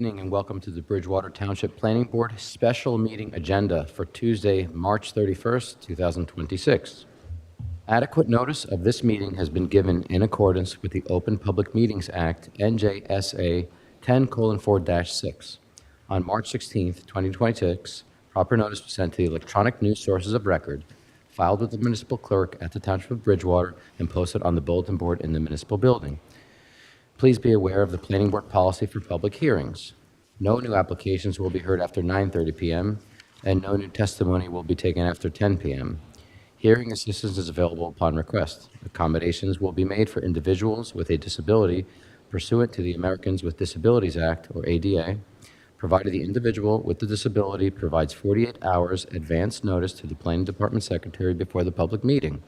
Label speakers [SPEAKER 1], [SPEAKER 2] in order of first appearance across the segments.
[SPEAKER 1] Good evening and welcome to the Bridgewater Township Planning Board special meeting agenda for Tuesday, March 31st, 2026. Adequate notice of this meeting has been given in accordance with the Open Public Meetings Act, NJSA 10:4-6. On March 16th, 2026, proper notice was sent to the electronic news sources of record, filed with the municipal clerk at the Township of Bridgewater, and posted on the bulletin board in the municipal building. Please be aware of the Planning Board policy for public hearings. No new applications will be heard after 9:30 p.m., and no new testimony will be taken after 10 p.m. Hearing assistance is available upon request. Accommodations will be made for individuals with a disability pursuant to the Americans with Disabilities Act, or ADA, provided the individual with the disability provides 48 hours advance notice to the Planning Department Secretary before the public meeting.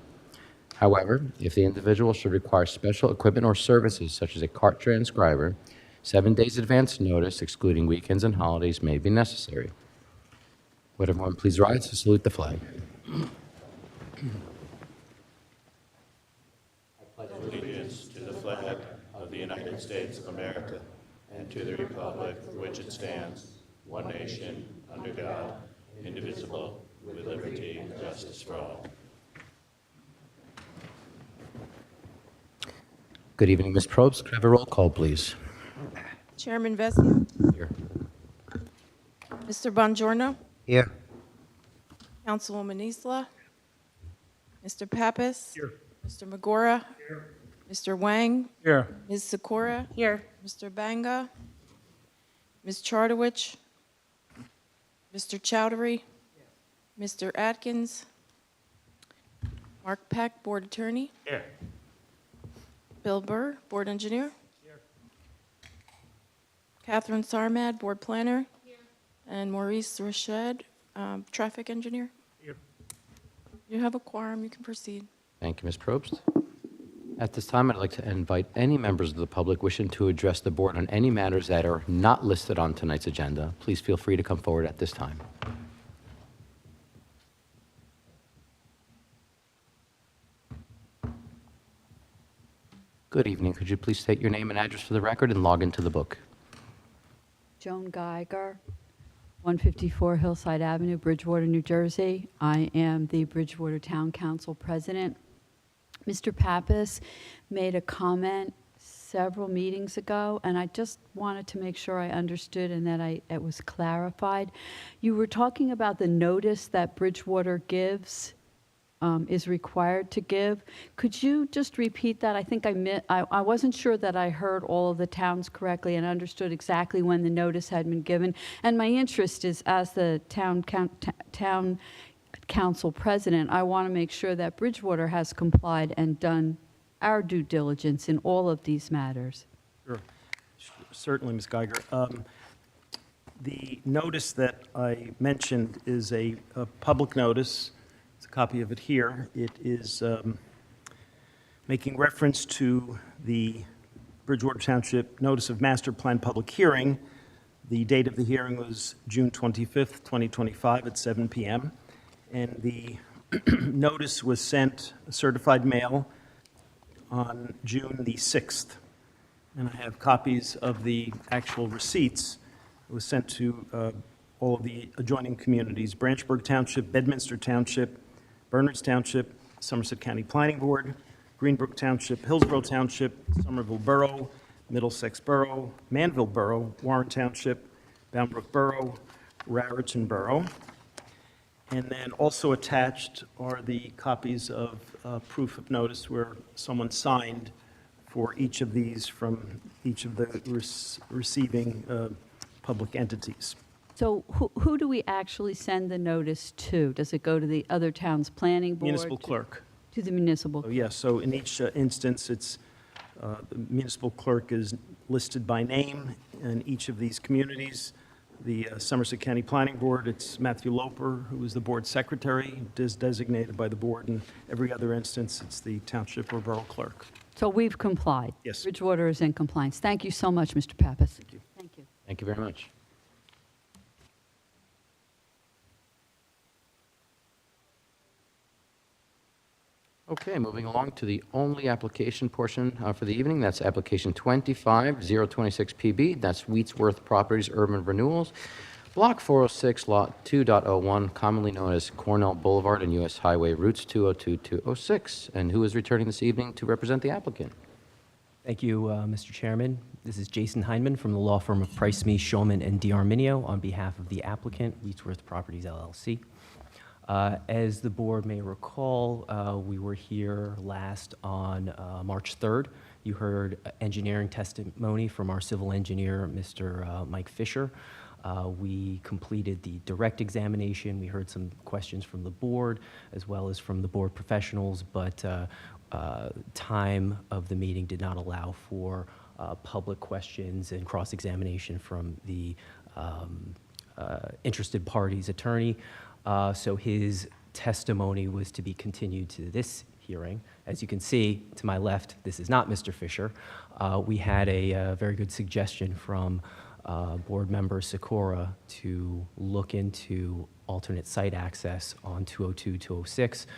[SPEAKER 1] However, if the individual should require special equipment or services, such as a cart transcriber, 7 days advance notice, excluding weekends and holidays, may be necessary. Would everyone please rise to salute the flag?
[SPEAKER 2] Allegiance to the flag of the United States of America and to the republic for which it stands, one nation, under God, indivisible, with liberty and justice for all.
[SPEAKER 1] Good evening, Ms. Probst. Could I have a roll call, please?
[SPEAKER 3] Chairman Vesia,
[SPEAKER 1] Here.
[SPEAKER 3] Mr. Bongiorno,
[SPEAKER 4] Here.
[SPEAKER 3] Councilwoman Isla, Mr. Pappas.
[SPEAKER 4] Here.
[SPEAKER 3] Mr. Magora.
[SPEAKER 4] Here.
[SPEAKER 3] Mr. Wang.
[SPEAKER 4] Here.
[SPEAKER 3] Ms. Sikora. Here. Mr. Banga. Ms. Chartowich. Mr. Chowdhury. Mr. Atkins. Mark Peck, Board Attorney.
[SPEAKER 4] Here.
[SPEAKER 3] Bill Burr, Board Engineer. Here. Catherine Sarmad, Board Planner. Here. And Maurice Rached, Traffic Engineer.
[SPEAKER 4] Here.
[SPEAKER 3] You have a quorum, you can proceed.
[SPEAKER 1] Thank you, Ms. Probst. At this time, I'd like to invite any members of the public wishing to address the board on any matters that are not listed on tonight's agenda. Please feel free to come forward at this time. Good evening. Could you please state your name and address for the record and log into the book?
[SPEAKER 5] Joan Geiger, 154 Hillside Avenue, Bridgewater, New Jersey. I am the Bridgewater Town Council President. Mr. Pappas made a comment several meetings ago, and I just wanted to make sure I understood and that it was clarified. You were talking about the notice that Bridgewater gives, is required to give. Could you just repeat that? I think I wasn't sure that I heard all of the towns correctly and understood exactly when the notice had been given. And my interest is, as the town council president, I want to make sure that Bridgewater has complied and done our due diligence in all of these matters.
[SPEAKER 4] Sure. Certainly, Ms. Geiger. The notice that I mentioned is a public notice. It's a copy of it here. It is making reference to the Bridgewater Township Notice of Master Plan Public Hearing. The date of the hearing was June 25th, 2025 at 7 p.m. And the notice was sent certified mail on June the 6th. And I have copies of the actual receipts. It was sent to all of the adjoining communities: Branchburg Township, Bedminster Township, Bernards Township, Somerset County Planning Board, Greenbrook Township, Hillsborough Township, Somerville Borough, Middlesex Borough, Manville Borough, Warren Township, Boundbrook Borough, Raritan Borough. And then also attached are the copies of proof of notice where someone signed for each of these from each of the receiving public entities.
[SPEAKER 5] So who do we actually send the notice to? Does it go to the other town's planning board?
[SPEAKER 4] Municipal clerk.
[SPEAKER 5] To the municipal.
[SPEAKER 4] So, yes, so in each instance, it's the municipal clerk is listed by name in each of these communities. The Somerset County Planning Board, it's Matthew Loper, who is the board secretary, is designated by the board. And every other instance, it's the township or borough clerk.
[SPEAKER 5] So we've complied?
[SPEAKER 4] Yes.
[SPEAKER 5] Bridgewater is in compliance. Thank you so much, Mr. Pappas.
[SPEAKER 4] Thank you.
[SPEAKER 5] Thank you.
[SPEAKER 1] Thank you very much. Okay, moving along to the only application portion for the evening. That's application 25026 PB. That's Wheatsworth Properties Urban Renewals, Block 406, Lot 2.01, commonly known as Cornell Boulevard and U.S. Highway Routes 202-206. And who is returning this evening to represent the applicant?
[SPEAKER 6] Thank you, Mr. Chairman. This is Jason Heinman from the law firm of Price, Me, Shulman, and DiArminio on behalf of the applicant, Wheatsworth Properties, LLC. As the board may recall, we were here last on March 3rd. You heard engineering testimony from our civil engineer, Mr. Mike Fisher. We completed the direct examination. We heard some questions from the board as well as from the board professionals, but time of the meeting did not allow for public questions and cross-examination from the interested party's attorney. So his testimony was to be continued to this hearing. As you can see, to my left, this is not Mr. Fisher. We had a very good suggestion from board member Sikora to look into alternate site access on 202, 206.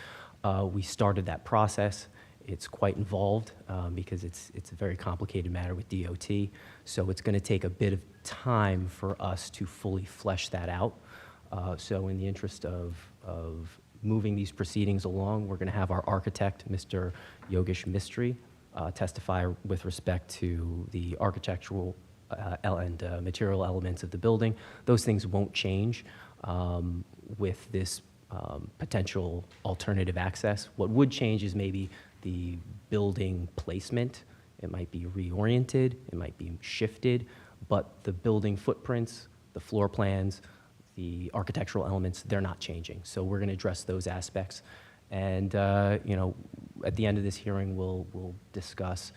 [SPEAKER 6] We started that process. It's quite involved because it's a very complicated matter with DOT. So it's going to take a bit of time for us to fully flesh that out. So in the interest of moving these proceedings along, we're going to have our architect, Mr. Yogesh Mistry, testify with respect to the architectural and material elements of the building. Those things won't change with this potential alternative access. What would change is maybe the building placement. It might be reoriented, it might be shifted, but the building footprints, the floor plans, the architectural elements, they're not changing. So we're going to address those aspects. And you know, at the end of this hearing, we'll discuss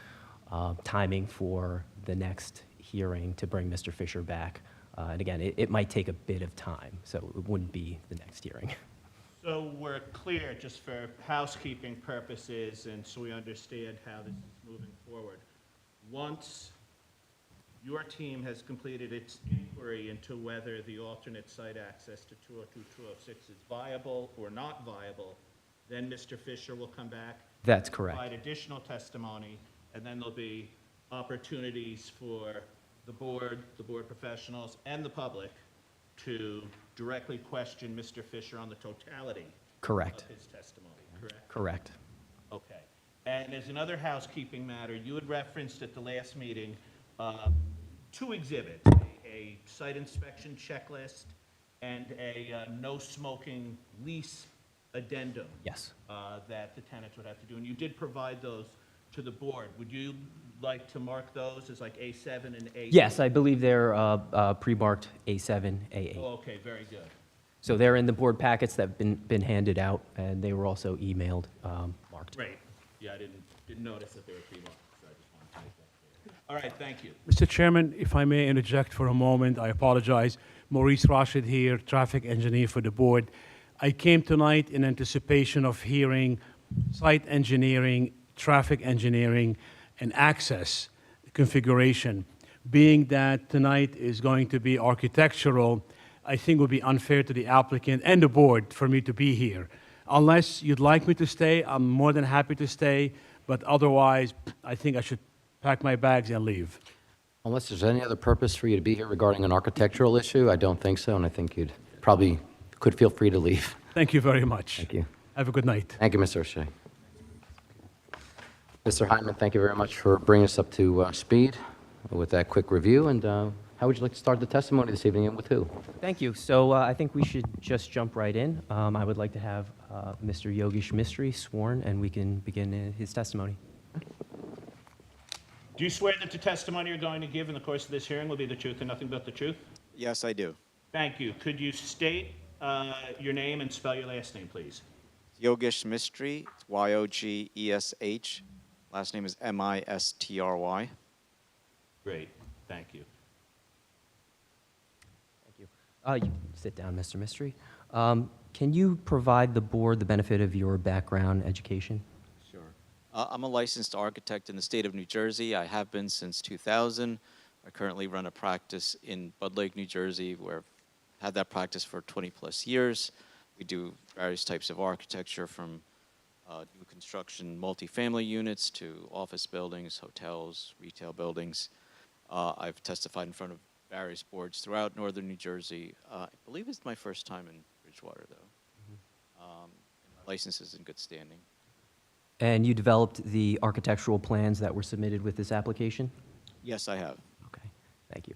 [SPEAKER 6] timing for the next hearing to bring Mr. Fisher back. And again, it might take a bit of time, so it wouldn't be the next hearing.
[SPEAKER 2] So we're clear, just for housekeeping purposes, and so we understand how this is moving forward. Once your team has completed its inquiry into whether the alternate site access to 202, 206 is viable or not viable, then Mr. Fisher will come back.
[SPEAKER 6] That's correct.
[SPEAKER 2] Provide additional testimony, and then there'll be opportunities for the board professionals, and the public to directly question Mr. Fisher on the totality
[SPEAKER 6] Correct.
[SPEAKER 2] of his testimony, correct?
[SPEAKER 6] Correct.
[SPEAKER 2] Okay. And as another housekeeping matter, you had referenced at the last meeting two exhibits, a site inspection checklist and a no smoking lease addendum.
[SPEAKER 6] Yes.
[SPEAKER 2] That the tenants would have to do, and you did provide those to the board. Would you like to mark those as like A7 and A8?
[SPEAKER 6] Yes, I believe they're pre-marked A7, A8.
[SPEAKER 2] Oh, okay, very good.
[SPEAKER 6] So they're in the board packets that have been handed out, and they were also emailed, marked.
[SPEAKER 2] Great. Yeah, I didn't notice that they were pre-marked, so I just wanted to make that clear. All right, thank you.
[SPEAKER 7] Mr. Chairman, if I may interject for a moment, I apologize. Maurice Rashid here, traffic engineer for the board. I came tonight in anticipation of hearing site engineering, traffic engineering, and access configuration. Being that tonight is going to be architectural, I think it would be unfair to the applicant and the board for me to be here. Unless you'd like me to stay, I'm more than happy to stay, but otherwise, I think I should pack my bags and leave.
[SPEAKER 1] Unless there's any other purpose for you to be here regarding an architectural issue, I don't think so, and I think you'd probably could feel free to leave.
[SPEAKER 7] Thank you very much.
[SPEAKER 1] Thank you.
[SPEAKER 7] Have a good night.
[SPEAKER 1] Thank you, Mr. O'Shea. Mr. Hyman, thank you very much for bringing us up to speed with that quick review. And how would you like to start the testimony this evening, and with who?
[SPEAKER 6] Thank you. So I think we should just jump right in. I would like to have Mr. Yogesh Mistry sworn, and we can begin his testimony.
[SPEAKER 2] Do you swear that the testimony you're going to give in the course of this hearing will be the truth and nothing but the truth?
[SPEAKER 8] Yes, I do.
[SPEAKER 2] Thank you. Could you state your name and spell your last name, please?
[SPEAKER 8] Yogesh Mistry, it's Y-O-G-E-S-H. Last name is M-I-S-T-R-Y.
[SPEAKER 2] Great. Thank you.
[SPEAKER 6] Thank you. You sit down, Mr. Mistry. Can you provide the board the benefit of your background education?
[SPEAKER 8] Sure. I'm a licensed architect in the state of New Jersey. I have been since 2000. I currently run a practice in Bud Lake, New Jersey, where I've had that practice for 20 plus years. We do various types of architecture, from new construction multifamily units to office buildings, hotels, retail buildings. I've testified in front of various boards throughout northern New Jersey. I believe it's my first time in Bridgewater, though. And my license is in good standing.
[SPEAKER 6] And you developed the architectural plans that were submitted with this application?
[SPEAKER 8] Yes, I have.
[SPEAKER 6] Okay, thank you.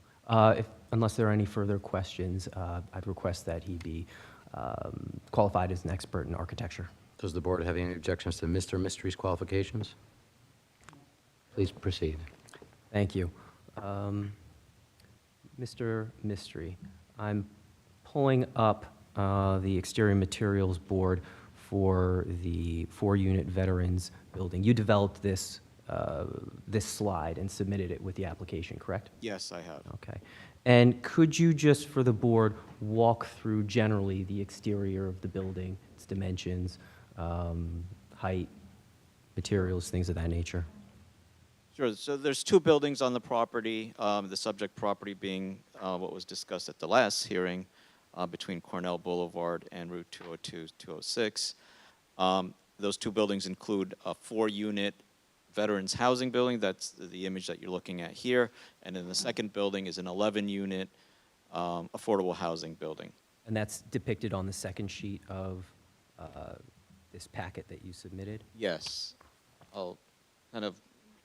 [SPEAKER 6] Unless there are any further questions, I'd request that he be qualified as an expert in architecture.
[SPEAKER 1] Does the board have any objections to Mr. Mystery's qualifications? Please proceed.
[SPEAKER 6] Thank you. Mr. Mystery, I'm pulling up the exterior materials board for the 4-unit Veterans Building. You developed this, this slide and submitted it with the application, correct?
[SPEAKER 8] Yes, I have.
[SPEAKER 6] Okay. And could you just, for the board, walk through generally the exterior of the building, its dimensions, height, materials, things of that nature?
[SPEAKER 8] Sure. So there's 2 buildings on the property, the subject property being what was discussed at the last hearing between Cornell Boulevard and Route 202, 206. Those 2 buildings include a 4-unit Veterans Housing Building. That's the image that you're looking at here. And then the second building is an 11-unit affordable housing building.
[SPEAKER 6] And that's depicted on the second sheet of this packet that you submitted?
[SPEAKER 8] Yes. I'll kind of,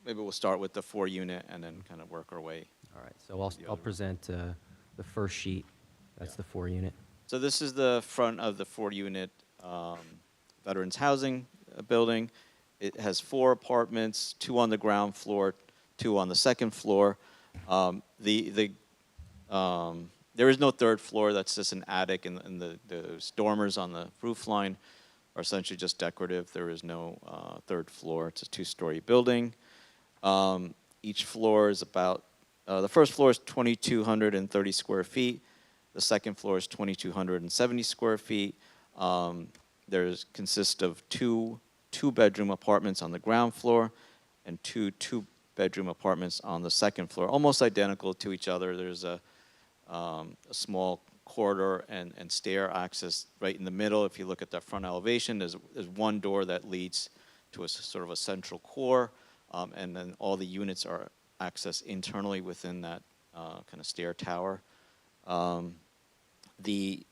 [SPEAKER 8] maybe we'll start with the 4-unit and then kind of work our way.
[SPEAKER 6] All right, so I'll present the first sheet. That's the 4-unit.
[SPEAKER 8] So this is the front of the 4-unit Veterans Housing Building. It has 4 apartments, 2 on the ground floor, 2 on the second floor. There is no 3rd floor. That's just an attic, and those dormers on the roof line are essentially just decorative. There is no 3rd floor. It's a 2-story building. Each floor is about, the first floor is 2,230 square feet. The second floor is 2,270 square feet. Consists of 2 2-bedroom apartments on the ground floor and 2 2-bedroom apartments on the second floor, almost identical to each other. There's a small corridor and stair access right in the middle. If you look at that front elevation, there's 1 door that leads to a sort of a central core, and then all the units are accessed internally within that kind of stair tower. The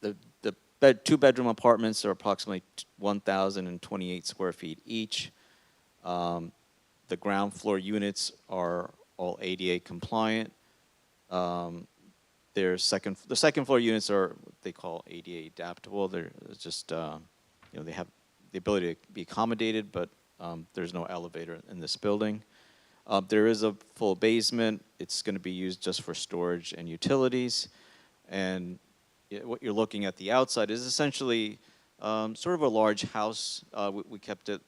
[SPEAKER 8] 2-bedroom apartments are approximately 1,028 square feet each. The ground floor units are all ADA compliant. The second floor units are what they call ADA adaptable. They're just, they have the ability to be accommodated, but there's no elevator in this building. There is a full basement. It's going to be used just for storage and utilities. And what you're looking at the outside is essentially sort of a large house. We kept it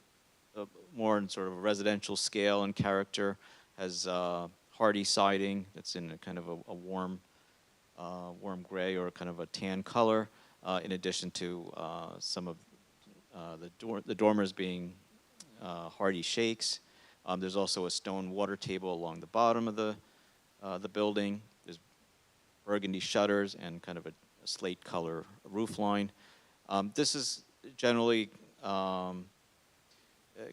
[SPEAKER 8] more in sort of a residential scale and character. Has hardy siding that's in a kind of a warm gray or kind of a tan color, in addition to some of the dormers being hardy shakes. There's also a stone water table along the bottom of the building. There's burgundy shutters and kind of a slate color roof line. This is generally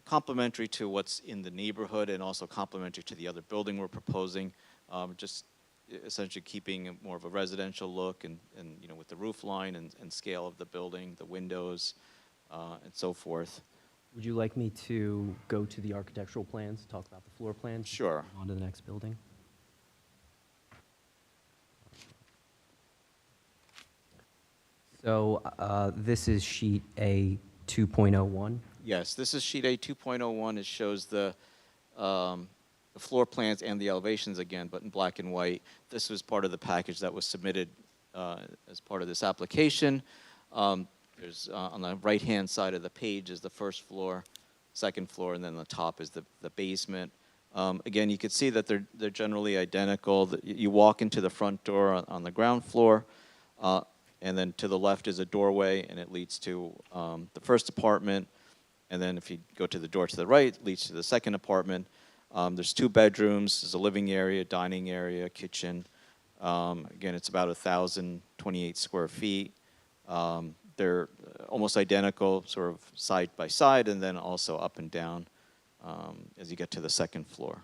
[SPEAKER 8] complementary to what's in the neighborhood and also complementary to the other building we're proposing. Just essentially keeping more of a residential look and with the roof line and scale of the building, the windows, and so forth.
[SPEAKER 6] Would you like me to go to the architectural plans, talk about the floor plans?
[SPEAKER 8] Sure.
[SPEAKER 6] On to the next building. So this is sheet A 2.01.
[SPEAKER 8] Yes, this is sheet A 2.01. It shows the floor plans and the elevations again, but in black and white. This was part of the package that was submitted as part of this application. There's on the right-hand side of the page is the first floor, second floor, and then the top is the basement. Again, you can see that they're generally identical. You walk into the front door on the ground floor, and then to the left is a doorway, and it leads to the first apartment. And then if you go to the door to the right, it leads to the second apartment. There's 2 bedrooms. There's a living area, dining area, kitchen. Again, it's about 1,028 square feet. They're almost identical, sort of side by side, and then also up and down as you get to the second floor.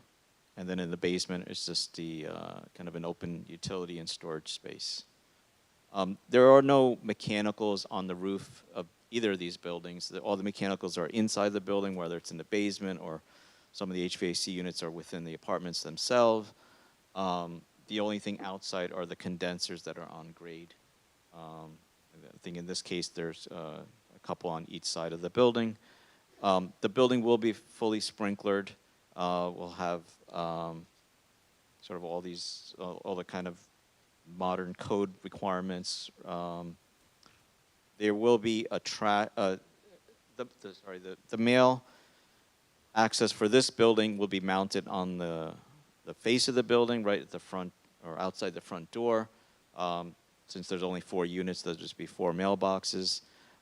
[SPEAKER 8] And then in the basement, it's just the kind of an open utility and storage space. There are no mechanicals on the roof of either of these buildings. All the mechanicals are inside the building, whether it's in the basement or some of the HVAC units are within the apartments themselves. The only thing outside are the condensers that are on grade. I think in this case, there's a couple on each side of the building. The building will be fully sprinklered. We'll have sort of all these, all the kind of modern code requirements. There will be a the mail access for this building will be mounted on the face of the building, right at the front or outside the front door. Since there's only 4 units, there'll just be 4 mailboxes.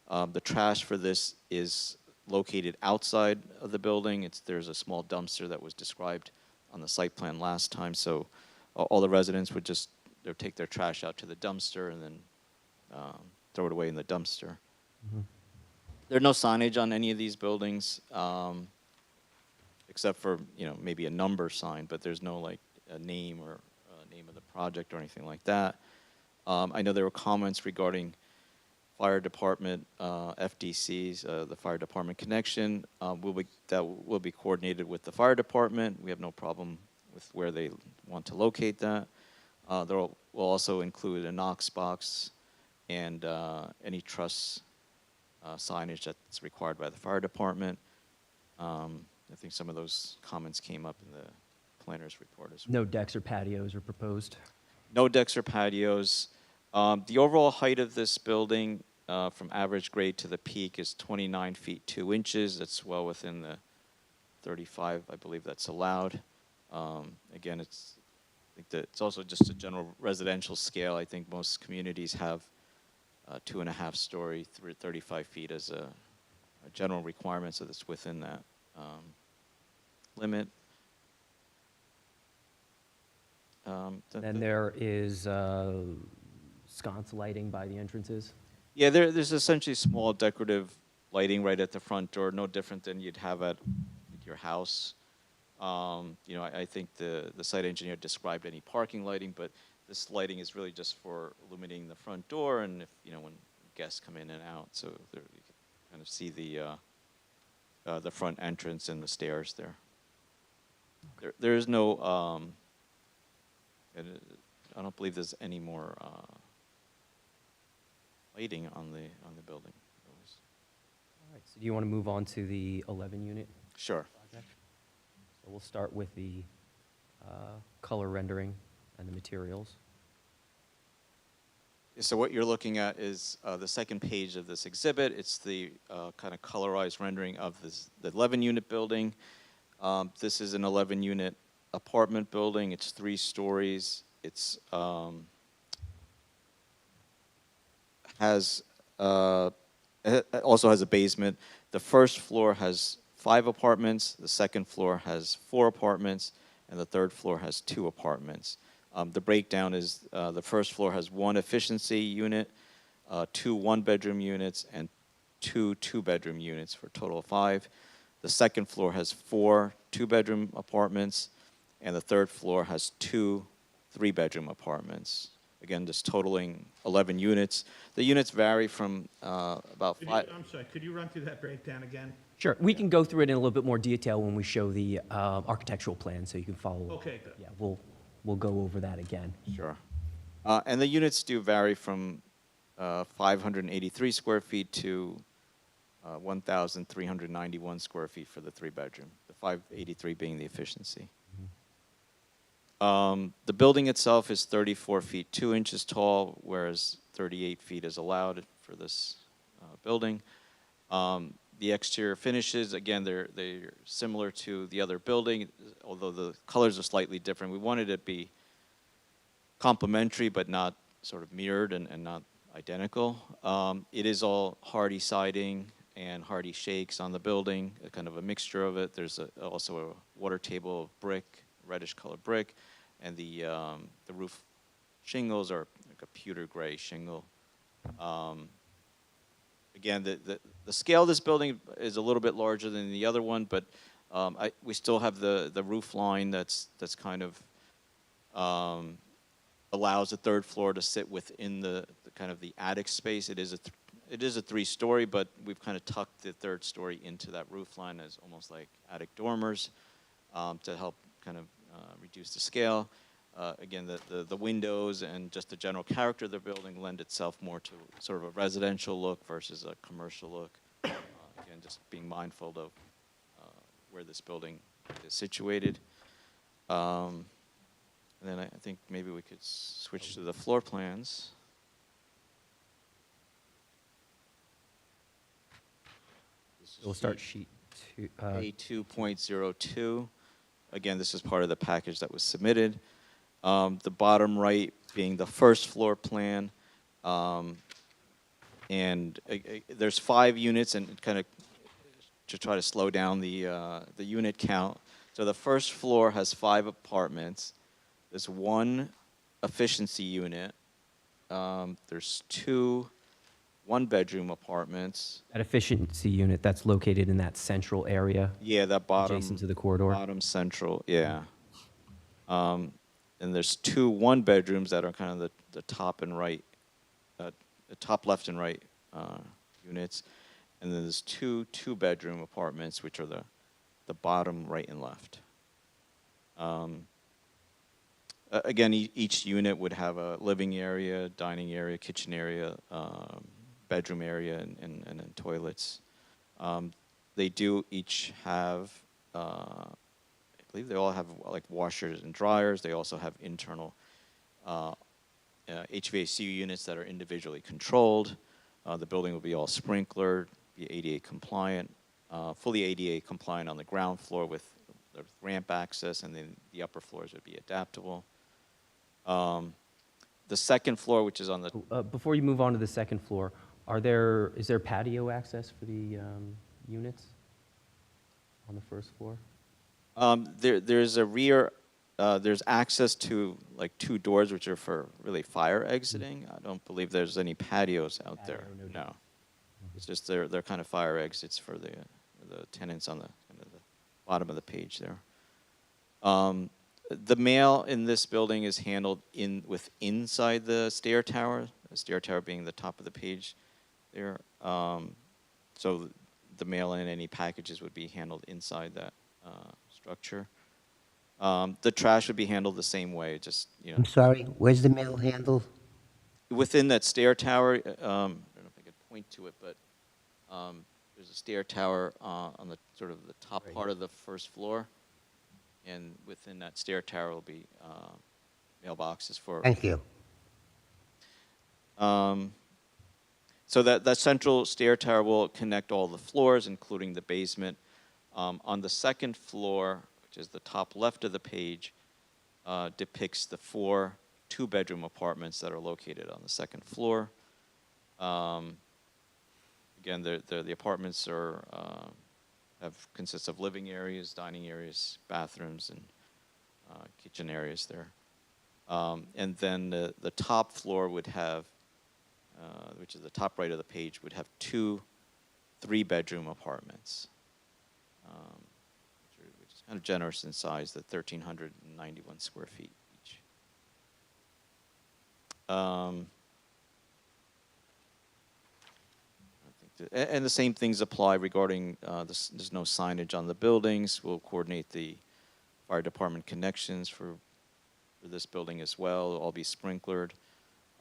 [SPEAKER 8] The trash for this is located outside of the building. There's a small dumpster that was described on the site plan last time, so all the residents would just take their trash out to the dumpster and then throw it away in the dumpster.
[SPEAKER 6] Mm-hmm.
[SPEAKER 8] There's no signage on any of these buildings, except for maybe a number sign, but there's no like a name or name of the project or anything like that. I know there were comments regarding fire department FDCs, the fire department connection. That will be coordinated with the fire department. We have no problem with where they want to locate that. We'll also include a Knox box and any truss signage that's required by the fire department. I think some of those comments came up in the planner's report as well.
[SPEAKER 6] No decks or patios are proposed.
[SPEAKER 8] No decks or patios. The overall height of this building from average grade to the peak is 29 feet 2 inches. That's well within the 35, I believe that's allowed. Again, I think that it's also just a general residential scale. I think most communities have 2.5 story, 35 feet as a general requirement, so that's within that limit.
[SPEAKER 6] Then there is sconce lighting by the entrances.
[SPEAKER 8] Yeah, there's essentially small decorative lighting right at the front door, no different than you'd have at your house. I think the site engineer described any parking lighting, but this lighting is really just for illuminating the front door and if when guests come in and out, so you can kind of see the front entrance and the stairs there. There is no. I don't believe there's any more lighting on the building.
[SPEAKER 6] All right, so do you want to move on to the 11 unit
[SPEAKER 8] Sure.
[SPEAKER 6] project? So we'll start with the color rendering and the materials.
[SPEAKER 8] So what you're looking at is the second page of this exhibit. It's the kind of colorized rendering of the 11-unit building. This is an 11-unit apartment building. It's 3 stories. It also has a basement. The first floor has 5 apartments. The second floor has 4 apartments, and the third floor has 2 apartments. The breakdown is the first floor has 1 efficiency unit, 2 one-bedroom units, and 2 two-bedroom units for a total of 5. The second floor has 4 two-bedroom apartments, and the third floor has 2 three-bedroom apartments. Again, just totaling 11 units. The units vary from about 5.
[SPEAKER 9] I'm sorry, could you run through that breakdown again?
[SPEAKER 6] Sure, we can go through it in a little bit more detail when we show the architectural plan, so you can follow.
[SPEAKER 9] Okay, good.
[SPEAKER 6] Yeah, we'll go over that again.
[SPEAKER 8] Sure. And the units do vary from 583 square feet to 1,391 square feet for the 3-bedroom, the 583 being the efficiency. The building itself is 34 feet 2 inches tall, whereas 38 feet is allowed for this building. The exterior finishes, again, they're similar to the other building, although the colors are slightly different. We wanted it to be complementary, but not sort of mirrored and not identical. It is all hardy siding and hardy shakes on the building, a kind of a mixture of it. There's also a water table of brick, reddish colored brick, and the roof shingles are like a pewter gray shingle. again, the scale of this building is a little bit larger than the other one, but we still have the roof line that's kind of allows the third floor to sit within the kind of the attic space. It is a 3-story, but we've kind of tucked the third story into that roof line as almost like attic dormers to help kind of reduce the scale. Again, the windows and just the general character of the building lend itself more to sort of a residential look versus a commercial look. Again, just being mindful of where this building is situated. And then I think maybe we could switch to the floor plans.
[SPEAKER 6] We'll start sheet 2.
[SPEAKER 8] A2.02. Again, this is part of the package that was submitted. The bottom right being the first floor plan. And there's 5 units, and kind of to try to slow down the unit count. So the first floor has 5 apartments. There's 1 efficiency unit. There's 2 one-bedroom apartments.
[SPEAKER 6] That efficiency unit that's located in that central area
[SPEAKER 8] Yeah, that bottom.
[SPEAKER 6] adjacent to the corridor.
[SPEAKER 8] Bottom central, yeah. And there's 2 one-bedrooms that are kind of the top and right, the top left and right units. And then there's 2 two-bedroom apartments, which are the bottom right and left. Again, each unit would have a living area, dining area, kitchen area, bedroom area, and then toilets. They do each have, I believe they all have like washers and dryers. They also have internal HVAC units that are individually controlled. The building will be all sprinklered, be ADA compliant, fully ADA compliant on the ground floor with ramp access, and then the upper floors would be adaptable. The second floor, which is on the
[SPEAKER 6] Before you move on to the second floor, is there patio access for the units on the first floor?
[SPEAKER 8] there's a rear, there's access to like 2 doors, which are for really fire exiting. I don't believe there's any patios out there.
[SPEAKER 6] Patio,
[SPEAKER 8] No. It's just they're kind of fire exits for the tenants on the bottom of the page there. The mail in this building is handled inside the stair tower. The stair tower being the top of the page there. So the mail and any packages would be handled inside that structure. The trash would be handled the same way, just
[SPEAKER 10] I'm sorry, where's the mail handle?
[SPEAKER 8] within that stair tower. I don't know if I could point to it, but there's a stair tower on the sort of the top part of the first floor, and within that stair tower will be mailboxes for.
[SPEAKER 10] Thank you.
[SPEAKER 8] So that central stair tower will connect all the floors, including the basement. On the second floor, which is the top left of the page, depicts the 4 two-bedroom apartments that are located on the second floor. Again, the apartments consist of living areas, dining areas, bathrooms, and kitchen areas there. And then the top floor would have, which is the top right of the page, would have 2 3-bedroom apartments, which is kind of generous in size, the 1,391 square feet each. And the same things apply regarding there's no signage on the buildings. We'll coordinate the fire department connections for this building as well. It'll all be sprinklered.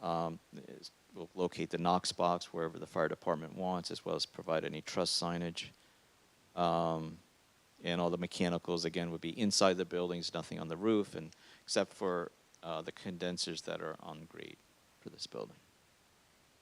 [SPEAKER 8] We'll locate the Knox box wherever the fire department wants, as well as provide any truss signage. And all the mechanicals, again, would be inside the buildings, nothing on the roof, and except for the condensers that are on grade for this building.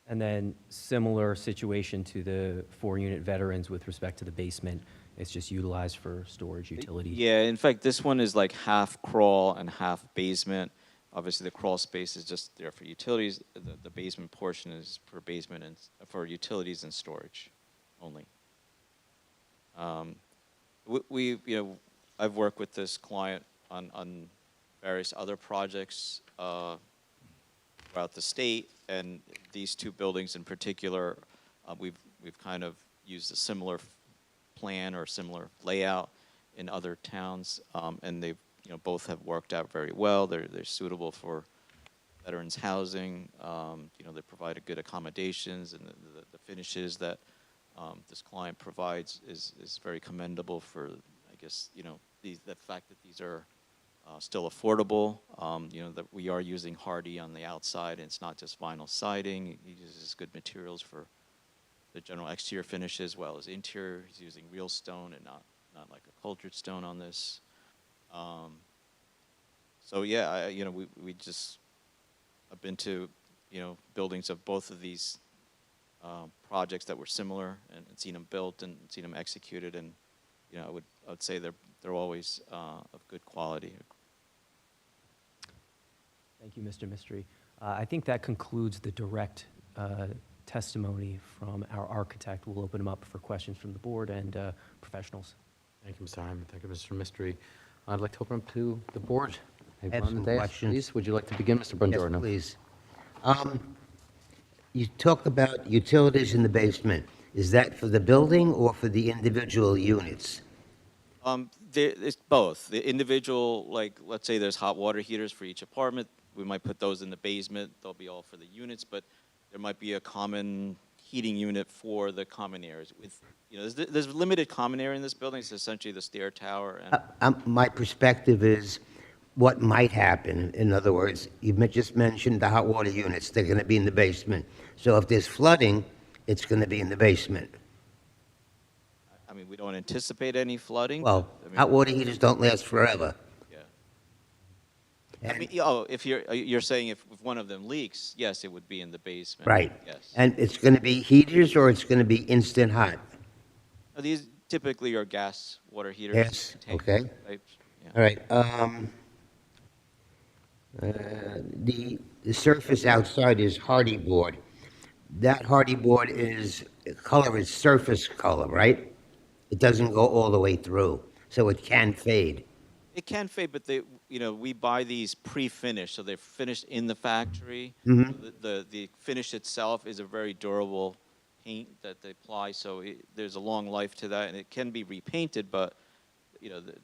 [SPEAKER 6] And then similar situation to the 4-unit veterans with respect to the basement. It's just utilized for storage utility.
[SPEAKER 8] Yeah, in fact, this one is like half crawl and half basement. Obviously, the crawl space is just there for utilities. The basement portion is for basement and for utilities and storage only. I've worked with this client on various other projects throughout the state, and these 2 buildings in particular, we've we've kind of used a similar plan or similar layout in other towns, and they've, both have worked out very well. They're suitable for veterans housing. They provide good accommodations, and the finishes that this client provides is very commendable for, I guess, the fact that these are still affordable. That we are using hardy on the outside, and it's not just vinyl siding. He uses good materials for the general exterior finish as well as interior. He's using real stone and not like a cultured stone on this. So yeah, we just have been to buildings of both of these projects that were similar, and seen them built and seen them executed, and I would say they're always of good quality.
[SPEAKER 6] Thank you, Mr. Mystery. I think that concludes the direct testimony from our architect. We'll open them up for questions from the board and professionals.
[SPEAKER 1] Thank you, Mr. Hyman. Thank you, Mr. Mystery. I'd like to open up to the board.
[SPEAKER 10] I have some questions.
[SPEAKER 1] Please, would you like to begin, Mr.
[SPEAKER 10] Yes,
[SPEAKER 1] Bongiorno?
[SPEAKER 10] please. You talk about utilities in the basement. Is that for the building or for the individual units?
[SPEAKER 8] It's both. The individual, like, let's say there's hot water heaters for each apartment. We might put those in the basement. They'll be all for the units, but there might be a common heating unit for the common areas. There's limited common area in this building. It's essentially the stair tower. And
[SPEAKER 10] My perspective is what might happen. In other words, you just mentioned the hot water units. They're going to be in the basement. So if there's flooding, it's going to be in the basement.
[SPEAKER 8] I mean, we don't anticipate any flooding.
[SPEAKER 10] Well, hot water heaters don't last forever.
[SPEAKER 8] Yeah. I mean, if you're saying if one of them leaks, yes, it would be in the basement.
[SPEAKER 10] Right.
[SPEAKER 8] Yes.
[SPEAKER 10] And it's going to be heaters or it's going to be instant hot?
[SPEAKER 8] These typically are gas water heaters.
[SPEAKER 10] Yes,
[SPEAKER 8] tank
[SPEAKER 10] okay.
[SPEAKER 8] types. Yeah.
[SPEAKER 10] All right. The surface outside is hardy board. That hardy board color is surface color, right? It doesn't go all the way through, so it can fade.
[SPEAKER 8] It can fade, but we buy these pre-finished, so they're finished in the factory.
[SPEAKER 10] Mhm.
[SPEAKER 8] So the finish itself is a very durable paint that they apply, so there's a long life to that, and it can be repainted, but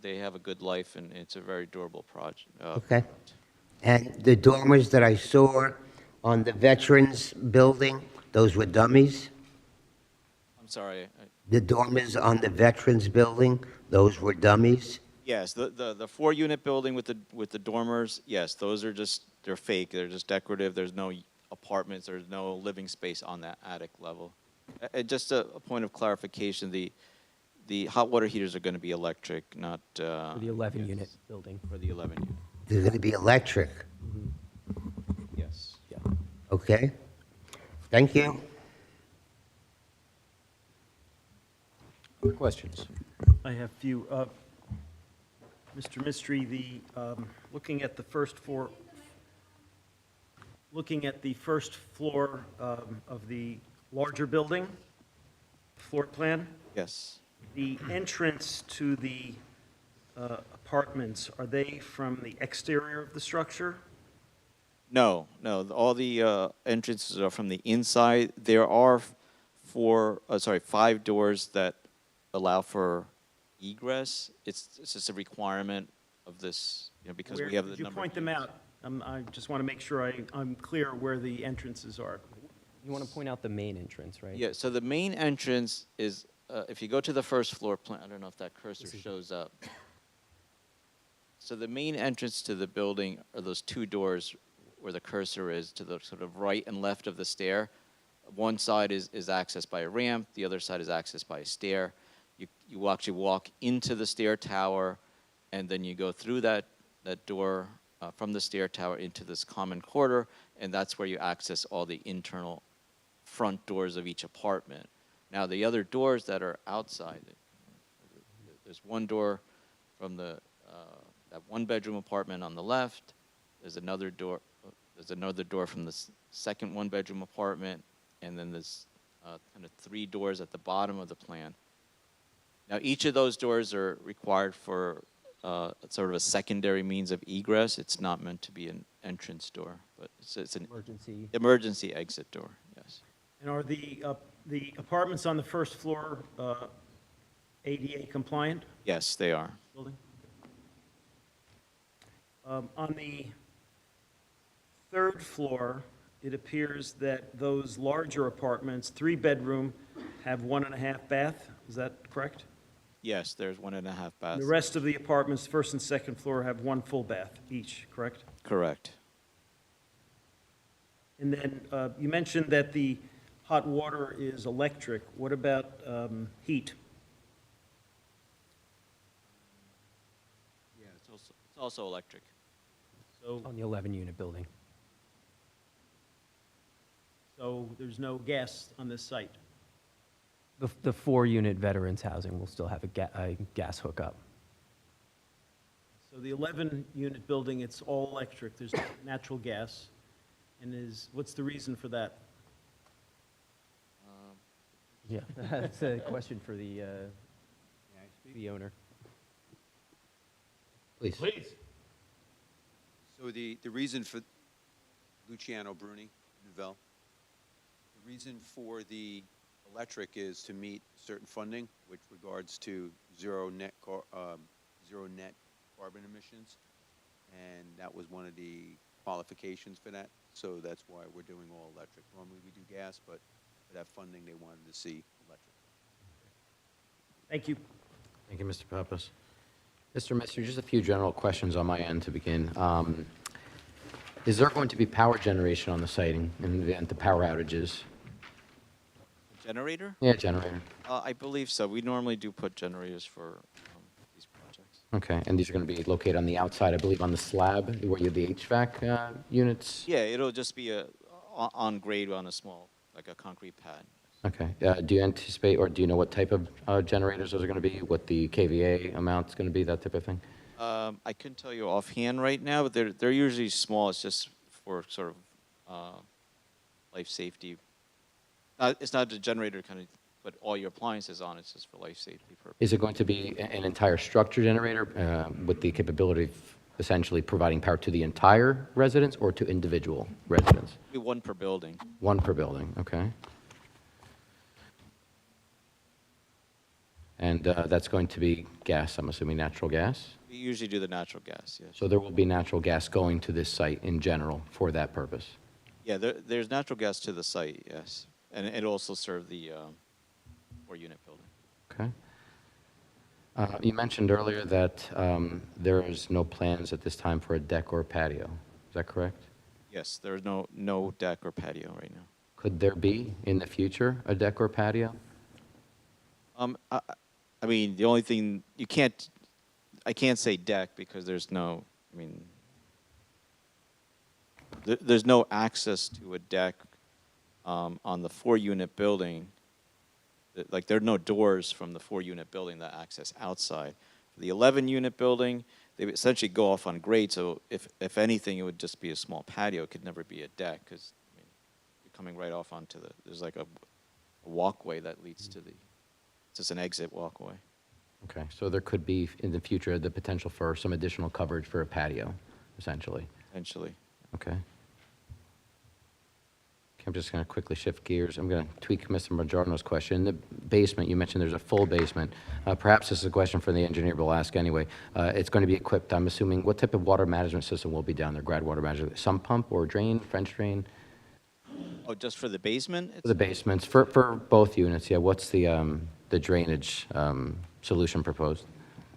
[SPEAKER 8] they have a good life, and it's a very durable project.
[SPEAKER 10] Okay. And the dormers that I saw on the Veterans Building, those were dummies?
[SPEAKER 8] I'm sorry.
[SPEAKER 10] The dormers on the Veterans Building, those were dummies?
[SPEAKER 8] Yes, the 4-unit building with the dormers, yes, they're fake. They're just decorative. There's no apartments. There's no living space on that attic level. Just a point of clarification, the hot water heaters are going to be electric, not...
[SPEAKER 6] For the 11-unit building.
[SPEAKER 8] For the 11 unit.
[SPEAKER 10] They're going to be electric.
[SPEAKER 8] Yes.
[SPEAKER 6] Yeah.
[SPEAKER 10] Okay. Thank you.
[SPEAKER 1] Other questions?
[SPEAKER 4] I have a few. Mr. Mystery, looking at the first floor of the larger building, floor plan,
[SPEAKER 8] Yes.
[SPEAKER 4] the entrance to the apartments, are they from the exterior of the structure?
[SPEAKER 8] No. All the entrances are from the inside. There are 5 doors that allow for egress. It's just a requirement of this, because we have the
[SPEAKER 4] Could you
[SPEAKER 8] number.
[SPEAKER 4] point them out? I just want to make sure I'm clear where the entrances are.
[SPEAKER 6] You want to point out the main entrance, right?
[SPEAKER 8] Yeah. So the main entrance is, if you go to the first floor plan, I don't know if that cursor shows up. So the main entrance to the building are those 2 doors where the cursor is, to the sort of right and left of the stair. One side is accessed by a ramp. The other side is accessed by a stair. You actually walk into the stair tower, and then you go through that door from the stair tower into this common corridor, and that's where you access all the internal front doors of each apartment. Now, the other doors that are outside, there's one door from that 1-bedroom apartment on the left. There's another door from the second 1-bedroom apartment, and then there's kind of 3 doors at the bottom of the plan. Now, each of those doors are required for sort of a secondary means of egress. It's not meant to be an entrance door, but it's an
[SPEAKER 6] Emergency.
[SPEAKER 8] emergency exit door, yes.
[SPEAKER 4] And are the The apartments on the first floor, ADA compliant
[SPEAKER 8] Yes, they are.
[SPEAKER 4] building? On the third floor, it appears that those larger apartments, three-bedroom, have 1.5 bath. Is that correct?
[SPEAKER 8] Yes, there's 1.5 baths.
[SPEAKER 4] The rest of the apartments, first and second floor, have one full bath each, correct?
[SPEAKER 8] Correct.
[SPEAKER 4] And then you mentioned that the hot water is electric. What about heat?
[SPEAKER 8] Yeah, it's also electric.
[SPEAKER 4] So,
[SPEAKER 6] On the 11-unit building.
[SPEAKER 4] so there's no gas on this site?
[SPEAKER 6] The 4-unit veterans housing will still have a gas hookup.
[SPEAKER 4] So the 11-unit building, it's all electric, there's no natural gas, and what's the reason for that?
[SPEAKER 6] Yeah, that's a question for the owner.
[SPEAKER 1] Please.
[SPEAKER 11] So the reason for, Luciano Bruni, Nouvelle, the reason for the electric is to meet certain funding, which regards to zero net carbon emissions, and that was one of the qualifications for that, so that's why we're doing all electric. Normally we do gas, but for that funding, they wanted to see electric.
[SPEAKER 4] Thank you.
[SPEAKER 1] Thank you, Mr. Pappas. Mr. Messer, just a few general questions on my end to begin. Is there going to be power generation on the site in the event of power outages?
[SPEAKER 8] Generator?
[SPEAKER 1] Yeah, generator.
[SPEAKER 8] I believe so. We normally do put generators for these projects.
[SPEAKER 1] Okay, and these are going to be located on the outside, I believe, on the slab where you have the HVAC units?
[SPEAKER 8] Yeah, it'll just be on grade on a small, like a concrete pad.
[SPEAKER 1] Okay. Do you anticipate, or do you know what type of generators those are going to be? What the KVA amount's going to be, that type of thing?
[SPEAKER 8] I couldn't tell you offhand right now, but they're usually small. It's just for sort of life safety. It's not a generator kind of put all your appliances on. It's just for life safety purposes.
[SPEAKER 1] Is it going to be an entire structure generator with the capability of essentially providing power to the entire residence or to individual residents?
[SPEAKER 8] Be one per building.
[SPEAKER 1] One per building, okay. And that's going to be gas, I'm assuming natural gas?
[SPEAKER 8] We usually do the natural gas, yes.
[SPEAKER 1] So there will be natural gas going to this site in general for that purpose?
[SPEAKER 8] Yeah, there's natural gas to the site, yes. And it also serve the 4-unit building.
[SPEAKER 1] Okay. You mentioned earlier that there is no plans at this time for a deck or a patio. Is that correct?
[SPEAKER 8] Yes, there's no deck or patio right now.
[SPEAKER 1] Could there be, in the future, a deck or patio?
[SPEAKER 8] I mean, the only thing, I can't say deck because there's no, I mean, there's no access to a deck on the 4-unit building. Like, there are no doors from the 4-unit building that access outside. For the 11-unit building, they essentially go off on grade, so if anything, it would just be a small patio. It could never be a deck because, I mean, you're coming right off onto there's like a walkway that leads to it's just an exit walkway.
[SPEAKER 1] Okay, so there could be, in the future, the potential for some additional coverage for a patio, essentially.
[SPEAKER 8] Potentially.
[SPEAKER 1] Okay. I'm just going to quickly shift gears. I'm going to tweak Mr. Majorno's question. In the basement, you mentioned there's a full basement. Perhaps this is a question for the engineer, but we'll ask anyway. It's going to be equipped, I'm assuming, what type of water management system will be down there? Groundwater management, sump pump or drain, French drain?
[SPEAKER 8] Oh, just for the basement?
[SPEAKER 1] For the basements, for both units, yeah. What's the drainage solution proposed?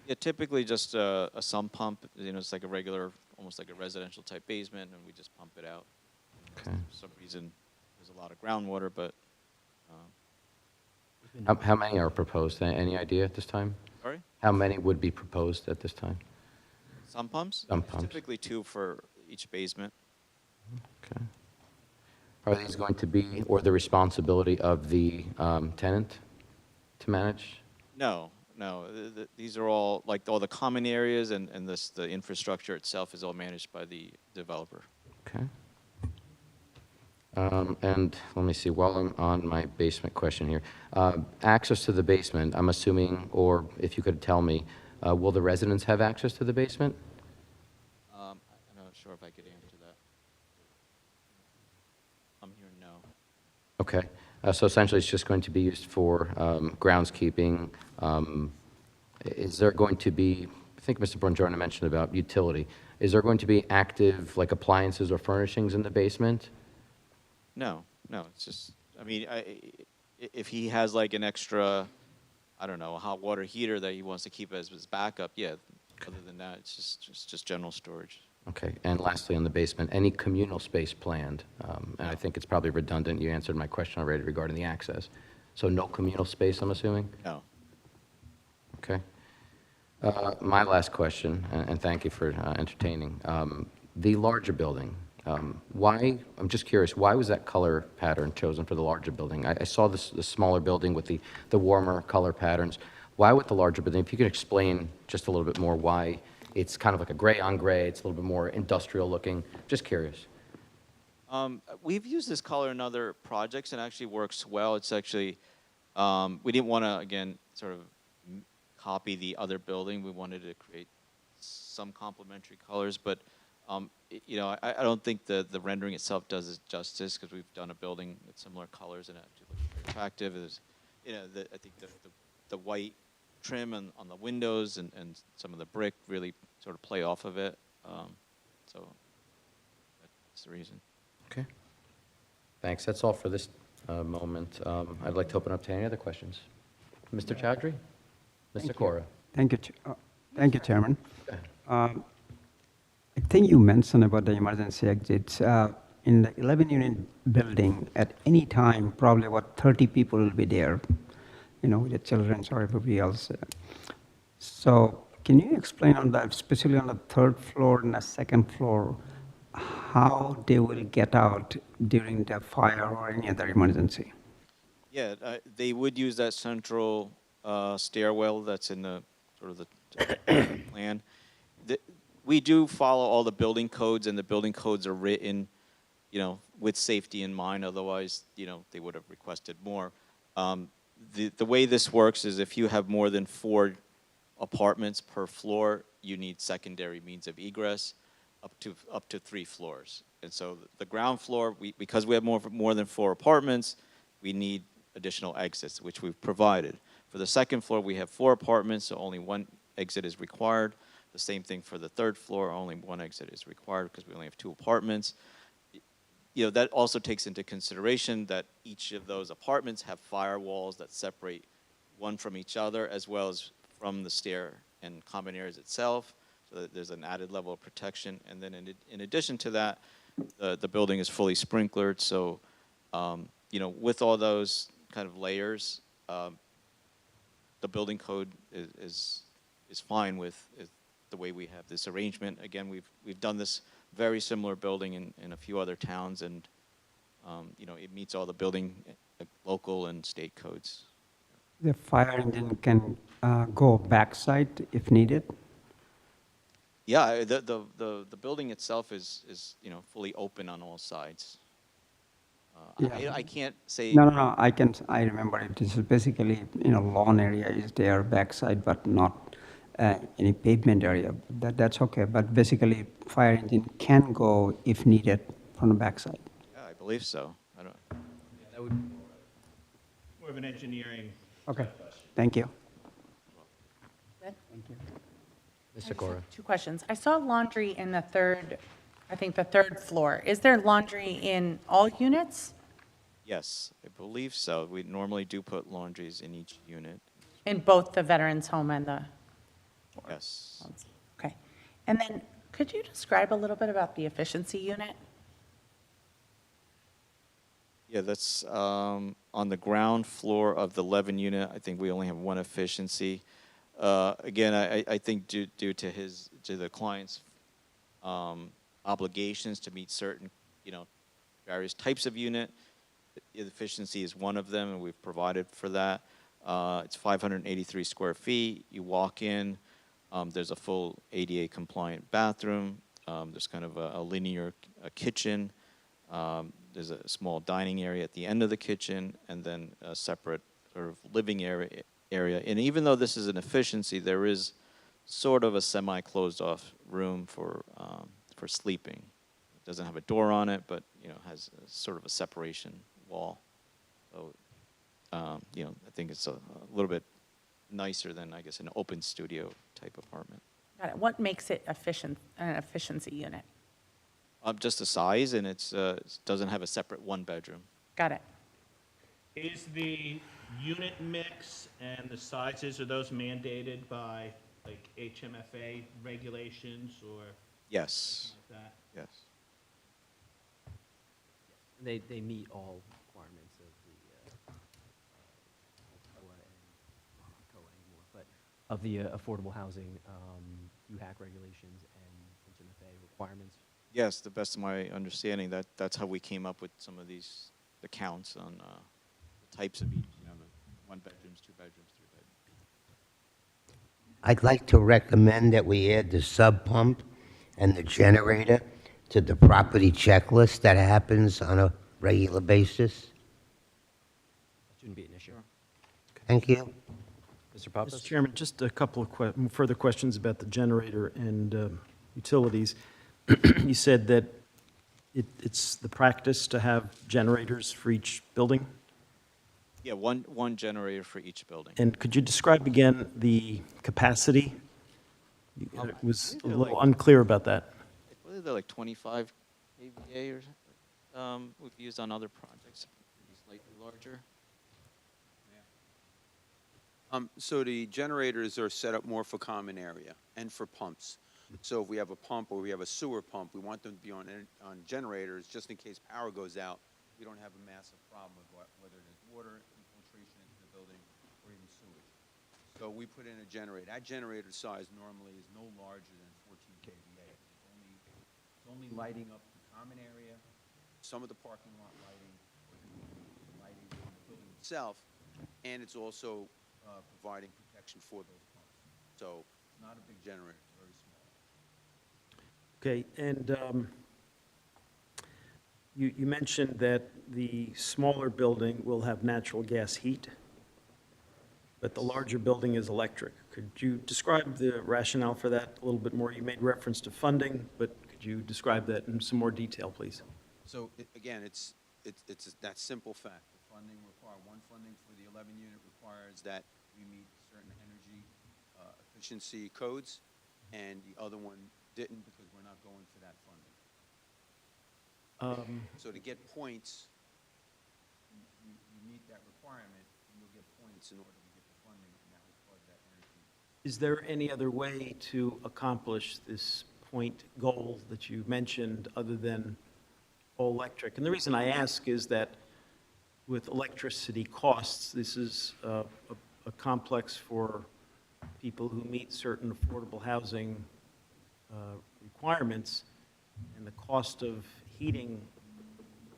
[SPEAKER 8] Yeah, typically just a sump pump. It's like a regular, almost like a residential type basement, and we just pump it out.
[SPEAKER 1] Okay.
[SPEAKER 8] For some reason, there's a lot of groundwater, but
[SPEAKER 1] How many are proposed? Any idea at this time?
[SPEAKER 8] sorry,
[SPEAKER 1] How many would be proposed at this time?
[SPEAKER 8] sump pumps.
[SPEAKER 1] Sump
[SPEAKER 8] There's
[SPEAKER 1] pumps.
[SPEAKER 8] Typically 2 for each basement.
[SPEAKER 1] Okay. Are these going to be, or the responsibility of the tenant to manage?
[SPEAKER 8] No. These are all, like, all the common areas and the infrastructure itself is all managed by the developer.
[SPEAKER 1] Okay. And let me see, while I'm on my basement question here, access to the basement, I'm assuming, or if you could tell me, will the residents have access to the basement?
[SPEAKER 8] I'm not sure if I could answer that. I'm hearing no.
[SPEAKER 1] Okay. So essentially, it's just going to be used for groundskeeping. Is there going to be, I think Mr. Bongiorno mentioned about utility. Is there going to be active, like appliances or furnishings in the basement?
[SPEAKER 8] No, no, it's just, I mean, if he has like an extra, I don't know, a hot water heater that he wants to keep as his backup, yeah. Other than that, it's just general storage.
[SPEAKER 1] Okay, and lastly, on the basement, any communal space planned? And I think it's probably redundant, you answered my question already regarding the access. So no communal space, I'm assuming?
[SPEAKER 8] No.
[SPEAKER 1] Okay. My last question, and thank you for entertaining. The larger building, why, I'm just curious, why was that color pattern chosen for the larger building? I saw the smaller building with the warmer color patterns. Why with the larger building? If you could explain just a little bit more why it's kind of like a gray on gray, it's a little bit more industrial looking. Just curious.
[SPEAKER 8] We've used this color in other projects and it actually works well. It's actually, we didn't want to, again, sort of copy the other building. We wanted to create some complementary colors, but you know, I don't think the rendering itself does it justice because we've done a building with similar colors and it actually looks very attractive. There's, you know, I think the white trim on the windows and some of the brick really sort of play off of it. So that's the reason.
[SPEAKER 1] Okay. Thanks. That's all for this moment. I'd like to open up to any other questions. Mr. Chowdhury? Mr. Cora?
[SPEAKER 12] Thank you, Chairman. I think you mentioned about the emergency exits. In the 11-unit building, at any time, probably about 30 people will be there, you know, with the children or everybody else. So can you explain on that, especially on the third floor and the second floor, how they will get out during the fire or any other emergency?
[SPEAKER 8] Yeah, they would use that central stairwell that's in the sort of the plan. We do follow all the building codes, and the building codes are written, you know, with safety in mind. Otherwise, you know, they would have requested more. The way this works is if you have more than 4 apartments per floor, you need secondary means of egress up to 3 floors. And so the ground floor, because we have more than 4 apartments, we need additional exits, which we've provided. For the second floor, we have 4 apartments, so only 1 exit is required. The same thing for the third floor, only 1 exit is required because we only have 2 apartments. You know, that also takes into consideration that each of those apartments have firewalls that separate one from each other, as well as from the stair and common areas itself, so that there's an added level of protection. And then in addition to that, the building is fully sprinklered, so you know, with all those kind of layers, the building code is fine with the way we have this arrangement. Again, we've done this very similar building in a few other towns, and you know, it meets all the building local and state codes.
[SPEAKER 12] The fire engine can go backside if needed?
[SPEAKER 8] Yeah, the building itself is you know, fully open on all sides.
[SPEAKER 12] Yeah.
[SPEAKER 8] I can't say.
[SPEAKER 12] No. I remember it. This is basically, you know, lawn area is there backside, but not any pavement area. That's okay. But basically, fire engine can go if needed from the backside.
[SPEAKER 8] Yeah, I believe so. I don't.
[SPEAKER 6] Yeah, that would.
[SPEAKER 9] More of an engineering.
[SPEAKER 12] Okay. Thank you.
[SPEAKER 13] Good.
[SPEAKER 12] Thank you.
[SPEAKER 1] Mr. Cora?
[SPEAKER 13] 2 questions. I saw laundry in the third, I think the 3rd floor. Is there laundry in all units?
[SPEAKER 8] Yes, I believe so. We normally do put laundries in each unit.
[SPEAKER 13] In both the veterans home and the?
[SPEAKER 8] Yes.
[SPEAKER 13] Okay. And then could you describe a little bit about the efficiency unit?
[SPEAKER 8] Yeah, that's on the ground floor of the 11 unit. I think we only have 1 efficiency. Again, I think due to the client's obligations to meet certain, you know, various types of unit, efficiency is one of them, and we've provided for that. It's 583 square feet. You walk in, there's a full ADA compliant bathroom. There's kind of a linear kitchen. There's a small dining area at the end of the kitchen, and then a separate sort of living area. And even though this is an efficiency, there is sort of a semi-closed off room for sleeping. It doesn't have a door on it, but you know, has sort of a separation wall. So, you know, I think it's a little bit nicer than, I guess, an open studio type apartment.
[SPEAKER 13] Got it. What makes it an efficiency unit?
[SPEAKER 8] Just the size, and it doesn't have a separate one bedroom.
[SPEAKER 13] Got it.
[SPEAKER 9] Is the unit mix and the sizes, are those mandated by like HMFA regulations or
[SPEAKER 8] Yes,
[SPEAKER 9] like that?
[SPEAKER 8] yes.
[SPEAKER 6] They meet all requirements of the, COA and COA anymore, but of the affordable housing, UHAC regulations and HMFA requirements.
[SPEAKER 8] Yes, the best of my understanding, that's how we came up with some of these, the counts on the types of each, you know, the one bedrooms, two bedrooms, three bedrooms.
[SPEAKER 10] I'd like to recommend that we add the sub pump and the generator to the property checklist that happens on a regular basis.
[SPEAKER 6] That shouldn't be an issue.
[SPEAKER 10] Thank you.
[SPEAKER 6] Mr. Pappas?
[SPEAKER 4] Mr. Chairman, just a couple of further questions about the generator and utilities. You said that it's the practice to have generators for each building?
[SPEAKER 8] Yeah, one generator for each building.
[SPEAKER 4] And could you describe again the capacity? It was a little unclear about that.
[SPEAKER 8] I believe they're like 25 kVA or something. We've used on other projects, maybe slightly larger.
[SPEAKER 11] So the generators are set up more for common area and for pumps. So if we have a pump or we have a sewer pump, we want them to be on generators just in case power goes out. We don't have a massive problem with whether there's water infiltration into the building or even sewage. So we put in a generator. That generator size normally is no larger than 14 kVA. It's only lighting up the common area, some of the parking lot lighting, lighting in the building itself, and it's also providing protection for those pumps. So it's not a big generator, it's very small.
[SPEAKER 4] Okay, and you mentioned that the smaller building will have natural gas heat, but the larger building is electric. Could you describe the rationale for that a little bit more? You made reference to funding, but could you describe that in some more detail, please?
[SPEAKER 11] So again, it's that simple fact. The funding one funding for the 11 unit requires that we meet certain energy efficiency codes, and the other one didn't because we're not going for that funding. So to get points, you meet that requirement, and you'll get points in order to get the funding, and that was part of that energy.
[SPEAKER 4] Is there any other way to accomplish this point goal that you mentioned other than all electric? And the reason I ask is that with electricity costs, this is a complex for people who meet certain affordable housing requirements, and the cost of heating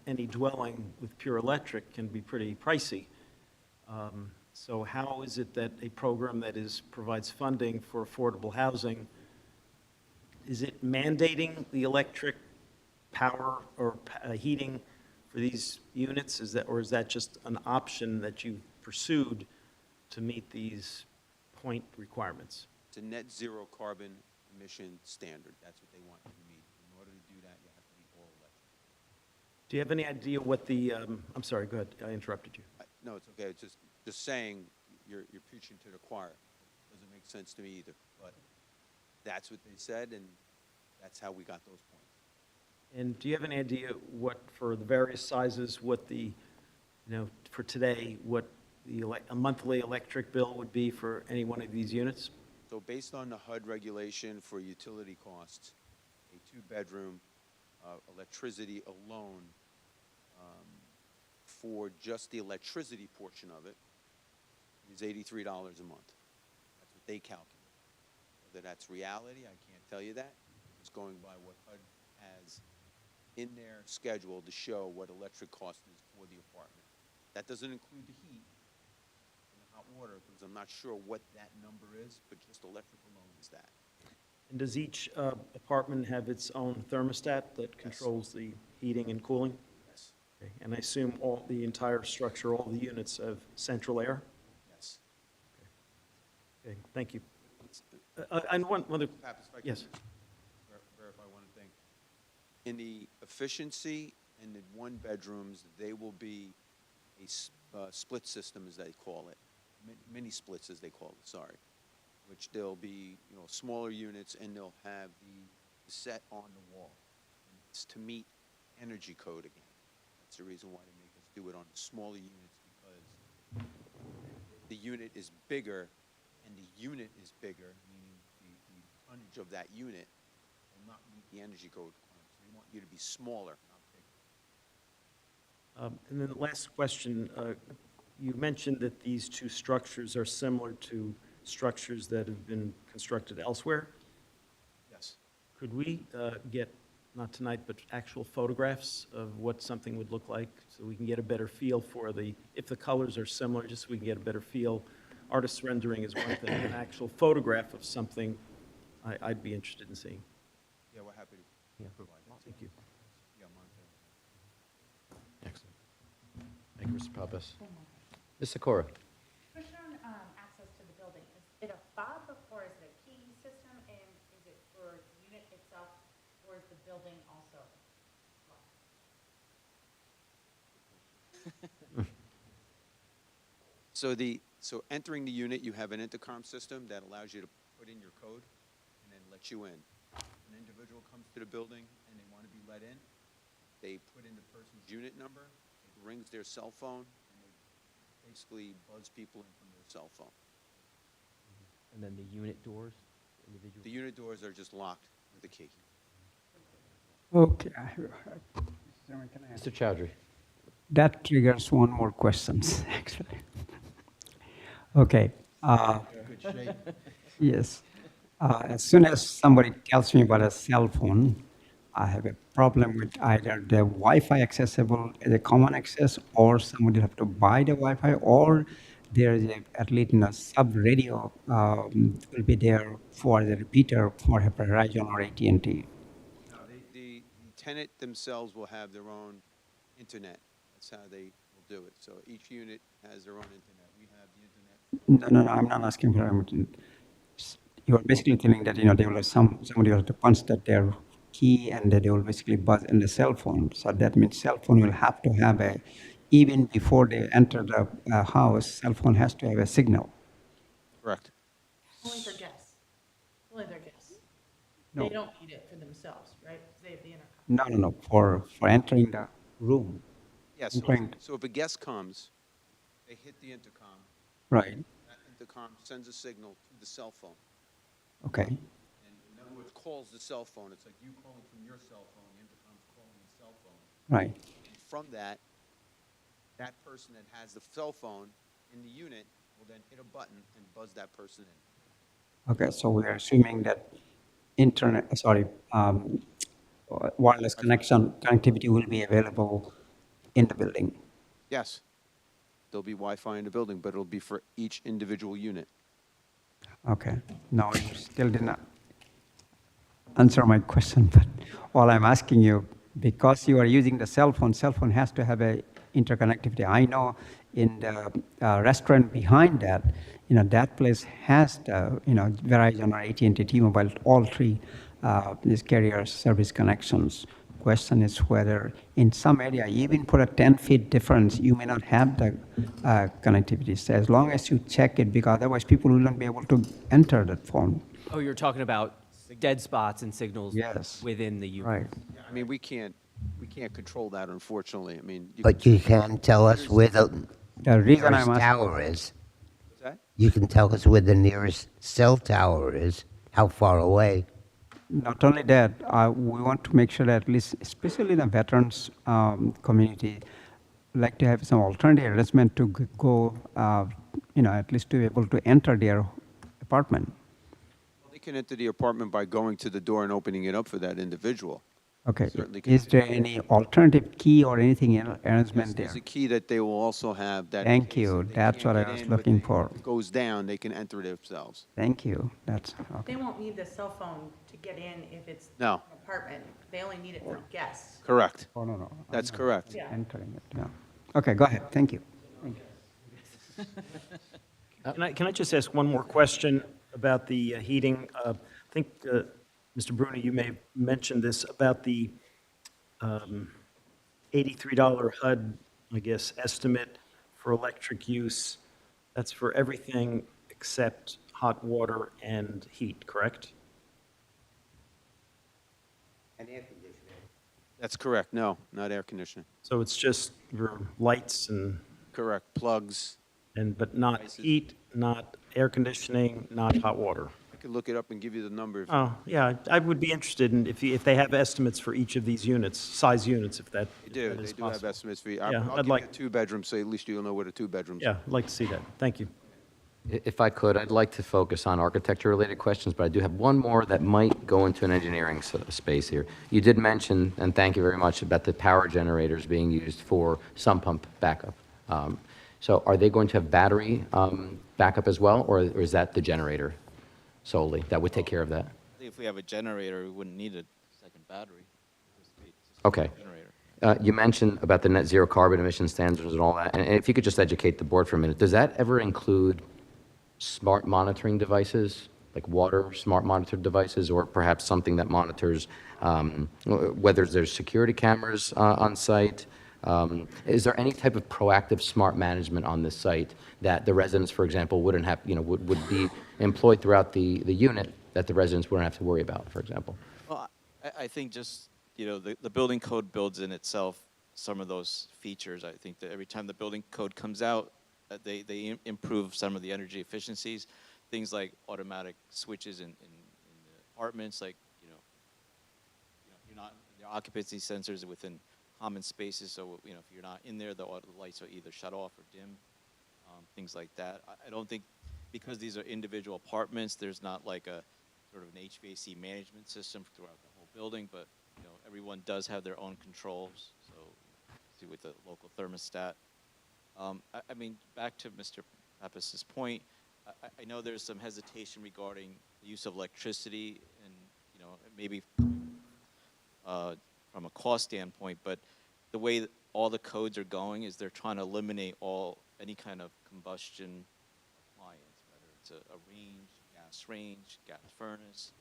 [SPEAKER 4] any dwelling with pure electric can be pretty pricey. So how is it that a program that provides funding for affordable housing, is it mandating the electric power or heating for these units? Or is that just an option that you've pursued to meet these point requirements?
[SPEAKER 11] It's a net zero carbon emission standard. That's what they want you to meet. In order to do that, you have to be all electric.
[SPEAKER 4] Do you have any idea what the, I'm sorry, go ahead, I interrupted you.
[SPEAKER 11] No, it's okay. It's just saying you're preaching to the choir. It doesn't make sense to me either, but that's what they said, and that's how we got those points.
[SPEAKER 4] And do you have any idea what, for the various sizes, what the, for today, what a monthly electric bill would be for any one of these units?
[SPEAKER 11] So based on the HUD regulation for utility costs, a two-bedroom electricity alone for just the electricity portion of it is $83 a month. That's what they calculate. Whether that's reality, I can't tell you that. It's going by what HUD has in their schedule to show what electric cost is for the apartment. That doesn't include the heat and the hot water, because I'm not sure what that number is, but just electric alone is that.
[SPEAKER 4] And does each apartment have its own thermostat that controls the heating and cooling?
[SPEAKER 11] Yes.
[SPEAKER 4] Okay. And I assume the entire structure, all the units have central air?
[SPEAKER 11] Yes.
[SPEAKER 4] Okay, thank you. And one other,
[SPEAKER 11] Pappas, if I can
[SPEAKER 4] yes.
[SPEAKER 11] verify one thing. In the efficiency and the one bedrooms, they will be split system, as they call it, mini splits, as they call it, sorry, which there'll be, smaller units, and they'll have the set on the wall. And it's to meet energy code again. That's the reason why they make us do it on smaller units, because the unit is bigger, and the unit is bigger, meaning the tonnage of that unit will not meet the energy code requirements. We want you to be smaller, not bigger.
[SPEAKER 4] And then the last question, you mentioned that these two structures are similar to structures that have been constructed elsewhere.
[SPEAKER 11] Yes.
[SPEAKER 4] Could we get, not tonight, but actual photographs of what something would look like, so we can get a better feel for if the colors are similar, just so we can get a better feel? Artist rendering is one thing, an actual photograph of something I'd be interested in seeing.
[SPEAKER 11] Yeah, we're happy to provide that.
[SPEAKER 4] Thank you.
[SPEAKER 11] Yeah, Montana.
[SPEAKER 1] Excellent. Thank you, Mr. Pappas. Ms. Sikora?
[SPEAKER 13] Question on access to the building. Is it a fob or is it a key system? And is it for the unit itself or is the building also locked?
[SPEAKER 11] So entering the unit, you have an intercom system that allows you to put in your code and then let you in. An individual comes to the building and they want to be let in, they put in the person's unit number, it rings their cell phone, and they basically buzz people in from their cell phone.
[SPEAKER 6] And then the unit doors, individual.
[SPEAKER 11] The unit doors are just locked with a key.
[SPEAKER 12] Okay.
[SPEAKER 1] Mr. Chowdhury?
[SPEAKER 12] That triggers one more questions, actually. Okay. Yes. As soon as somebody tells me about a cell phone, I have a problem with either the Wi-Fi accessible as a common access, or somebody have to buy the Wi-Fi, or there is at least a sub-radio will be there for the repeater for Verizon or AT&T.
[SPEAKER 11] The tenant themselves will have their own internet. That's how they will do it. So each unit has their own internet. We have the internet.
[SPEAKER 12] No, I'm not asking for anything. You're basically telling that, they will have somebody will have to punch that their key and that they will basically buzz in the cell phone. So that means cell phone will have to have even before they enter the house, cell phone has to have a signal.
[SPEAKER 11] Correct.
[SPEAKER 13] Only for guests. Only their guests.
[SPEAKER 12] No.
[SPEAKER 13] They don't need it for themselves, right? 'Cause they have the intercom.
[SPEAKER 12] No. For entering the room.
[SPEAKER 11] Yes.
[SPEAKER 12] Entering.
[SPEAKER 11] So if a guest comes, they hit the intercom.
[SPEAKER 12] Right.
[SPEAKER 11] That intercom sends a signal to the cell phone.
[SPEAKER 12] Okay.
[SPEAKER 11] And in other words, calls the cell phone. It's like you calling from your cell phone, the intercom's calling the cell phone.
[SPEAKER 12] Right.
[SPEAKER 11] And from that person that has the cell phone in the unit will then hit a button and buzz that person in.
[SPEAKER 12] Okay, so we are assuming that wireless connectivity will be available in the building.
[SPEAKER 11] Yes. There'll be Wi-Fi in the building, but it'll be for each individual unit.
[SPEAKER 12] Okay. No, you still did not answer my question, but all I'm asking you, because you are using the cell phone has to have a interconnectivity. I know in the restaurant behind that, that place has the, Verizon or AT&T, T-Mobile, all three these carrier service connections. Question is whether in some area, even for a 10-feet difference, you may not have the connectivity. So as long as you check it, because otherwise people will not be able to enter that phone.
[SPEAKER 6] Oh, you're talking about dead spots and signals
[SPEAKER 12] Yes.
[SPEAKER 6] within the unit.
[SPEAKER 12] Right.
[SPEAKER 11] I mean, we can't control that, unfortunately. I mean,
[SPEAKER 10] But you can tell us where the
[SPEAKER 12] The reason
[SPEAKER 10] nearest
[SPEAKER 12] I'm asking,
[SPEAKER 10] tower is.
[SPEAKER 11] What's that?
[SPEAKER 10] You can tell us where the nearest cell tower is, how far away.
[SPEAKER 12] not only that, we want to make sure that at least, especially the veterans community, like to have some alternative arrangement to go, at least to be able to enter their apartment.
[SPEAKER 11] Well, they can enter the apartment by going to the door and opening it up for that individual.
[SPEAKER 12] Okay.
[SPEAKER 11] Certainly can
[SPEAKER 12] Is
[SPEAKER 11] do
[SPEAKER 12] there any alternative key or anything arrangement there?
[SPEAKER 11] There's a key that they will also have that. in
[SPEAKER 12] Thank
[SPEAKER 11] case
[SPEAKER 12] you.
[SPEAKER 11] they
[SPEAKER 12] That's
[SPEAKER 11] can't
[SPEAKER 12] what I
[SPEAKER 11] get
[SPEAKER 12] was
[SPEAKER 11] in, but
[SPEAKER 12] looking
[SPEAKER 11] they-
[SPEAKER 12] for.
[SPEAKER 11] if it goes down, they can enter themselves.
[SPEAKER 12] Thank you. That's okay.
[SPEAKER 13] They won't need the cell phone to get in if it's
[SPEAKER 11] No.
[SPEAKER 13] an apartment. They only need it for guests.
[SPEAKER 11] Correct.
[SPEAKER 12] Oh, no.
[SPEAKER 11] That's
[SPEAKER 12] I'm not
[SPEAKER 11] correct.
[SPEAKER 13] Yeah.
[SPEAKER 12] Entering it, yeah. Okay, go ahead. Thank you.
[SPEAKER 4] Can I just ask one more question about the heating? I think, Mr. Bruni, you may have mentioned this about the $83 HUD, I guess, estimate. for electric use, that's for everything except hot water and heat, correct?
[SPEAKER 10] And air conditioning.
[SPEAKER 11] That's correct. No, not air conditioning.
[SPEAKER 4] So it's just for lights
[SPEAKER 11] Correct. Plugs.
[SPEAKER 4] but not
[SPEAKER 11] Devices.
[SPEAKER 4] heat, not air conditioning, not hot water?
[SPEAKER 11] I could look it up and give you the number.
[SPEAKER 4] Oh, yeah, I would be interested in if they have estimates for each of these units, size units, if that
[SPEAKER 11] They do.
[SPEAKER 4] that
[SPEAKER 11] They
[SPEAKER 4] is
[SPEAKER 11] do have
[SPEAKER 4] possible.
[SPEAKER 11] estimates for you.
[SPEAKER 4] Yeah,
[SPEAKER 11] I'll
[SPEAKER 4] I'd
[SPEAKER 11] give you
[SPEAKER 4] like-
[SPEAKER 11] a two-bedroom, so at least you'll know what a two-bedroom's.
[SPEAKER 4] Yeah, I'd like to see that. Thank you.
[SPEAKER 1] If I could, I'd like to focus on architecture-related questions, but I do have one more that might go into an engineering space here. You did mention, and thank you very much, about the power generators being used for sump pump backup. So are they going to have battery backup as well, or is that the generator solely that would take care of that?
[SPEAKER 8] I think if we have a generator, we wouldn't need a second battery.
[SPEAKER 1] Okay.
[SPEAKER 8] Generator.
[SPEAKER 1] You mentioned about the net zero carbon emission standards and all that, and if you could just educate the board for a minute, does that ever include smart monitoring devices, like water smart monitored devices, or perhaps something that monitors whether there's security cameras on site? Is there any type of proactive smart management on this site that the residents, for example, wouldn't have, would be employed throughout the unit that the residents wouldn't have to worry about, for example?
[SPEAKER 8] Well, I think just, the building code builds in itself some of those features. I think that every time the building code comes out, they improve some of the energy efficiencies, things like automatic switches in the apartments, like, you're not, the occupancy sensors within common spaces, so, if you're not in there, the lights are either shut off or dim, things like that. I don't think, because these are individual apartments, there's not like a sort of an HVAC management system throughout the whole building, but, everyone does have their own controls, so, see with the local thermostat. I mean, back to Mr. Pappas's point, I know there's some hesitation regarding the use of electricity and, maybe from a cost standpoint, but the way that all the codes are going is they're trying to eliminate any kind of combustion appliance, whether it's a range, gas furnace.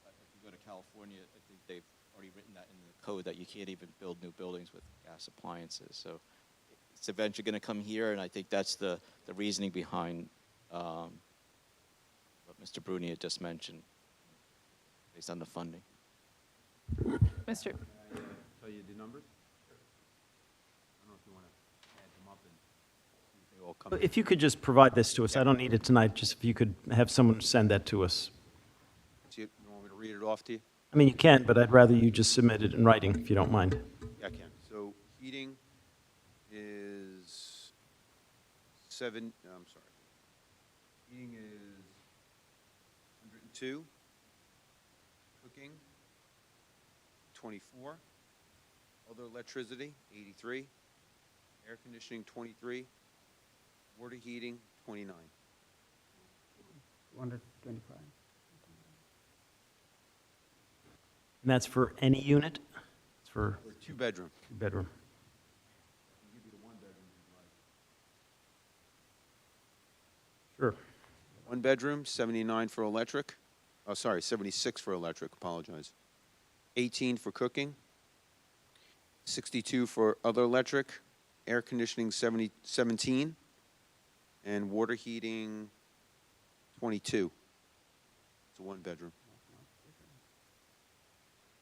[SPEAKER 8] If you go to California, I think they've already written that in the code that you can't even build new buildings with gas appliances. So it's eventually going to come here, and I think that's the reasoning behind what Mr. Bruni had just mentioned, based on the funding.
[SPEAKER 3] Mr.
[SPEAKER 11] Tell you the numbers? I don't know if you want to add them up and see if they all come.
[SPEAKER 4] If you could just provide this to us, I don't need it tonight, just if you could have someone send that to us.
[SPEAKER 11] You want me to read it off to you?
[SPEAKER 4] I mean, you can, but I'd rather you just submit it in writing, if you don't mind.
[SPEAKER 11] Yeah, I can. So heating is Heating is 102. Cooking, 24. Other electricity, 83. Air conditioning, 23. Water heating, 29.
[SPEAKER 12] 225.
[SPEAKER 4] And that's for any unit? It's for
[SPEAKER 11] Or two-bedroom.
[SPEAKER 4] bedroom. Sure.
[SPEAKER 11] One bedroom, 79 for electric. Oh, sorry, 76 for electric, apologize. 18 for cooking. 62 for other electric. Air conditioning, 17. And water heating, 22. It's a one bedroom.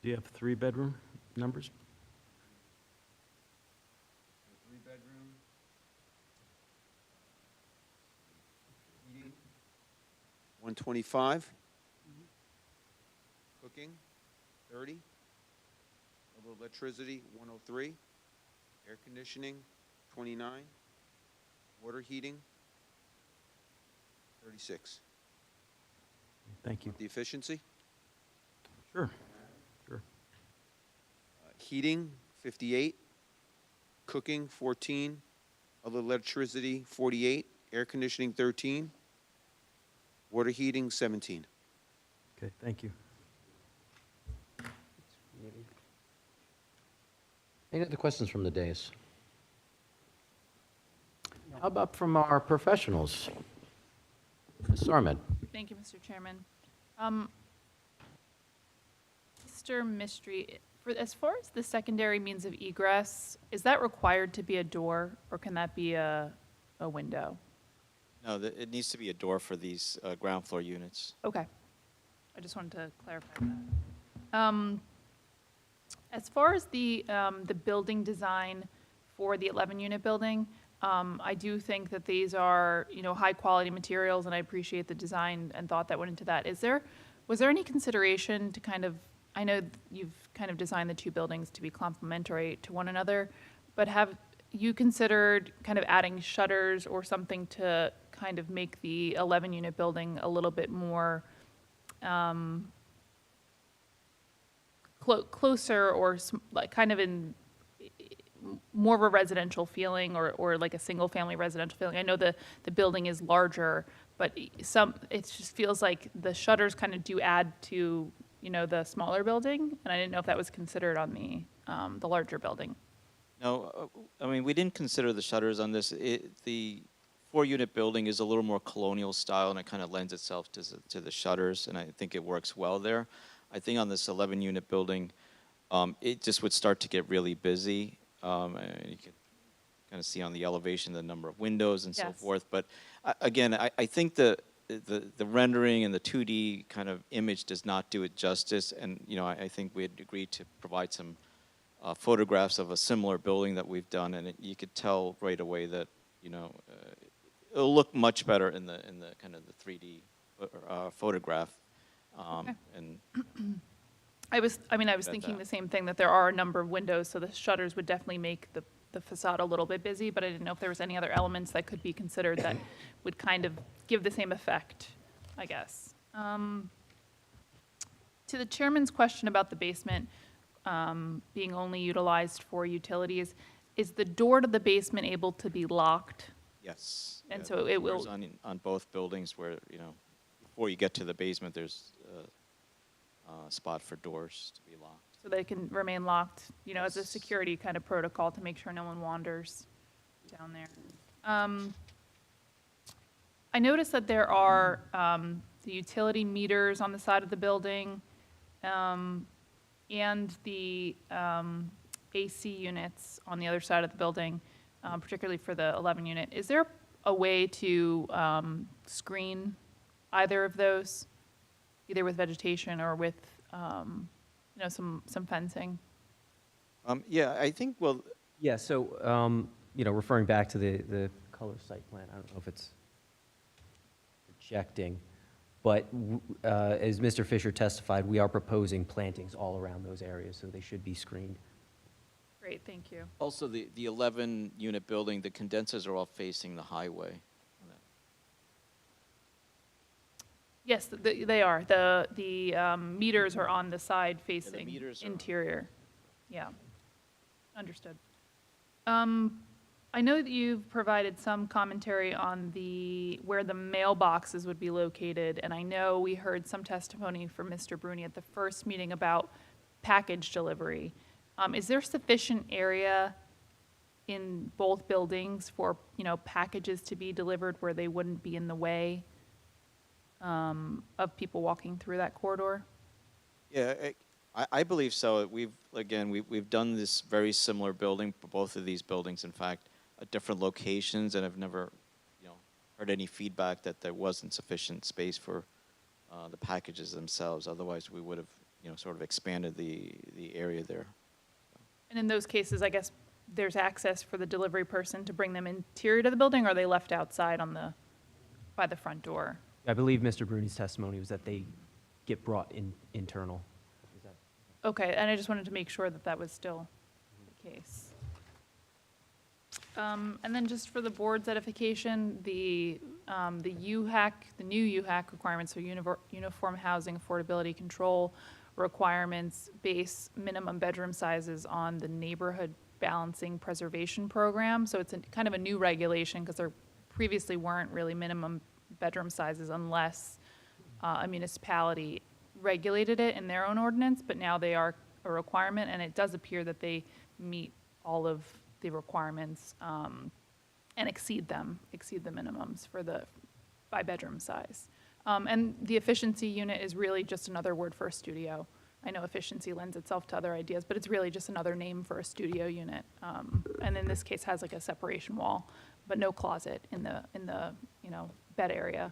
[SPEAKER 4] Do you have three-bedroom numbers?
[SPEAKER 11] Three bedroom. Heating, 125. Cooking, 30. Other electricity, 103. Air conditioning, 29. Water heating, 36.
[SPEAKER 4] Thank you.
[SPEAKER 11] The efficiency?
[SPEAKER 4] Sure. Sure.
[SPEAKER 11] Heating, 58. Cooking, 14. Other electricity, 48. Air conditioning, 13. Water heating, 17.
[SPEAKER 4] Okay, thank you.
[SPEAKER 1] Any other questions from the dais? How about from our professionals? Ms. Sarmed?
[SPEAKER 14] Thank you, Mr. Chairman. Mr. Mistry, As far as the secondary means of egress, is that required to be a door, or can that be a window?
[SPEAKER 8] No, it needs to be a door for these ground floor units.
[SPEAKER 14] Okay. I just wanted to clarify that. As far as the building design for the 11-unit building, I do think that these are, high-quality materials, and I appreciate the design and thought that went into that. Was there any consideration to kind of, I know you've kind of designed the two buildings to be complementary to one another, but have you considered kind of adding shutters or something to kind of make the 11-unit building a little bit more closer, or like kind of in more of a residential feeling, or like a single-family residential feeling? I know the building is larger, but it just feels like the shutters kind of do add to, the smaller building, and I didn't know if that was considered on the larger building.
[SPEAKER 8] No, I mean, we didn't consider the shutters on this. The 4-unit building is a little more colonial style, and it kind of lends itself to the shutters, and I think it works well there. I think on this 11-unit building, it just would start to get really busy. And you could kind of see on the elevation the number of windows and so
[SPEAKER 14] Yes.
[SPEAKER 8] forth. But again, I think the rendering and the 2D kind of image does not do it justice. And I think we had agreed to provide some photographs of a similar building that we've done, and you could tell right away that it'll look much better in the kind of the 3D photograph.
[SPEAKER 14] Okay.
[SPEAKER 8] And
[SPEAKER 14] I was
[SPEAKER 8] About
[SPEAKER 14] thinking
[SPEAKER 8] that.
[SPEAKER 14] the same thing, that there are a number of windows, so the shutters would definitely make the facade a little bit busy, but I didn't know if there was any other elements that could be considered that would kind of give the same effect, I guess. To the chairman's question about the basement being only utilized for utilities, is the door to the basement able to be locked?
[SPEAKER 8] yes.
[SPEAKER 14] And
[SPEAKER 8] yeah,
[SPEAKER 14] so it
[SPEAKER 8] doors
[SPEAKER 14] will-
[SPEAKER 8] on both buildings where, before you get to the basement, there's a spot for doors to be locked.
[SPEAKER 14] So they can remain locked, as a
[SPEAKER 8] Yes.
[SPEAKER 14] security kind of protocol to make sure no one wanders down there. I noticed that there are the utility meters on the side of the building, and the AC units on the other side of the building, particularly for the 11 unit. Is there a way to screen either of those, either with vegetation or with, some fencing?
[SPEAKER 8] Yeah, I think, well,
[SPEAKER 6] Yeah, so, referring back to the color site plan, I don't know if it's projecting, but as Mr. Fisher testified, we are proposing plantings all around those areas, so they should be screened.
[SPEAKER 14] Great, thank you.
[SPEAKER 8] also the 11-unit building, the condensers are all facing the highway.
[SPEAKER 14] Yes, they are. The meters are on the side facing
[SPEAKER 8] meters are on-
[SPEAKER 14] interior. Yeah, understood. I know that you've provided some commentary on where the mailboxes would be located, and I know we heard some testimony from Mr. Bruni at the first meeting about package delivery. Is there sufficient area in both buildings for, packages to be delivered where they wouldn't be in the way of people walking through that corridor?
[SPEAKER 8] Yeah, I believe so. We've done this very similar building, both of these buildings, in fact, at different locations, and I've never, heard any feedback that there wasn't sufficient space for the packages themselves. Otherwise, we would have, sort of expanded the area there.
[SPEAKER 14] And in those cases, I guess there's access for the delivery person to bring them interior to the building, or are they left outside by the front door?
[SPEAKER 6] I believe Mr. Bruni's testimony was that they get brought in internal. Is that-
[SPEAKER 14] Okay, and I just wanted to make sure that that was still the case. And then just for the board's edification, the UHAC, the new UHAC requirements, so Uniform Housing Affordability Control requirements, base minimum bedroom sizes on the Neighborhood Balancing Preservation Program. So it's kind of a new regulation, because there previously weren't really minimum bedroom sizes unless a municipality regulated it in their own ordinance, but now they are a requirement, and it does appear that they meet all of the requirements and exceed the minimums by bedroom size. And the efficiency unit is really just another word for a studio. I know efficiency lends itself to other ideas, but it's really just another name for a studio unit. And in this case, has like a separation wall, but no closet in the bed area.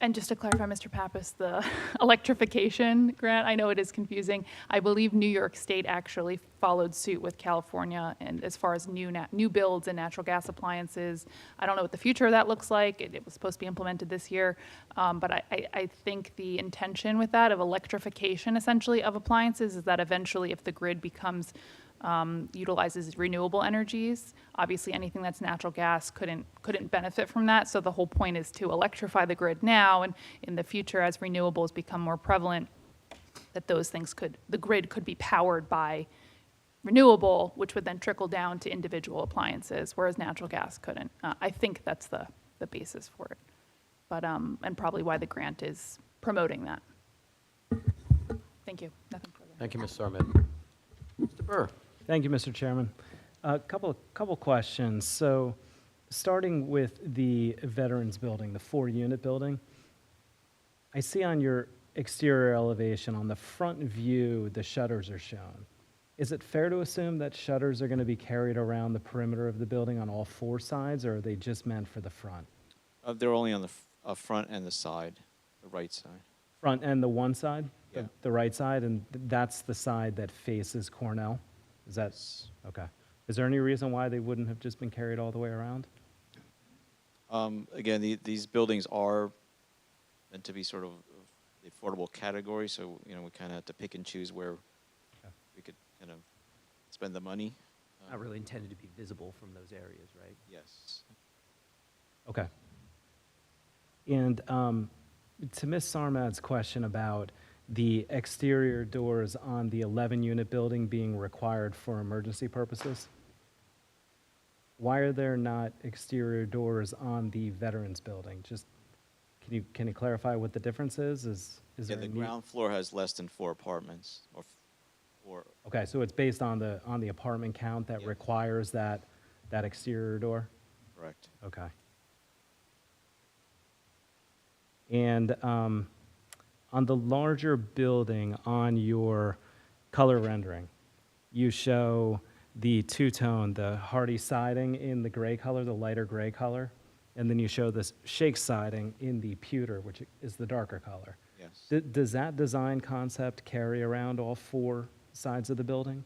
[SPEAKER 14] And just to clarify, Mr. Pappas, the electrification grant, I know it is confusing. I believe New York State actually followed suit with California, and as far as new builds and natural gas appliances, I don't know what the future of that looks like. It was supposed to be implemented this year, but I think the intention with that of electrification, essentially, of appliances is that eventually, if the grid becomes utilizes renewable energies. Obviously, anything that's natural gas couldn't benefit from that. So the whole point is to electrify the grid now, and in the future, as renewables become more prevalent, that the grid could be powered by renewable, which would then trickle down to individual appliances, whereas natural gas couldn't. I think that's the basis for it, but and probably why the grant is promoting that. Thank you. Nothing further.
[SPEAKER 1] Thank you, Ms. Sarmid. Mr. Burr.
[SPEAKER 4] Thank you, Mr. Chairman. A couple questions. So, starting with the Veterans Building, the 4-unit building, I see on your exterior elevation, on the front view, the shutters are shown. Is it fair to assume that shutters are going to be carried around the perimeter of the building on all 4 sides, or are they just meant for the front?
[SPEAKER 8] They're only on the front and the side, the right side.
[SPEAKER 4] Front and the one side?
[SPEAKER 8] Yeah.
[SPEAKER 4] The right side, and that's the side that faces Cornell? Is that, okay. Is there any reason why they wouldn't have just been carried all the way around?
[SPEAKER 8] Again, these buildings are meant to be sort of the affordable category, so we kind of have to pick and choose where we could kind of spend the money.
[SPEAKER 6] Not really intended to be visible from those areas, right?
[SPEAKER 8] Yes.
[SPEAKER 4] Okay. And to Ms. Sarmad's question about the exterior doors on the 11-unit building being required for emergency purposes, why are there not exterior doors on the Veterans Building? Just, can you clarify what the difference is? Is
[SPEAKER 8] Yeah,
[SPEAKER 4] there
[SPEAKER 8] the
[SPEAKER 4] a need?
[SPEAKER 8] ground floor has less than 4 apartments, or
[SPEAKER 4] Okay, so it's based on the apartment count that
[SPEAKER 8] Yeah.
[SPEAKER 4] requires that exterior door?
[SPEAKER 8] correct.
[SPEAKER 4] Okay. And on the larger building, on your color rendering, you show the two-tone, the hardy siding in the gray color, the lighter gray color, and then you show this shake siding in the pewter, which is the darker color.
[SPEAKER 8] Yes.
[SPEAKER 4] Does that design concept carry around all 4 sides of the building?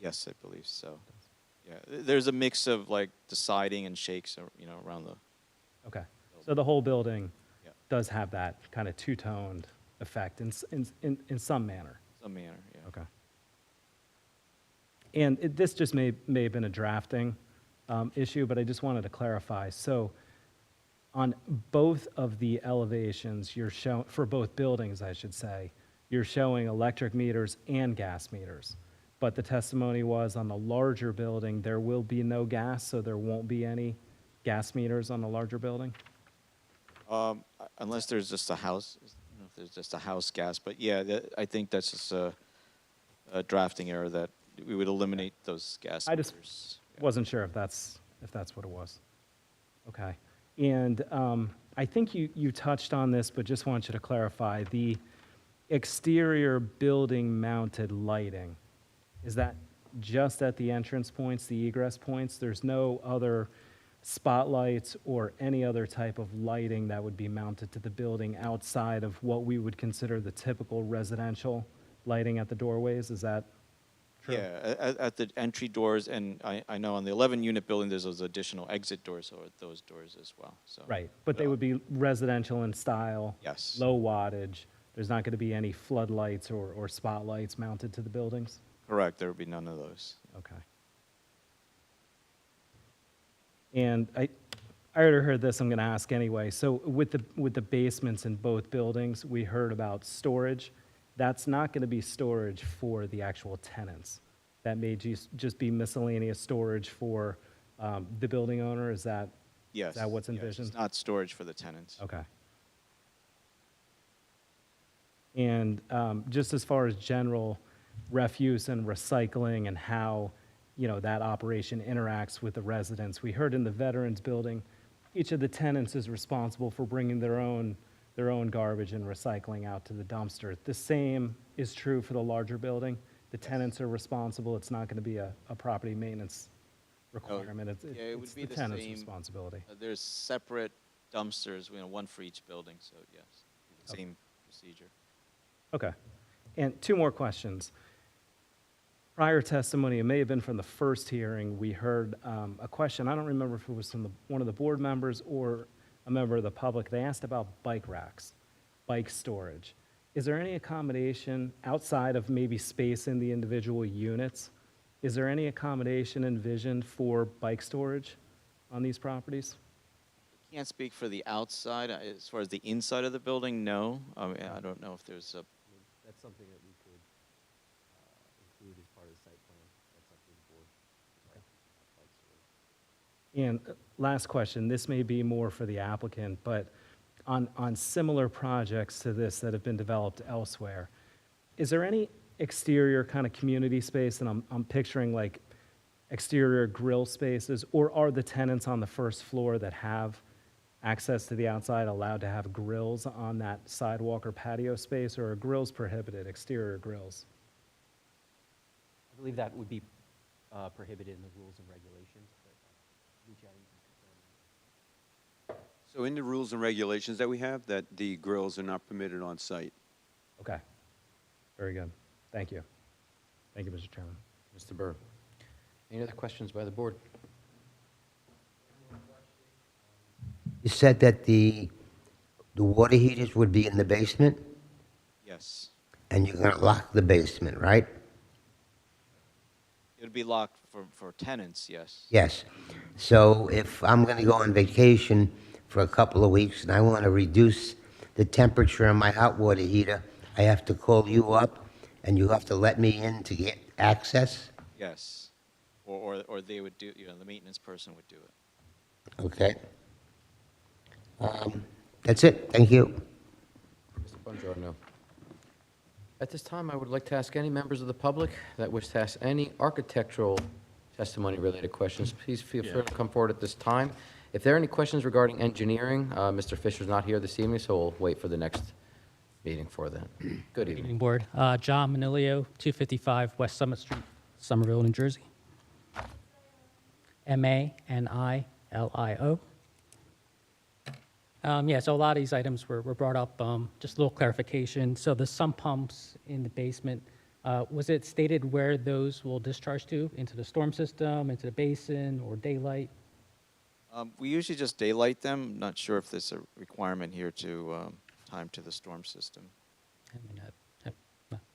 [SPEAKER 8] Yes, I believe so. Yeah, there's a mix of like the siding and shakes, around the.
[SPEAKER 4] Okay, so the whole building
[SPEAKER 8] Yeah.
[SPEAKER 4] does have that kind of two-toned effect in some manner?
[SPEAKER 8] Some manner, yeah.
[SPEAKER 4] Okay. And this just may have been a drafting issue, but I just wanted to clarify. So on both of the elevations, you're showing, for both buildings, I should say, you're showing electric meters and gas meters. But the testimony was on the larger building, there will be no gas, so there won't be any gas meters on the larger building?
[SPEAKER 8] Unless there's just a house, if there's just a house gas, but yeah, I think that's just a drafting error that we would eliminate those gas
[SPEAKER 4] I just
[SPEAKER 8] meters.
[SPEAKER 4] wasn't sure if that's what it was. Okay. And I think you touched on this, but just want you to clarify. The exterior building mounted lighting, is that just at the entrance points, the egress points? There's no other spotlights or any other type of lighting that would be mounted to the building outside of what we would consider the typical residential lighting at the doorways? Is that true?
[SPEAKER 8] Yeah, at the entry doors, and I know on the 11-unit building, there's those additional exit doors, so at those doors as well. So
[SPEAKER 4] Right, but they would be residential in style?
[SPEAKER 8] Yes.
[SPEAKER 4] Low wattage? There's not going to be any floodlights or spotlights mounted to the buildings?
[SPEAKER 8] Correct, there would be none of those.
[SPEAKER 4] Okay. And I already heard this, I'm going to ask anyway. So with the basements in both buildings, we heard about storage. That's not going to be storage for the actual tenants. That may just be miscellaneous storage for the building owner? Is that
[SPEAKER 8] Yes.
[SPEAKER 4] what's
[SPEAKER 8] yes,
[SPEAKER 4] envisioned?
[SPEAKER 8] It's not storage for the tenants.
[SPEAKER 4] Okay. And just as far as general refuse and recycling and how, that operation interacts with the residents, we heard in the Veterans Building, each of the tenants is responsible for bringing their own their own garbage and recycling out to the dumpster. The same is true for the larger building. The tenants are responsible. It's not going to be a property maintenance requirement. It's
[SPEAKER 8] Yeah, it would be
[SPEAKER 4] the
[SPEAKER 8] the
[SPEAKER 4] tenant's
[SPEAKER 8] same.
[SPEAKER 4] responsibility.
[SPEAKER 8] There's separate dumpsters, one for each building, so yes, same procedure.
[SPEAKER 4] Okay. And two more questions. Prior testimony, it may have been from the first hearing, we heard a question, I don't remember if it was from one of the board members or a member of the public. They asked about bike racks, bike storage. Is there any accommodation outside of maybe space in the individual units? Is there any accommodation envisioned for bike storage on these properties?
[SPEAKER 8] Can't speak for the outside. As far as the inside of the building, no. I mean, I don't know if there's a.
[SPEAKER 6] That's something that we could include as part of the site plan. That's up to the board.
[SPEAKER 4] And last question, this may be more for the applicant, but on similar projects to this that have been developed elsewhere, is there any exterior kind of community space, and I'm picturing like exterior grill spaces, or are the tenants on the first floor that have access to the outside allowed to have grills on that sidewalk or patio space, or are grills prohibited, exterior grills?
[SPEAKER 6] I believe that would be prohibited in the rules and regulations, but reach out and confirm that.
[SPEAKER 11] So in the rules and regulations that we have, that the grills are not permitted on site.
[SPEAKER 4] Okay, very good. Thank you. Thank you, Mr. Chairman.
[SPEAKER 1] Mr. Burr. Any other questions by the board?
[SPEAKER 10] You said that the water heaters would be in the basement,
[SPEAKER 8] Yes,
[SPEAKER 10] and you're gonna lock the basement, right?
[SPEAKER 8] it would be locked for tenants. Yes.
[SPEAKER 10] Yes. So if I'm gonna go on vacation for a couple of weeks and I wanna reduce the temperature on my hot water heater, I have to call you up and you have to let me in to get access?
[SPEAKER 8] Yes. Or they would do. The maintenance person would do it.
[SPEAKER 10] Okay. That's it. Thank you.
[SPEAKER 1] Mr. Bongiorno. At this time, I would like to ask any members of the public that wish to ask any architectural testimony-related questions, please feel free to come forward at this time. If there are any questions regarding engineering, Mr. Fisher's not here this evening, so we'll wait for the next meeting for that. Good evening.
[SPEAKER 15] Evening, Board. John Manilio, 255 West Summit Street, Somerville, New Jersey. Manilio. Yeah, so a lot of these items were brought up. Just a little clarification. So the sump pumps in the basement, was it stated where those will discharge to? Into the storm system, into the basin, or daylight?
[SPEAKER 8] We usually just daylight them. Not sure if there's a requirement here to time to the storm system.
[SPEAKER 15] I mean,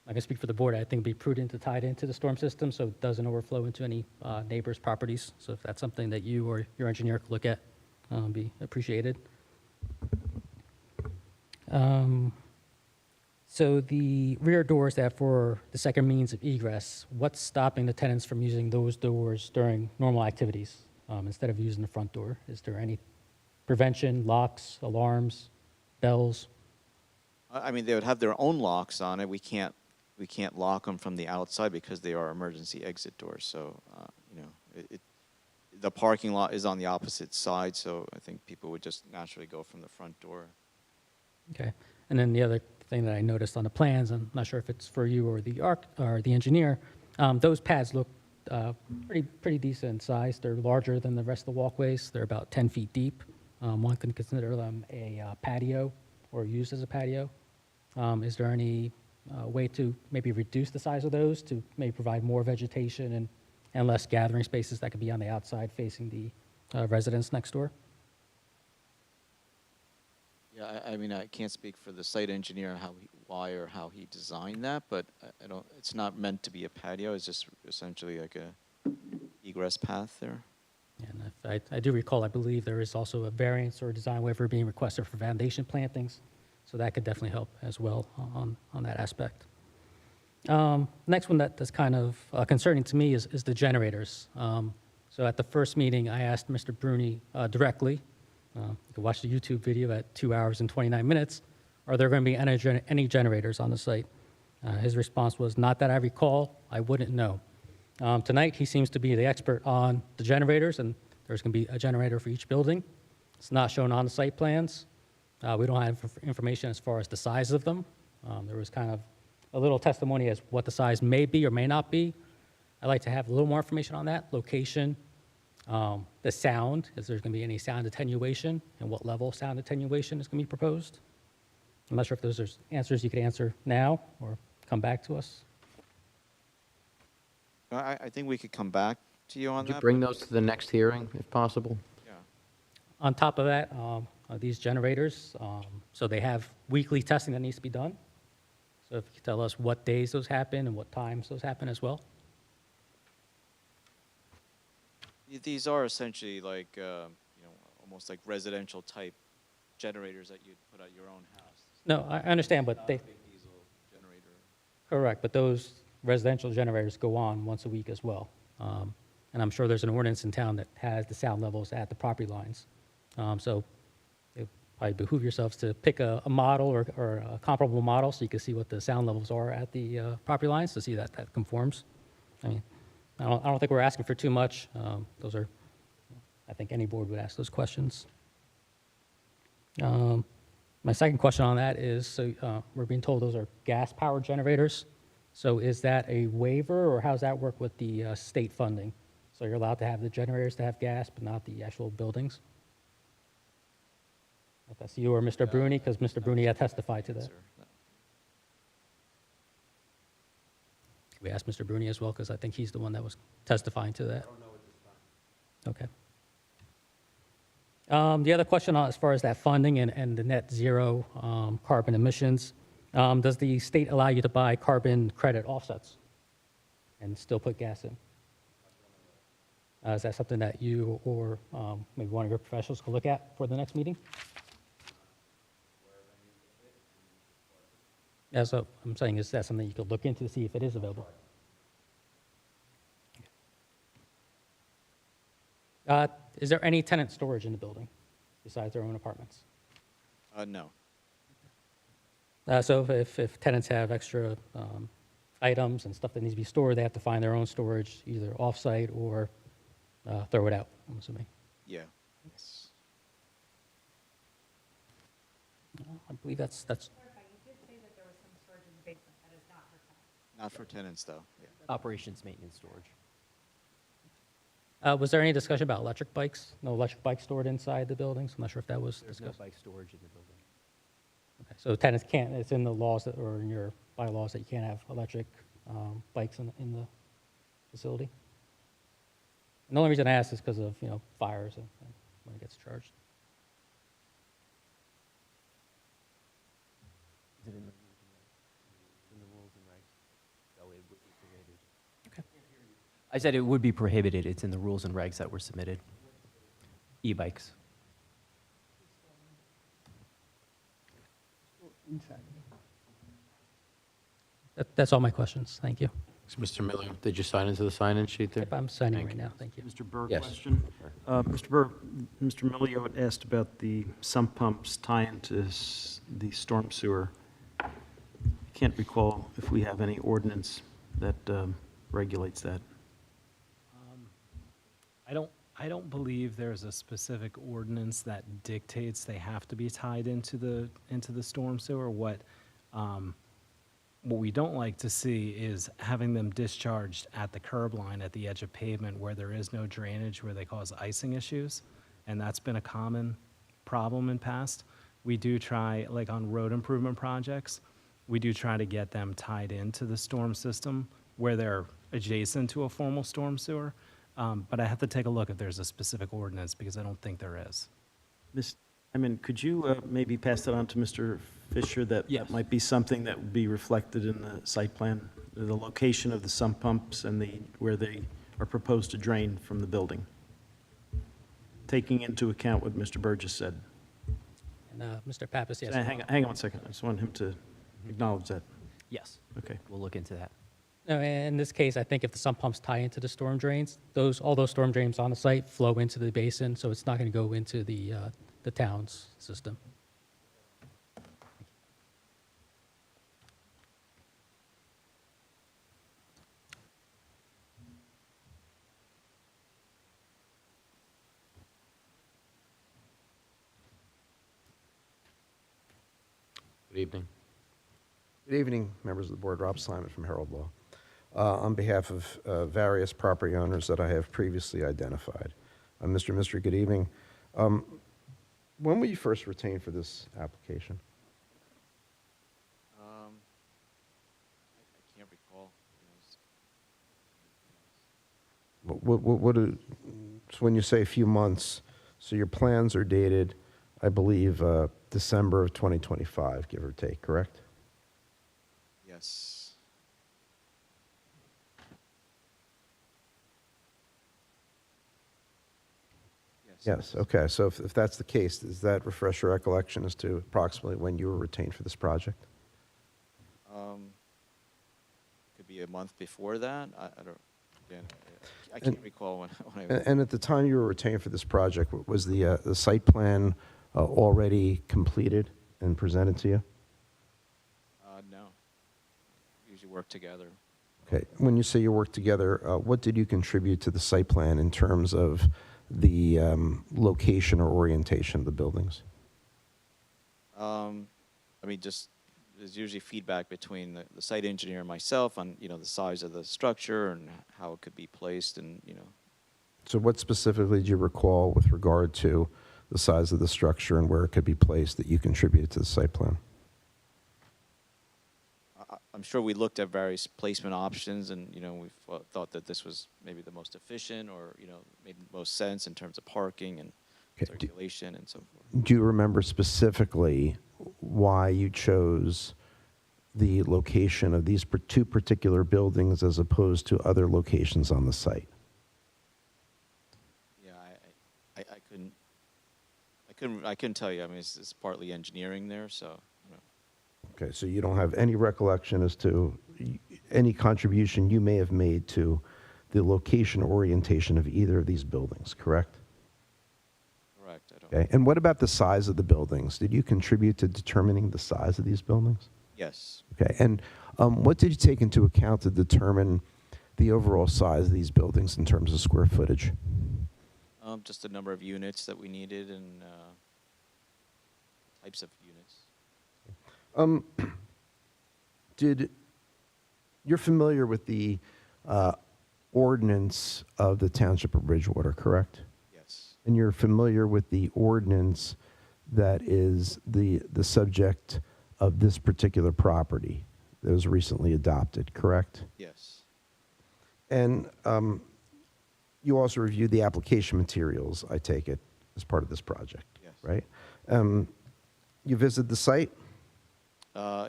[SPEAKER 15] I can speak for the board. I think it'd be prudent to tie it into the storm system so it doesn't overflow into any neighbors' properties. So if that's something that you or your engineer could look at, be appreciated. So the rear doors that for the second means of egress, what's stopping the tenants from using those doors during normal activities instead of using the front door? Is there any prevention, locks, alarms, bells?
[SPEAKER 8] I mean, they would have their own locks on it. We can't lock them from the outside because they are emergency exit doors. So, the parking lot is on the opposite side, so I think people would just naturally go from the front door.
[SPEAKER 15] Okay. And then the other thing that I noticed on the plans, I'm not sure if it's for you or the engineer, those pads look pretty decent size. They're larger than the rest of the walkways. They're about 10 feet deep. One can consider them a patio or used as a patio. Is there any way to maybe reduce the size of those to maybe provide more vegetation and less gathering spaces that could be on the outside facing the residents next door?
[SPEAKER 8] Yeah, I mean, I can't speak for the site engineer why or how he designed that, but I don't. It's not meant to be a patio. It's just essentially like a egress path there.
[SPEAKER 15] And if I do recall, I believe there is also a variance or design waiver being requested for foundation plantings, so that could definitely help as well on that aspect. Next one that's kind of concerning to me is the generators. So at the first meeting, I asked Mr. Bruni directly, you can watch the YouTube video at 2 hours and 29 minutes, are there going to be any generators on the site? His response was, not that I recall, I wouldn't know. Tonight, he seems to be the expert on the generators, and there's going to be a generator for each building. It's not shown on the site plans. We don't have information as far as the size of them. There was kind of a little testimony as what the size may be or may not be. I'd like to have a little more information on that. Location, the sound, is there going to be any sound attenuation, and what level of sound attenuation is going to be proposed? I'm not sure if those are answers you could answer now or come back to us.
[SPEAKER 8] I think we could come back to you on
[SPEAKER 1] Could you
[SPEAKER 8] that.
[SPEAKER 1] bring
[SPEAKER 8] but-
[SPEAKER 1] those to the next hearing, if possible?
[SPEAKER 8] Yeah.
[SPEAKER 15] On top of that, these generators, so they have weekly testing that needs to be done. So if you could tell us what days those happen and what times those happen as well.
[SPEAKER 8] These are essentially like, almost like residential type generators that you'd put at your own house.
[SPEAKER 15] No, I understand, but they,
[SPEAKER 8] Big diesel generator.
[SPEAKER 15] correct, but those residential generators go on once a week as well. And I'm sure there's an ordinance in town that has the sound levels at the property lines. So it probably behoove yourselves to pick a model or a comparable model so you can see what the sound levels are at the property lines to see that that conforms. I mean, I don't think we're asking for too much. Those are, I think any board would ask those questions. My second question on that is, so we're being told those are gas-powered generators. So is that a waiver, or how does that work with the state funding? So you're allowed to have the generators to have gas, but not the actual buildings? If that's you or Mr. Bruni, because Mr. Bruni had testified to that.
[SPEAKER 8] Sir, no.
[SPEAKER 15] Can we ask Mr. Bruni as well, because I think he's the one that was testifying to that? I don't know at this time. Okay. The other question as far as that funding and the net zero carbon emissions, does the state allow you to buy carbon credit offsets and still put gas in? Is that something that you or maybe one of your professionals could look at for the next meeting? Yeah, so I'm saying, is that something you could look into to see if it is available? Is there any tenant storage in the building besides their own apartments?
[SPEAKER 8] No.
[SPEAKER 15] So if tenants have extra items and stuff that needs to be stored, they have to find their own storage, either off-site or throw it out, I'm assuming.
[SPEAKER 8] Yeah.
[SPEAKER 15] I believe that's
[SPEAKER 13] Clarify, you did say that there was some storage in the basement. That is not for tenants.
[SPEAKER 8] Not for tenants, though. Yeah.
[SPEAKER 6] Operations, maintenance, storage.
[SPEAKER 15] was there any discussion about electric bikes? No electric bikes stored inside the buildings? I'm not sure if that was
[SPEAKER 6] There's no
[SPEAKER 15] discussed.
[SPEAKER 6] bike storage in the building.
[SPEAKER 15] Okay, so tenants can't, it's in the laws that, or in your bylaws that you can't have electric bikes in the facility? And the only reason I ask is because of, fires and when it gets charged.
[SPEAKER 6] Is it in the rules and regs? In the rules and regs. So it would be prohibited.
[SPEAKER 15] Okay.
[SPEAKER 6] I said it would be prohibited. It's in the rules and regs that were submitted. E-bikes.
[SPEAKER 15] That's all my questions. Thank you.
[SPEAKER 1] Mr. Miller, did you sign into the sign-in sheet there?
[SPEAKER 15] Yep, I'm signing
[SPEAKER 1] Thank
[SPEAKER 15] right
[SPEAKER 1] you.
[SPEAKER 15] now. Thank you.
[SPEAKER 4] Mr. Burr,
[SPEAKER 1] Yes.
[SPEAKER 4] question. Mr. Burr, Mr. Miliot asked about the sump pumps tie into the storm sewer. I can't recall if we have any ordinance that regulates that.
[SPEAKER 16] I don't believe there's a specific ordinance that dictates they have to be tied into the storm sewer. What we don't like to see is having them discharged at the curb line at the edge of pavement where there is no drainage, where they cause icing issues, and that's been a common problem in past. We do try, like on road improvement projects, we do try to get them tied into the storm system where they're adjacent to a formal storm sewer. But I have to take a look if there's a specific ordinance, because I don't think there is.
[SPEAKER 4] Could you maybe pass that on to Mr. Fisher, that
[SPEAKER 6] Yes.
[SPEAKER 4] that might be something that would be reflected in the site plan? The location of the sump pumps and where they are proposed to drain from the building, taking into account what Mr. Burgess said.
[SPEAKER 15] And Mr. Pappas, yes.
[SPEAKER 4] Hang on 1 second. I just want him to acknowledge that.
[SPEAKER 6] Yes.
[SPEAKER 4] Okay.
[SPEAKER 6] We'll look into that.
[SPEAKER 15] No, in this case, I think if the sump pumps tie into the storm drains, all those storm drains on the site flow into the basin, so it's not going to go into the town's system.
[SPEAKER 1] evening.
[SPEAKER 17] Good evening, members of the board. Rob Simon from Herald Law. On behalf of various property owners that I have previously identified. Mr. Mystery, good evening. When were you first retained for this application?
[SPEAKER 8] I can't recall.
[SPEAKER 17] So when you say a few months, so your plans are dated, I believe, December of 2025, give or take, correct?
[SPEAKER 8] Yes.
[SPEAKER 17] Yes, okay. So if that's the case, does that refresh your recollection as to approximately when you were retained for this project?
[SPEAKER 8] Could be a month before that. I don't. Again, I can't recall when I.
[SPEAKER 17] And at the time you were retained for this project, was the site plan already completed and presented to you?
[SPEAKER 8] No. Usually work together.
[SPEAKER 17] Okay. When you say you worked together, what did you contribute to the site plan in terms of the location or orientation of the buildings?
[SPEAKER 8] I mean, just there's usually feedback between the site engineer and myself on, the size of the structure and how it could be placed and,
[SPEAKER 17] So what specifically do you recall with regard to the size of the structure and where it could be placed that you contributed to the site plan?
[SPEAKER 8] I'm sure we looked at various placement options and, we thought that this was maybe the most efficient or, made the most sense in terms of parking and circulation and so forth.
[SPEAKER 17] Do you remember specifically why you chose the location of these two particular buildings as opposed to other locations on the site?
[SPEAKER 8] Yeah, I couldn't tell you. I mean, it's partly engineering there, so.
[SPEAKER 17] Okay, so you don't have any recollection as to any contribution you may have made to the location orientation of either of these buildings, correct?
[SPEAKER 8] Correct.
[SPEAKER 17] Okay, and what about the size of the buildings? Did you contribute to determining the size of these buildings?
[SPEAKER 8] Yes.
[SPEAKER 17] Okay, and what did you take into account to determine the overall size of these buildings in terms of square footage?
[SPEAKER 8] Just the number of units that we needed and types of units.
[SPEAKER 17] You're familiar with the ordinance of the Township of Bridgewater, correct?
[SPEAKER 8] Yes.
[SPEAKER 17] And you're familiar with the ordinance that is the subject of this particular property that was recently adopted, correct?
[SPEAKER 8] Yes.
[SPEAKER 17] And you also reviewed the application materials, I take it, as part of this project,
[SPEAKER 8] Yes.
[SPEAKER 17] right? You visited the site?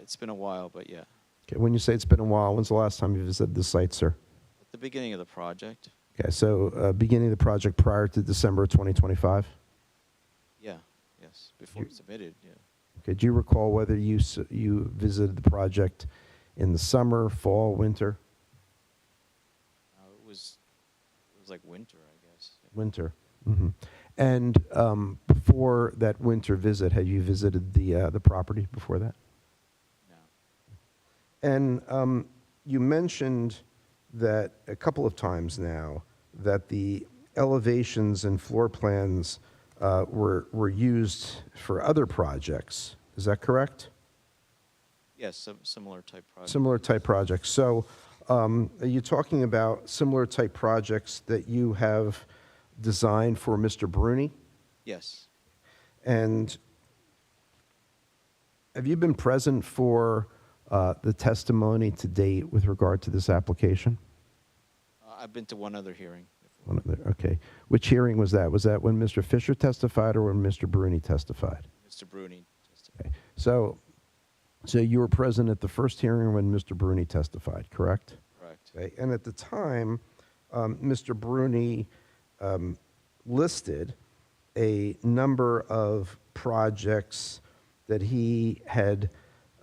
[SPEAKER 8] It's been a while, but yeah.
[SPEAKER 17] Okay, when you say it's been a while, when's the last time you visited the site, sir?
[SPEAKER 8] At the beginning of the project.
[SPEAKER 17] Okay, so beginning of the project prior to December 2025?
[SPEAKER 8] Yeah. Yes. Before it's submitted. Yeah.
[SPEAKER 17] Okay, do you recall whether you visited the project in the summer, fall, winter?
[SPEAKER 8] It was like winter, I guess. Yeah.
[SPEAKER 17] Winter. Mm-hmm. And before that winter visit, had you visited the property before that?
[SPEAKER 8] No.
[SPEAKER 17] And you mentioned that a couple of times now that the elevations and floor plans were used for other projects. Is that correct?
[SPEAKER 8] Yes, similar type project.
[SPEAKER 17] Similar type projects. So are you talking about similar type projects that you have designed for Mr. Bruni?
[SPEAKER 8] Yes.
[SPEAKER 17] And have you been present for the testimony to date with regard to this application?
[SPEAKER 8] I've been to one other hearing.
[SPEAKER 17] One other, okay. Which hearing was that? Was that when Mr. Fisher testified or when Mr. Bruni testified?
[SPEAKER 8] Mr. Bruni testified.
[SPEAKER 17] Okay. So you were present at the first hearing when Mr. Bruni testified, correct?
[SPEAKER 8] Correct.
[SPEAKER 17] Okay. And at the time, Mr. Bruni listed a number of projects that he had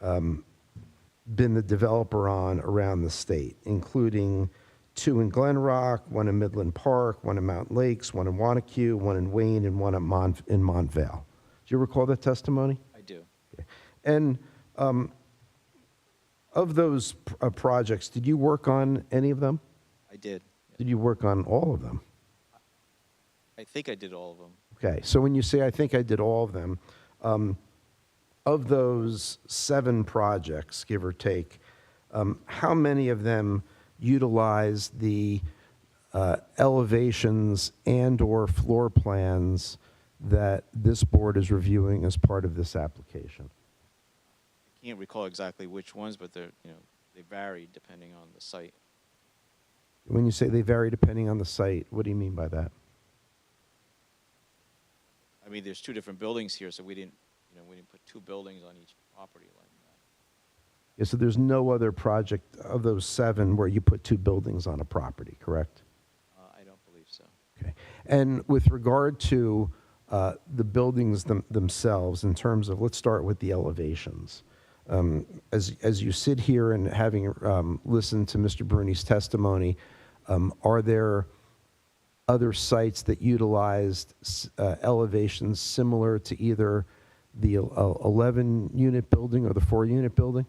[SPEAKER 17] been the developer on around the state, including 2 in Glen Rock, 1 in Midland Park, 1 in Mountain Lakes, 1 in Wanacue, 1 in Wayne, and 1 in Montvale. Do you recall that testimony?
[SPEAKER 8] I do.
[SPEAKER 17] Okay. And of those projects, did you work on any of them?
[SPEAKER 8] I did.
[SPEAKER 17] Did you work on all of them?
[SPEAKER 8] I think I did all of them.
[SPEAKER 17] Okay, so when you say I think I did all of them, of those 7 projects, give or take, how many of them utilize the elevations and/or floor plans that this board is reviewing as part of this application?
[SPEAKER 8] I can't recall exactly which ones, but they're, they vary depending on the site.
[SPEAKER 17] When you say they vary depending on the site, what do you mean by that?
[SPEAKER 8] I mean, there's 2 different buildings here, so we didn't put 2 buildings on each property like that.
[SPEAKER 17] Yeah, so there's no other project of those 7 where you put 2 buildings on a property, correct?
[SPEAKER 8] I don't believe so.
[SPEAKER 17] Okay. And with regard to the buildings themselves, in terms of, let's start with the elevations. As you sit here and having listened to Mr. Bruni's testimony, are there other sites that utilized elevations similar to either the 11-unit building or the 4-unit building?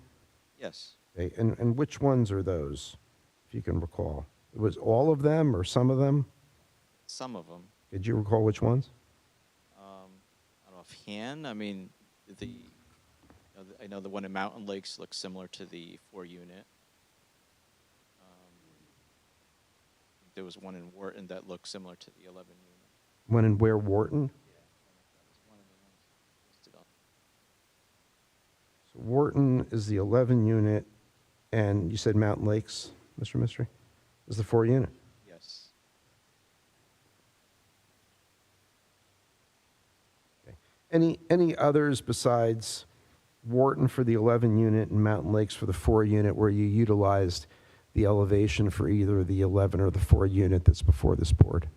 [SPEAKER 8] Yes.
[SPEAKER 17] Okay. And which ones are those, if you can recall? It was all of them or some of them?
[SPEAKER 8] Some of them.
[SPEAKER 17] Did you recall which ones?
[SPEAKER 8] I don't know offhand. I mean, I know the one in Mountain Lakes looks similar to the 4-unit. There was one in Wharton that looked similar to the 11-unit.
[SPEAKER 17] One in where, Wharton? So Wharton is the 11-unit, and you said Mountain Lakes, Mr. Mystery, is the 4-unit?
[SPEAKER 8] Yes.
[SPEAKER 17] Okay. Any others besides Wharton for the 11-unit and Mountain Lakes for the 4-unit where you utilized the elevation for either the 11 or the 4-unit that's before this board?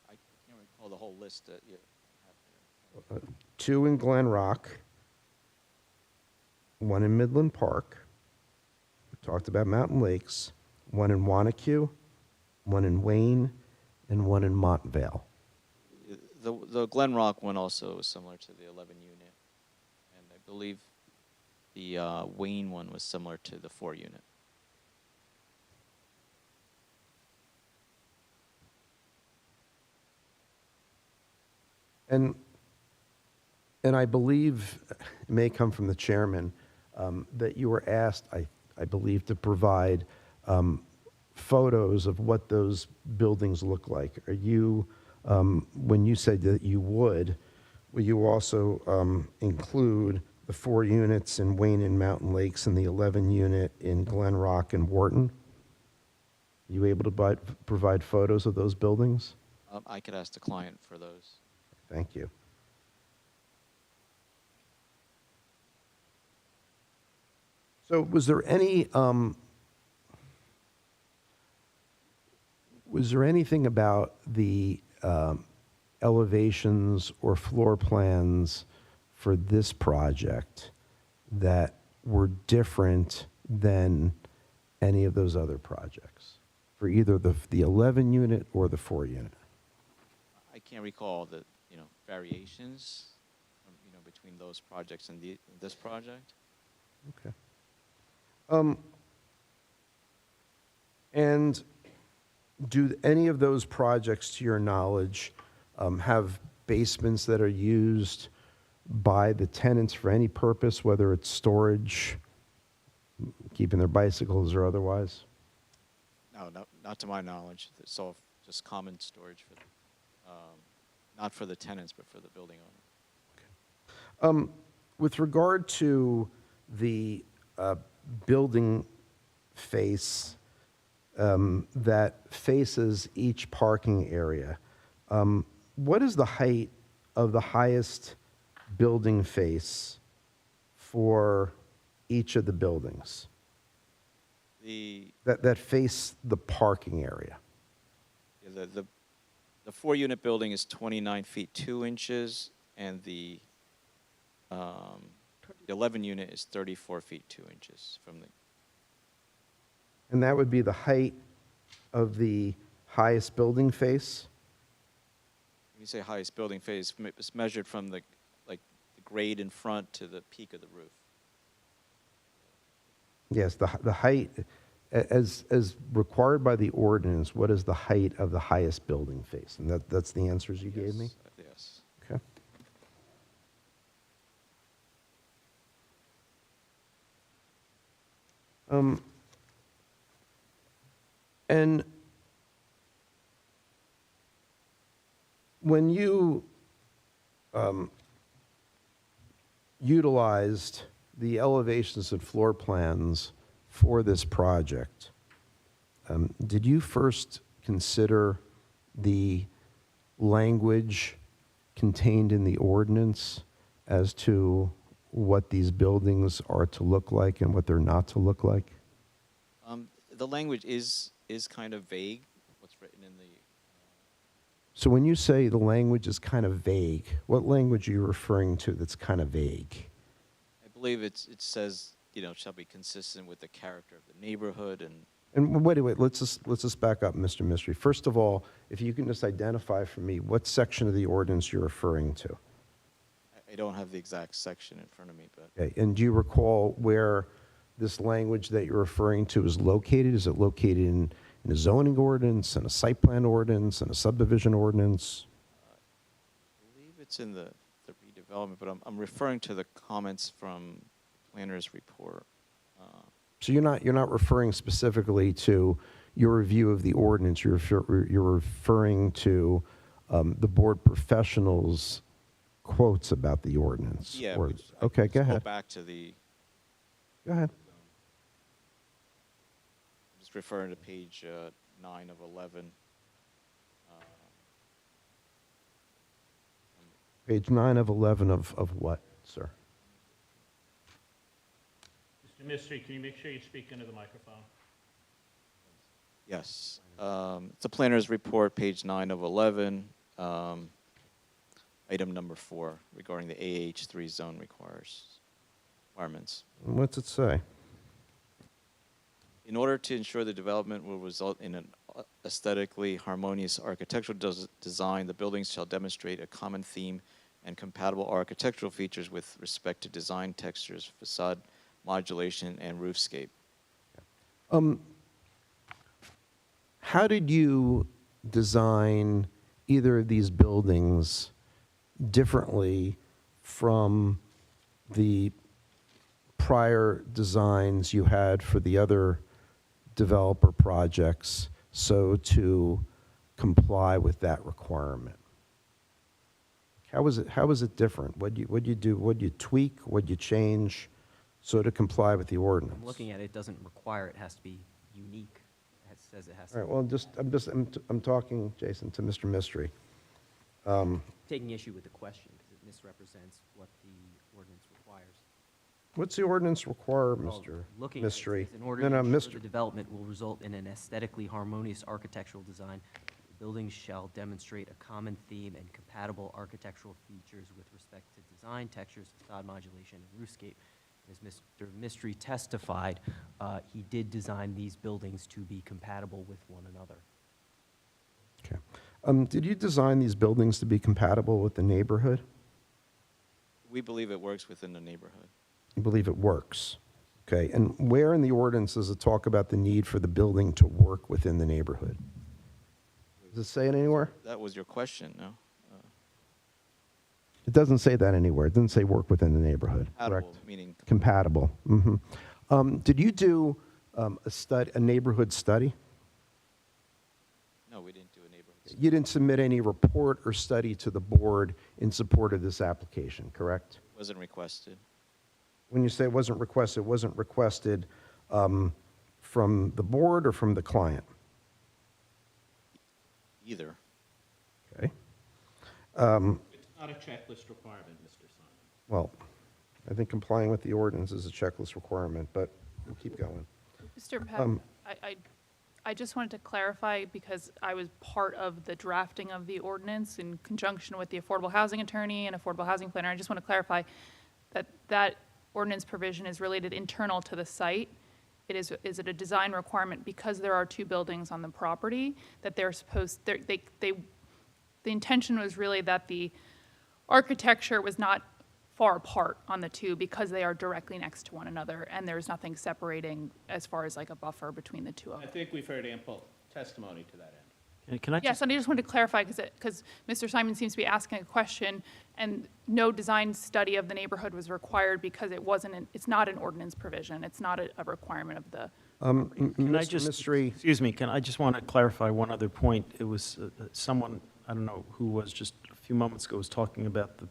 [SPEAKER 8] I can't recall the whole list that you have here.
[SPEAKER 17] 2 in Glen Rock, 1 in Midland Park. We talked about Mountain Lakes, 1 in Wanacue, 1 in Wayne, and 1 in Montvale.
[SPEAKER 8] The Glen Rock one also was similar to the 11-unit, and I believe the Wayne one was similar to the 4-unit.
[SPEAKER 17] And I believe, it may come from the chairman, that you were asked, I believe, to provide photos of what those buildings look like. Are you, when you said that you will you also include the 4 units in Wayne and Mountain Lakes and the 11-unit in Glen Rock and Wharton? Are you able to provide photos of those buildings?
[SPEAKER 8] I could ask the client for those.
[SPEAKER 17] Thank you. So was there anything about the elevations or floor plans for this project that were different than any of those other projects for either the 11-unit or the 4-unit?
[SPEAKER 8] I can't recall the variations between those projects and this project.
[SPEAKER 17] Okay. And do any of those projects, to your knowledge, have basements that are used by the tenants for any purpose, whether it's storage, keeping their bicycles or otherwise?
[SPEAKER 8] No, not to my knowledge. It's all just common storage for, not for the tenants, but for the building owner.
[SPEAKER 17] With regard to the building face that faces each parking area, what is the height of the highest building face for each of the buildings that face the parking area?
[SPEAKER 8] The 4-unit building is 29 feet 2 inches, and the 11-unit is 34 feet 2 inches from the.
[SPEAKER 17] And that would be the height of the highest building face?
[SPEAKER 8] When you say highest building face, it's measured from the grade in front to the peak of the roof.
[SPEAKER 17] Yes, the height, as required by the ordinance, what is the height of the highest building face? And that's the answers you gave me?
[SPEAKER 8] Yes.
[SPEAKER 17] Okay. And when you utilized the elevations and floor plans for this project, did you first consider the language contained in the ordinance as to what these buildings are to look like and what they're not to look like?
[SPEAKER 8] The language is kind of vague, what's written in the,
[SPEAKER 17] So when you say the language is kind of vague, what language are you referring to that's kind of vague?
[SPEAKER 8] I believe it says, shall be consistent with the character of the neighborhood and.
[SPEAKER 17] And wait, let's just back up, Mr. Mystery. First of all, if you can just identify for me what section of the ordinance you're referring to.
[SPEAKER 8] I don't have the exact section in front of me, but
[SPEAKER 17] Okay, and do you recall where this language that you're referring to is located? Is it located in a zoning ordinance, in a site plan ordinance, in a subdivision ordinance?
[SPEAKER 8] I believe it's in the redevelopment, but I'm referring to the comments from the planner's report.
[SPEAKER 17] So you're not referring specifically to your review of the ordinance. You're referring to the board professionals' quotes about the ordinance.
[SPEAKER 8] Yeah.
[SPEAKER 17] Or-
[SPEAKER 8] which
[SPEAKER 17] okay,
[SPEAKER 8] I
[SPEAKER 17] go
[SPEAKER 8] can
[SPEAKER 17] ahead.
[SPEAKER 8] Go back to the.
[SPEAKER 17] Go ahead.
[SPEAKER 8] I'm just referring to page 9 of 11.
[SPEAKER 17] Page 9 of 11 of what, sir?
[SPEAKER 9] Mr. Mystery, can you make sure you speak into the microphone?
[SPEAKER 8] Yes. It's a planner's report, page 9 of 11, item number 4, regarding the AH3 zone requirements.
[SPEAKER 17] What's it say?
[SPEAKER 8] In order to ensure the development will result in an aesthetically harmonious architectural design, the buildings shall demonstrate a common theme and compatible architectural features with respect to design textures, facade modulation, and roofscape.
[SPEAKER 17] How did you design either of these buildings differently from the prior designs you had for the other developer projects so to comply with that requirement? How was it different? What'd you do? What'd you tweak? What'd you change so to comply with the ordinance?
[SPEAKER 6] I'm looking at it, it doesn't require it has to be unique. It says it has to
[SPEAKER 17] All right, well, I'm talking, Jason, to Mr. Mystery.
[SPEAKER 6] be taking issue with the question because it misrepresents what the ordinance requires.
[SPEAKER 17] What's the ordinance require,
[SPEAKER 6] Well,
[SPEAKER 17] Mr.
[SPEAKER 6] looking at it,
[SPEAKER 17] Mystery?
[SPEAKER 6] it says, in order
[SPEAKER 17] No,
[SPEAKER 6] to
[SPEAKER 17] no,
[SPEAKER 6] ensure
[SPEAKER 17] Mr.
[SPEAKER 6] the development will result in an aesthetically harmonious architectural design, the buildings shall demonstrate a common theme and compatible architectural features with respect to design, textures, facade modulation, and roofscape. As Mr. Mystery testified, he did design these buildings to be compatible with one another.
[SPEAKER 17] Okay. Did you design these buildings to be compatible with the neighborhood?
[SPEAKER 8] We believe it works within the neighborhood.
[SPEAKER 17] You believe it works? Okay, and where in the ordinance does it talk about the need for the building to work within the neighborhood? Does it say it anywhere?
[SPEAKER 8] That was your question, no?
[SPEAKER 17] It doesn't say that anywhere. It doesn't say work within the neighborhood,
[SPEAKER 8] Compatible,
[SPEAKER 17] correct?
[SPEAKER 8] meaning
[SPEAKER 17] Compatible. Did you do a neighborhood study?
[SPEAKER 8] no, we didn't do a neighborhood study.
[SPEAKER 17] You didn't submit any report or study to the board in support of this application, correct?
[SPEAKER 8] It wasn't requested.
[SPEAKER 17] When you say it wasn't requested from the board or from the client?
[SPEAKER 8] Either.
[SPEAKER 17] Okay.
[SPEAKER 9] It's not a checklist requirement, Mr. Simon.
[SPEAKER 17] Well, I think complying with the ordinance is a checklist requirement, but we'll keep going.
[SPEAKER 14] Mr. Peck, I just wanted to clarify, because I was part of the drafting of the ordinance in conjunction with the affordable housing attorney and affordable housing planner. I just want to clarify that that ordinance provision is related internal to the site. Is it a design requirement because there are two buildings on the property that they're supposed, the intention was really that the architecture was not far apart on the two because they are directly next to one another and there's nothing separating as far as like a buffer between the two of
[SPEAKER 9] I
[SPEAKER 14] them.
[SPEAKER 9] think we've heard ample testimony to that end.
[SPEAKER 4] Can I
[SPEAKER 14] Yes, and I just wanted to clarify, because Mr. Simon seems to be asking a question, and no design study of the neighborhood was required because it's not an ordinance provision. It's not a requirement of the.
[SPEAKER 4] Can I
[SPEAKER 17] Mr.
[SPEAKER 4] just,
[SPEAKER 17] Mystery,
[SPEAKER 4] excuse me, I just want to clarify one other point. It was someone, I don't know who was, just a few moments ago, was talking about the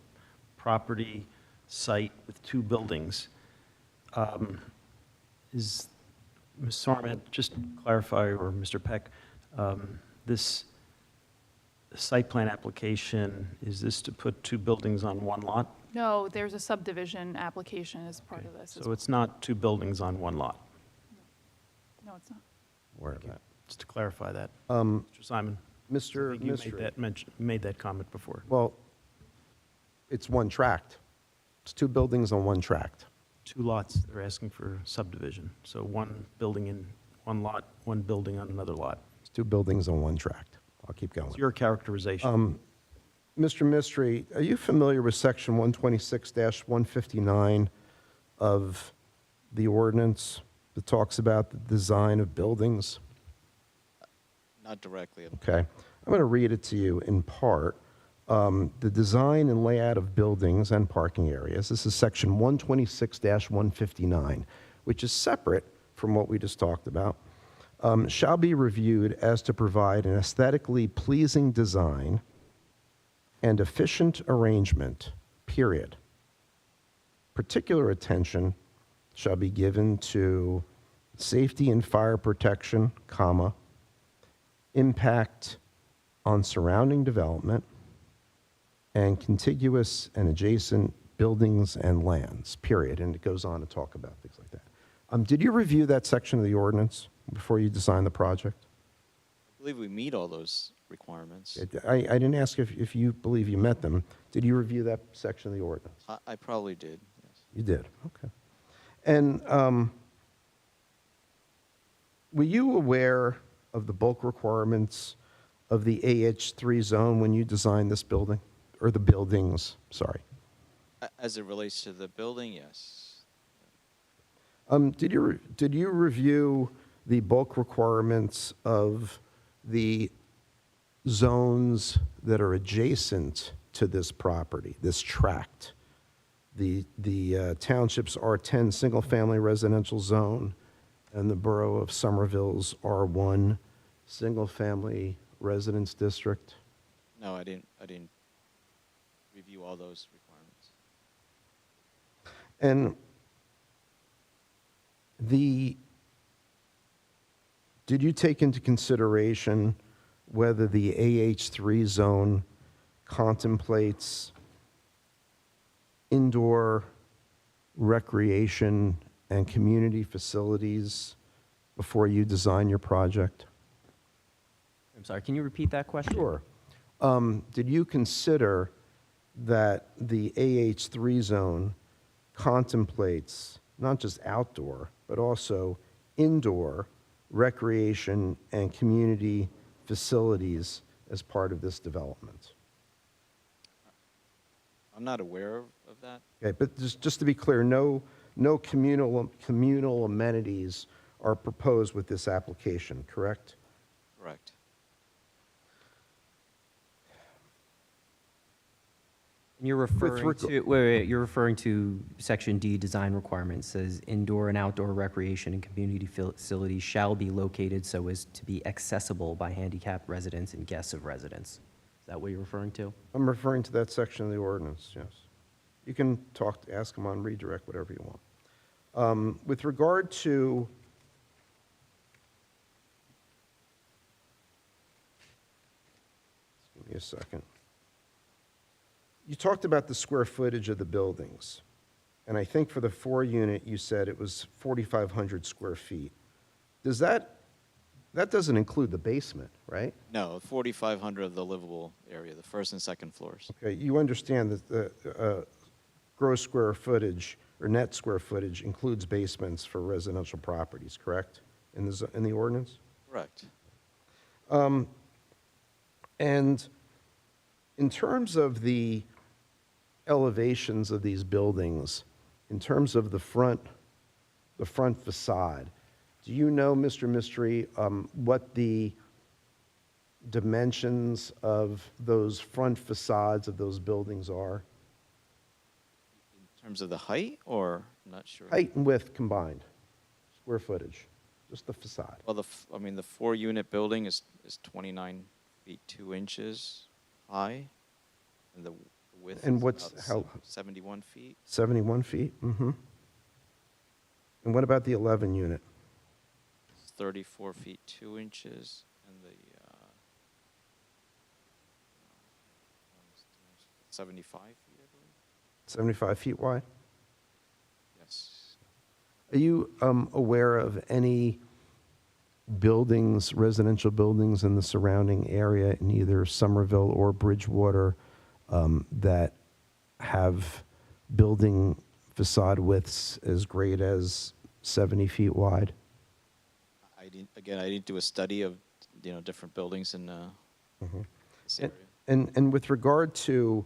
[SPEAKER 4] property site with two buildings. Is, Ms. Sarman, just clarify, or Mr. Peck, this site plan application, is this to put two buildings on one lot?
[SPEAKER 14] No, there's a subdivision application as part of this.
[SPEAKER 4] So it's not two buildings on one lot?
[SPEAKER 14] No, it's not.
[SPEAKER 17] where about?
[SPEAKER 4] Just to clarify that.
[SPEAKER 17] Um,
[SPEAKER 4] Mr. Simon?
[SPEAKER 17] Mr.
[SPEAKER 4] I think you
[SPEAKER 17] Mystery.
[SPEAKER 4] made that comment before.
[SPEAKER 17] Well, it's one tract. It's two buildings on one tract.
[SPEAKER 4] Two lots, they're asking for subdivision. So one building in one lot, one building on another lot.
[SPEAKER 17] It's two buildings on one tract. I'll keep going.
[SPEAKER 4] It's your characterization.
[SPEAKER 17] Mr. Mystery, are you familiar with section 126-159 of the ordinance that talks about the design of buildings?
[SPEAKER 8] Not directly.
[SPEAKER 17] Okay. I'm going to read it to you in part. The design and layout of buildings and parking areas. This is section 126-159, which is separate from what we just talked about. Shall be reviewed as to provide an aesthetically pleasing design and efficient arrangement, period. Particular attention shall be given to safety and fire protection, comma, impact on surrounding development, and contiguous and adjacent buildings and lands, period. And it goes on to talk about things like that. Did you review that section of the ordinance before you designed the project?
[SPEAKER 8] I believe we meet all those requirements.
[SPEAKER 17] I didn't ask if you believe you met them. Did you review that section of the ordinance?
[SPEAKER 8] I probably did, yes.
[SPEAKER 17] You did, okay. And were you aware of the bulk requirements of the AH3 zone when you designed this building? Or the buildings, sorry.
[SPEAKER 8] As it relates to the building, yes.
[SPEAKER 17] Did you review the bulk requirements of the zones that are adjacent to this property, this tract? The township's R10 single-family residential zone and the borough of Somerville's R1 single-family residence district?
[SPEAKER 8] No, I didn't review all those requirements.
[SPEAKER 17] And did you take into consideration whether the AH3 zone contemplates indoor recreation and community facilities before you design your project?
[SPEAKER 6] I'm sorry, can you repeat that question?
[SPEAKER 17] Sure. Did you consider that the AH3 zone contemplates not just outdoor, but also indoor recreation and community facilities as part of this development?
[SPEAKER 8] I'm not aware of that.
[SPEAKER 17] Okay, but just to be clear, no communal amenities are proposed with this application, correct?
[SPEAKER 8] Correct.
[SPEAKER 6] You're referring to, wait, you're referring to Section D, design requirements, says indoor and outdoor recreation and community facilities shall be located so as to be accessible by handicapped residents and guests of residents. Is that what you're referring to?
[SPEAKER 17] I'm referring to that section of the ordinance, yes. You can ask them on redirect, whatever you want. With regard to give me a second. You talked about the square footage of the buildings, and I think for the 4-unit, you said it was 4,500 square feet. Does that doesn't include the basement, right?
[SPEAKER 8] No, 4,500 of the livable area, the first and second floors.
[SPEAKER 17] Okay, you understand that the gross square footage or net square footage includes basements for residential properties, correct? In the ordinance?
[SPEAKER 8] Correct.
[SPEAKER 17] And in terms of the elevations of these buildings, in terms of the front facade, do you know, Mr. Mystery, what the dimensions of those front facades of those buildings are?
[SPEAKER 8] In terms of the height, or I'm not sure.
[SPEAKER 17] Height and width combined, square footage, just the facade.
[SPEAKER 8] Well, I mean, the 4-unit building is 29 feet 2 inches high, and the width
[SPEAKER 17] And
[SPEAKER 8] is
[SPEAKER 17] what's,
[SPEAKER 8] about
[SPEAKER 17] how,
[SPEAKER 8] 71 feet.
[SPEAKER 17] 71 feet? Mm-hmm. And what about the 11 unit?
[SPEAKER 8] It's 34 feet 2 inches, and the 75 feet, I believe.
[SPEAKER 17] 75 feet wide?
[SPEAKER 8] Yes.
[SPEAKER 17] Are you aware of any buildings, residential buildings in the surrounding area in either Somerville or Bridgewater that have building facade widths as great as 70 feet wide?
[SPEAKER 8] I didn't do a study of, different buildings in this area.
[SPEAKER 17] And with regard to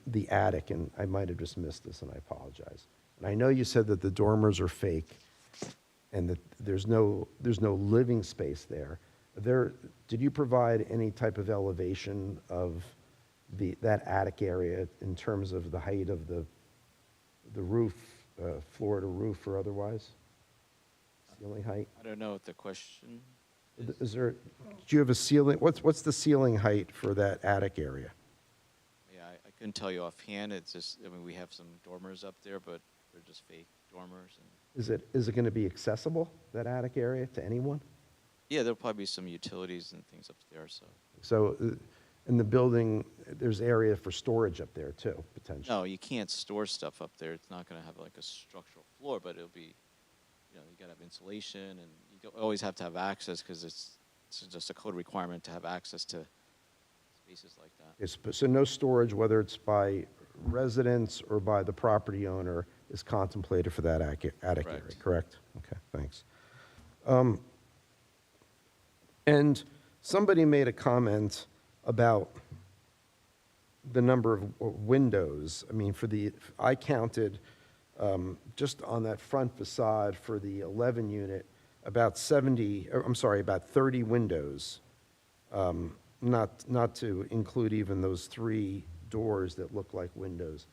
[SPEAKER 17] the attic, and I might have just missed this, and I apologize. And I know you said that the dormers are fake, and that there's no living space there. Did you provide any type of elevation of that attic area in terms of the height of the roof, floor to roof, or otherwise? Ceiling height?
[SPEAKER 8] I don't know what the question
[SPEAKER 17] Is there? Do you have a ceiling? What's the ceiling height for that attic area?
[SPEAKER 8] Yeah, I couldn't tell you offhand. It's just, we have some dormers up there, but they're just fake dormers. And
[SPEAKER 17] Is it going to be accessible, that attic area, to anyone?
[SPEAKER 8] yeah, there'll probably be some utilities and things up there.
[SPEAKER 17] So, in the building, there's area for storage up there too, potentially.
[SPEAKER 8] No, you can't store stuff up there. It's not going to have like a structural floor, but it'll be, you got to have insulation, and you always have to have access because it's just a code requirement to have access to spaces like that.
[SPEAKER 17] Yes, so no storage, whether it's by residents or by the property owner, is contemplated for that attic area, correct? Okay, thanks. And somebody made a comment about the number of windows. I mean, I counted just on that front facade for the 11 unit, about 30 windows, not to include even those 3 doors that look like windows.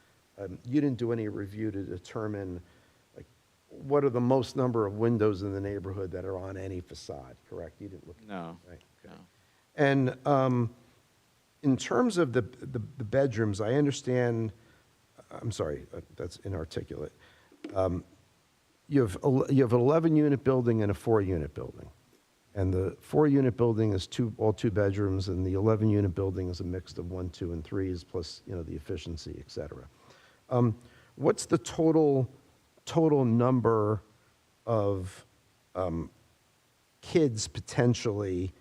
[SPEAKER 17] You didn't do any review to determine, like, what are the most number of windows in the neighborhood that are on any facade, correct? You didn't look at
[SPEAKER 8] No.
[SPEAKER 17] that, right? Okay.
[SPEAKER 8] No.
[SPEAKER 17] And in terms of the bedrooms, I understand, I'm sorry, that's inarticulate. You have an 11-unit building and a 4-unit building. And the 4-unit building is all 2 bedrooms, and the 11-unit building is a mix of 1, 2, and 3s, plus, the efficiency, et cetera. What's the total number of kids potentially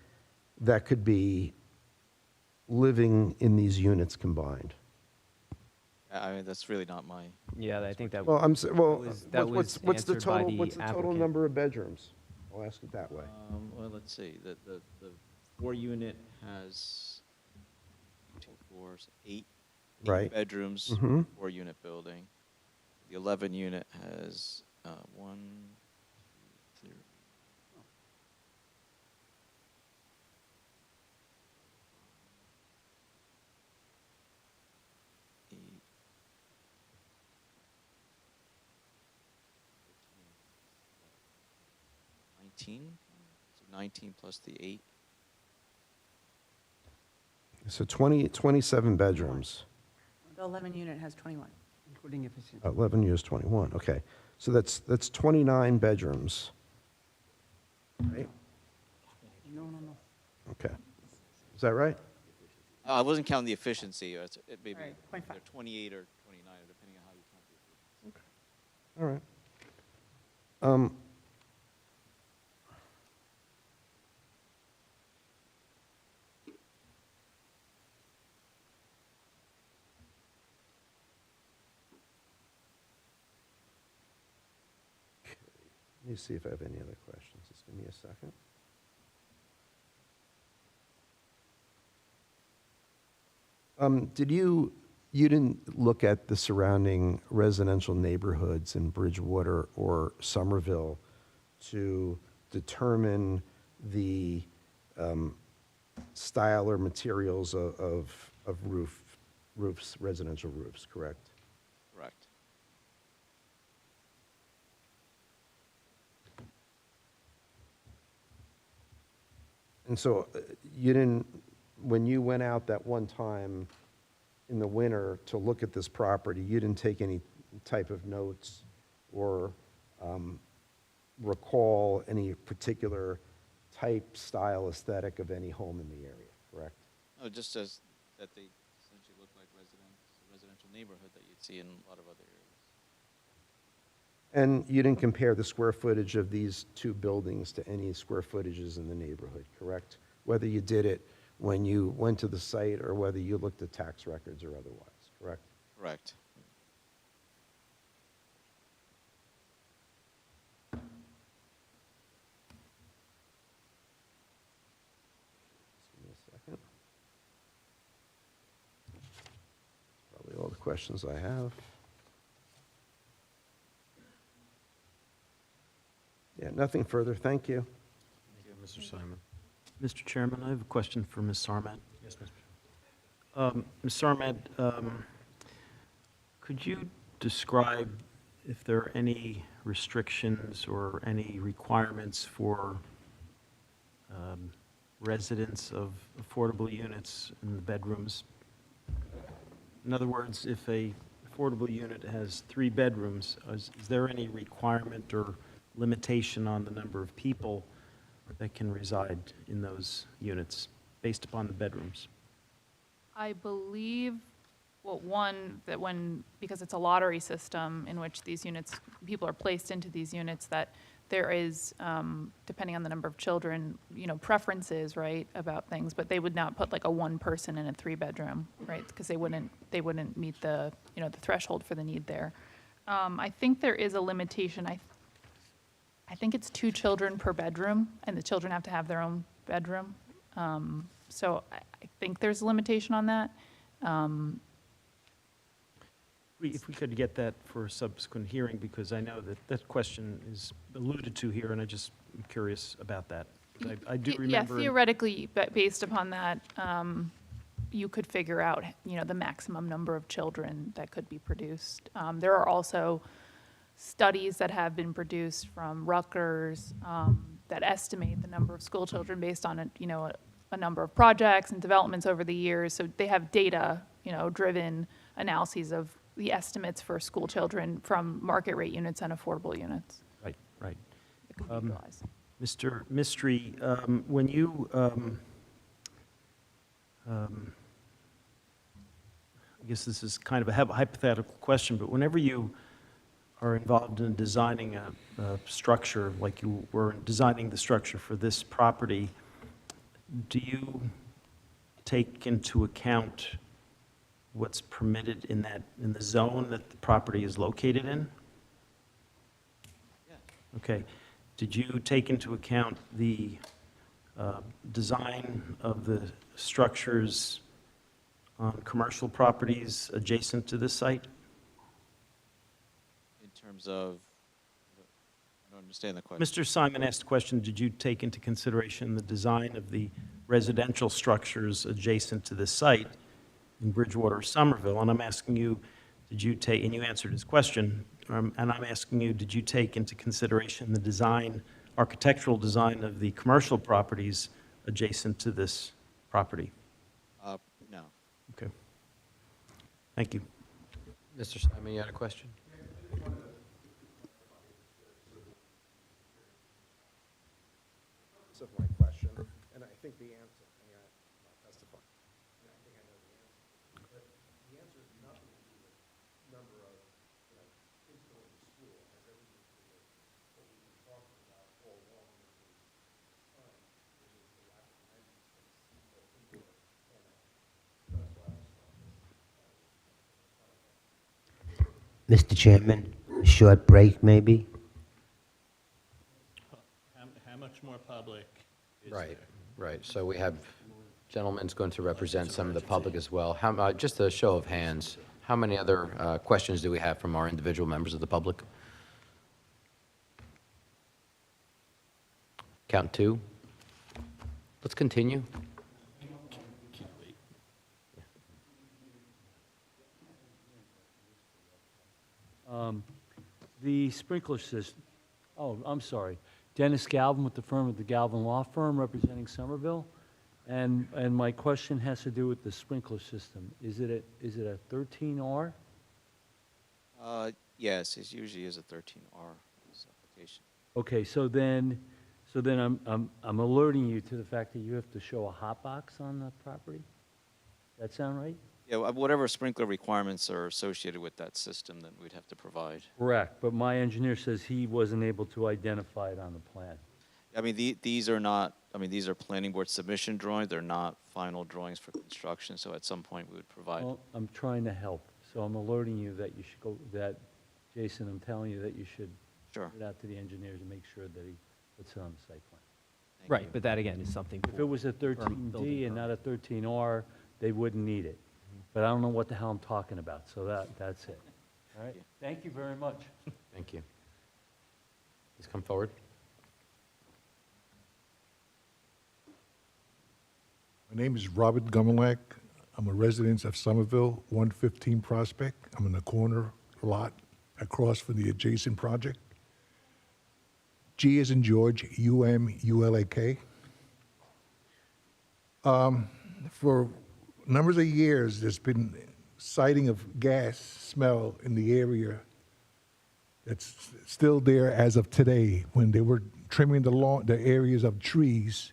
[SPEAKER 17] that could be living in these units combined?
[SPEAKER 8] I mean, that's really not my.
[SPEAKER 6] Yeah, I think that.
[SPEAKER 17] Well,
[SPEAKER 6] was
[SPEAKER 17] what's the
[SPEAKER 6] answered by
[SPEAKER 17] total? What's the total
[SPEAKER 6] applicant.
[SPEAKER 17] number of bedrooms? I'll ask it that way.
[SPEAKER 8] Well, let's see. The 4-unit has 2, 4, 8
[SPEAKER 17] Right.
[SPEAKER 8] bedrooms.
[SPEAKER 17] Mhm.
[SPEAKER 8] 4-unit building. The 11-unit has 1, 2, 3. 8. 19. So 19 plus the 8.
[SPEAKER 17] So 27 bedrooms.
[SPEAKER 18] The 11 unit has 21.
[SPEAKER 12] Including efficiency.
[SPEAKER 17] 11 years, 21. Okay, so that's 29 bedrooms. Right.
[SPEAKER 18] No.
[SPEAKER 17] Okay. Is that right?
[SPEAKER 8] I wasn't counting the efficiency. It maybe
[SPEAKER 18] All right, 0.5.
[SPEAKER 8] they're 28 or 29, depending on how you count the efficiency.
[SPEAKER 17] All right. Let me see if I have any other questions. Just give me a second. You didn't look at the surrounding residential neighborhoods in Bridgewater or Somerville to determine the style or materials of roofs, residential roofs, correct?
[SPEAKER 8] Correct.
[SPEAKER 17] And so you didn't, when you went out that one time in the winter to look at this property, you didn't take any type of notes or recall any particular type, style, aesthetic of any home in the area, correct?
[SPEAKER 8] Oh, just as that they essentially look like residential neighborhood that you'd see in a lot of other areas.
[SPEAKER 17] And you didn't compare the square footage of these two buildings to any square footages in the neighborhood, correct? Whether you did it when you went to the site or whether you looked at tax records or otherwise, correct?
[SPEAKER 8] Correct.
[SPEAKER 17] Just give me a second. Probably all the questions I have. Yeah, nothing further. Thank you.
[SPEAKER 4] Thank you, Mr. Simon. Mr. Chairman, I have a question for Ms. Sarmat.
[SPEAKER 16] Yes, Mr.
[SPEAKER 4] Ms. Sarmat, could you describe if there are any restrictions or any requirements for residents of affordable units in the bedrooms? In other words, if a affordable unit has 3 bedrooms, is there any requirement or limitation on the number of people that can reside in those units based upon the bedrooms?
[SPEAKER 14] I believe, well, one, that because it's a lottery system in which these units, people are placed into these units, that there is, depending on the number of children, preferences, right, about things, but they would not put like a 1 person in a 3-bedroom, right, because they wouldn't meet the, the threshold for the need there. I think there is a limitation. I think it's 2 children per bedroom, and the children have to have their own bedroom. So I think there's a limitation on that.
[SPEAKER 4] If we could get that for a subsequent hearing, because I know that question is alluded to here, and I just am curious about that. I do remember.
[SPEAKER 14] Yeah, theoretically, but based upon that, you could figure out, the maximum number of children that could be produced. There are also studies that have been produced from Rutgers that estimate the number of school children based on a number of projects and developments over the years. So they have data, driven analyses of the estimates for school children from market rate units and affordable units.
[SPEAKER 4] Right.
[SPEAKER 14] That could be utilized.
[SPEAKER 4] Mr. Mistry, when you, I guess this is kind of a hypothetical question, but whenever you are involved in designing a structure, like you were designing the structure for this property, do you take into account what's permitted in the zone that the property is located in?
[SPEAKER 8] Yeah.
[SPEAKER 4] Okay. Did you take into account the design of the structures on commercial properties adjacent to this site?
[SPEAKER 8] In terms of, I don't understand the question.
[SPEAKER 4] Mr. Simon asked the question, did you take into consideration the design of the residential structures adjacent to this site in Bridgewater, Somerville? And I'm asking you, did you take, and you answered his question, and I'm asking you, did you take into consideration the design, architectural design of the commercial properties adjacent to this property?
[SPEAKER 8] No.
[SPEAKER 4] Okay. Thank you.
[SPEAKER 1] Mr. Simon, you had a question?
[SPEAKER 17] Of my question, and I think the answer, I mean, I'm not testifying, and I think I know the answer, but the answer is nothing to do with number of, kids going to school. It has everything to do with what we've been talking about all along with the time, which is the lack of amenity space, both indoor and outdoor. So that's why I was
[SPEAKER 10] Mr. Chairman, a short break maybe?
[SPEAKER 9] How much more public is
[SPEAKER 1] Right,
[SPEAKER 9] there?
[SPEAKER 1] right. So we have gentlemen's going to represent some of the public as well. Just a show of hands, how many other questions do we have from our individual members of the public? Count 2. Let's continue.
[SPEAKER 19] The sprinkler system, oh, I'm sorry. Dennis Galvin with the firm of the Galvin Law Firm representing Somerville. And my question has to do with the sprinkler system. Is it a 13R?
[SPEAKER 8] Yes, it usually is a 13R this application.
[SPEAKER 19] Okay, so then I'm alerting you to the fact that you have to show a hot box on the property? That sound right?
[SPEAKER 8] Yeah, whatever sprinkler requirements are associated with that system, then we'd have to provide.
[SPEAKER 19] Correct, but my engineer says he wasn't able to identify it on the plan.
[SPEAKER 8] I mean, these are not, I mean, these are planning board submission drawings. They're not final drawings for construction, so at some point we would provide.
[SPEAKER 19] Well, I'm trying to help, so I'm alerting you that you should go, Jason, I'm telling you that you should
[SPEAKER 8] Sure.
[SPEAKER 19] get out to the engineers and make sure that he puts it on the site plan.
[SPEAKER 6] Right, but that again is something.
[SPEAKER 19] If it was a
[SPEAKER 6] building
[SPEAKER 19] 13D and not a 13R, they wouldn't need it. But I don't know what the hell I'm talking about, so that's it. All right, thank you very much.
[SPEAKER 1] Thank you. Please come forward.
[SPEAKER 20] My name is Robert Gumelak. I'm a resident of Somerville, 115 Prospect. I'm in the corner lot across from the adjacent project. G as in George, UMULAK. For numbers of years, there's been sighting of gas smell in the area that's still there as of today. When they were trimming the areas of trees,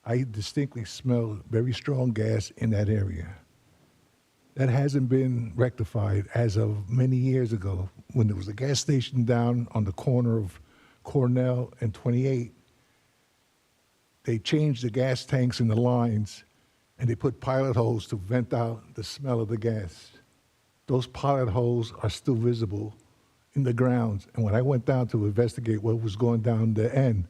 [SPEAKER 20] I distinctly smell very strong gas in that area. That hasn't been rectified as of many years ago when there was a gas station down on the corner of Cornell and 28. They changed the gas tanks and the lines, and they put pilot holes to vent out the smell of the gas. Those pilot holes are still visible in the grounds. And when I went down to investigate what was going down the end,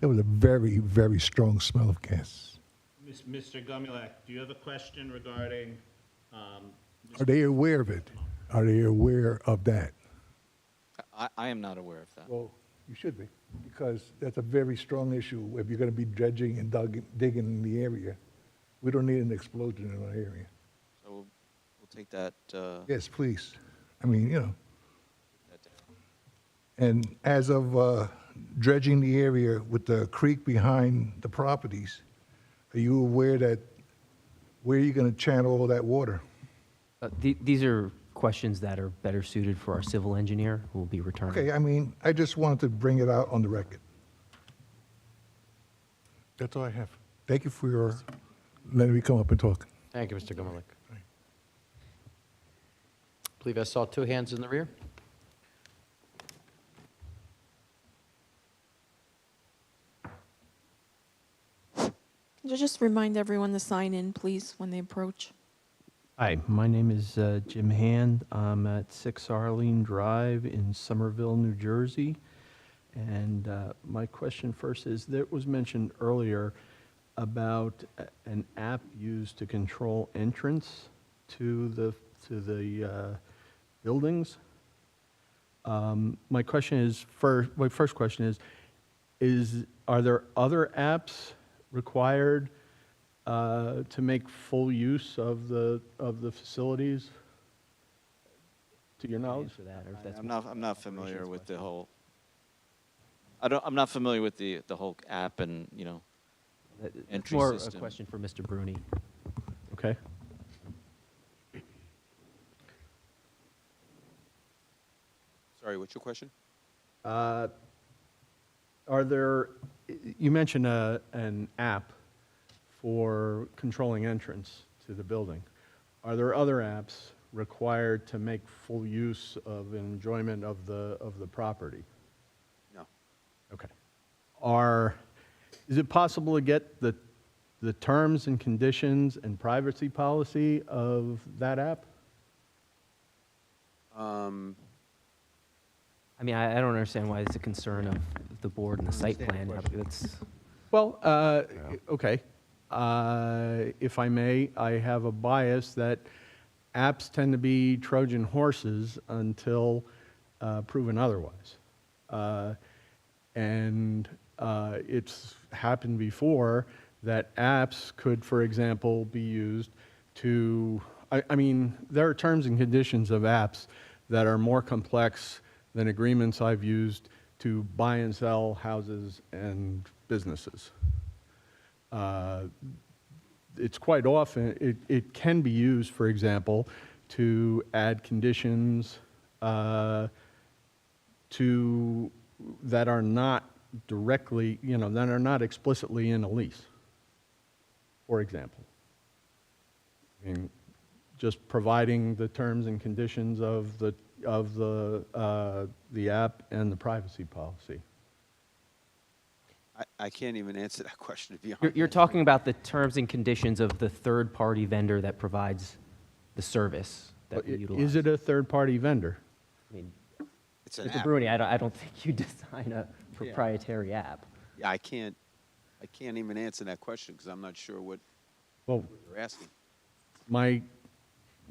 [SPEAKER 20] there was a very, very strong smell of gas.
[SPEAKER 9] Mr. Gumulak, do you have a question regarding?
[SPEAKER 20] Are they aware of it? Are they aware of that?
[SPEAKER 8] I am not aware of that.
[SPEAKER 20] Well, you should be, because that's a very strong issue if you're going to be dredging and digging in the area. We don't need an explosion in our area.
[SPEAKER 8] So we'll take that.
[SPEAKER 20] Yes, please. I mean, you know.
[SPEAKER 8] that down.
[SPEAKER 20] And as of dredging the area with the creek behind the properties, are you aware that where are you going to channel all that water?
[SPEAKER 6] These are questions that are better suited for our civil engineer, who will be returning.
[SPEAKER 20] Okay, I mean, I just wanted to bring it out on the record. That's all I have. Thank you for your letting me come up and talk.
[SPEAKER 1] Thank you, Mr. Gumelak. I believe I saw two hands in the rear.
[SPEAKER 3] Could you just remind everyone to sign in, please, when they approach?
[SPEAKER 21] Hi, my name is Jim Hand. I'm at 6 Arlene Drive in Somerville, New Jersey. And my question first is, there was mentioned earlier about an app used to control entrance to the buildings. My first question is are there other apps required to make full use of the facilities, to your knowledge?
[SPEAKER 8] I'm not familiar with the whole. I'm not familiar with the whole app and
[SPEAKER 6] That's
[SPEAKER 8] entry
[SPEAKER 6] more
[SPEAKER 8] system.
[SPEAKER 6] a question for Mr. Bruni.
[SPEAKER 21] Okay.
[SPEAKER 11] Sorry, what's your question?
[SPEAKER 21] Are there, you mentioned an app for controlling entrance to the building. Are there other apps required to make full use of enjoyment of the property?
[SPEAKER 11] No.
[SPEAKER 21] Okay. Is it possible to get the terms and conditions and privacy policy of that app?
[SPEAKER 6] I mean, I don't understand why it's a concern of the board and the site plan. That's,
[SPEAKER 21] Well, okay. If I may, I have a bias that apps tend to be Trojan horses until proven otherwise. And it's happened before that apps could, for example, be used to, I mean, there are terms and conditions of apps that are more complex than agreements I've used to buy and sell houses and businesses. It's quite often, it can be used, for example, to add conditions that are not directly, that are not explicitly in a lease, for example. I mean, just providing the terms and conditions of the app and the privacy policy.
[SPEAKER 11] I can't even answer that question, to be honest.
[SPEAKER 6] You're talking about the terms and conditions of the third-party vendor that provides the service that we utilize.
[SPEAKER 21] Is it a third-party vendor?
[SPEAKER 6] I mean,
[SPEAKER 11] It's an
[SPEAKER 6] Mr.
[SPEAKER 11] app.
[SPEAKER 6] Bruni, I don't think you design a proprietary app.
[SPEAKER 11] Yeah, I can't even answer that question because I'm not sure what
[SPEAKER 21] Well,
[SPEAKER 11] you're asking.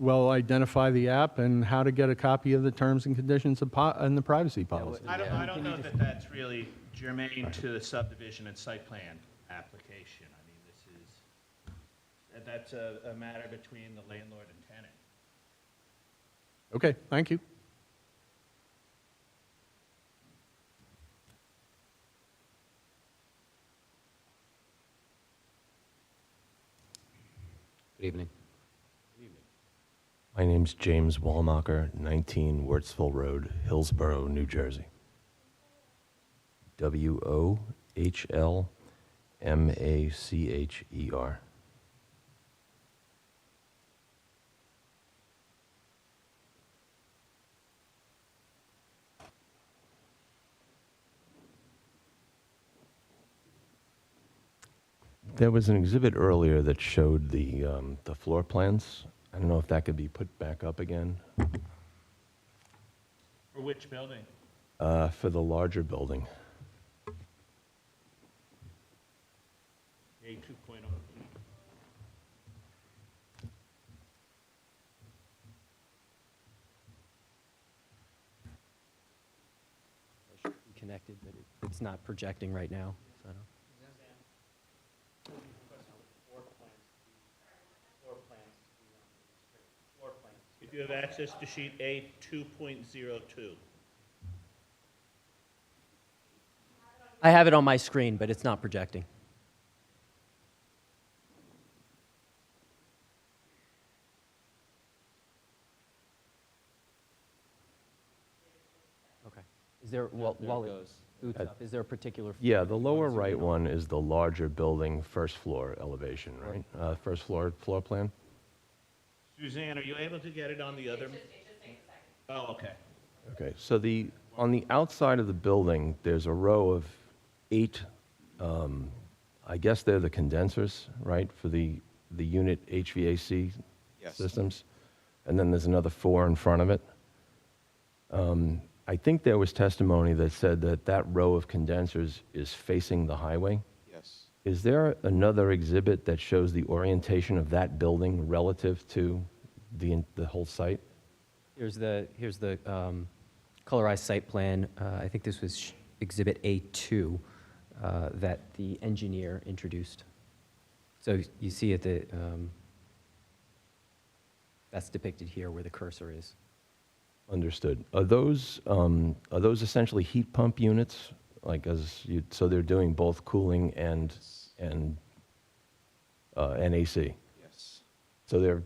[SPEAKER 21] Identify the app and how to get a copy of the terms and conditions and the privacy policy.
[SPEAKER 9] I don't know that that's really germane to the subdivision and site plan application. I mean, that's a matter between the landlord and tenant.
[SPEAKER 21] Okay, thank you.
[SPEAKER 1] Good evening.
[SPEAKER 5] My name's James Wallmacher, 19 Wurtsville Road, Hillsborough, New Jersey. Wohlmacher. There was an exhibit earlier that showed the floor plans. I don't know if that could be put back up again.
[SPEAKER 9] For which building?
[SPEAKER 5] For the larger building.
[SPEAKER 9] A 2.0.
[SPEAKER 6] Connected, but it's not projecting right now. So I don't.
[SPEAKER 9] If you have access to sheet A 2.02.
[SPEAKER 6] I have it on my screen, but it's not projecting. Okay. Is there, while it boots up, is there a particular?
[SPEAKER 5] Yeah, the lower right one is the larger building, first floor elevation, right? First floor plan?
[SPEAKER 9] Suzanne, are you able to get it on the other? Oh, okay.
[SPEAKER 5] Okay, so on the outside of the building, there's a row of 8, I guess they're the condensers, right, for the unit HVAC systems? And then there's another 4 in front of it. I think there was testimony that said that row of condensers is facing the highway.
[SPEAKER 11] Yes.
[SPEAKER 5] Is there another exhibit that shows the orientation of that building relative to the whole site?
[SPEAKER 6] Here's the colorized site plan. I think this was Exhibit A2 that the engineer introduced. So you see it, that's depicted here where the cursor is.
[SPEAKER 5] Understood. Are those essentially heat pump units? So they're doing both cooling and AC?
[SPEAKER 11] Yes.
[SPEAKER 5] So they're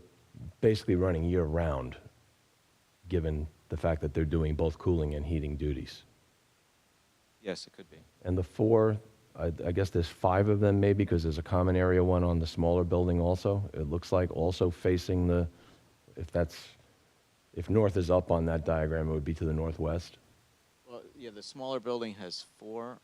[SPEAKER 5] basically running year-round, given the fact that they're doing both cooling and heating duties?
[SPEAKER 8] Yes, it could be.
[SPEAKER 5] And the 4, I guess there's 5 of them maybe, because there's a common area one on the smaller building also. It looks like also facing if north is up on that diagram, it would be to the northwest.
[SPEAKER 8] Well, yeah, the smaller building has 4,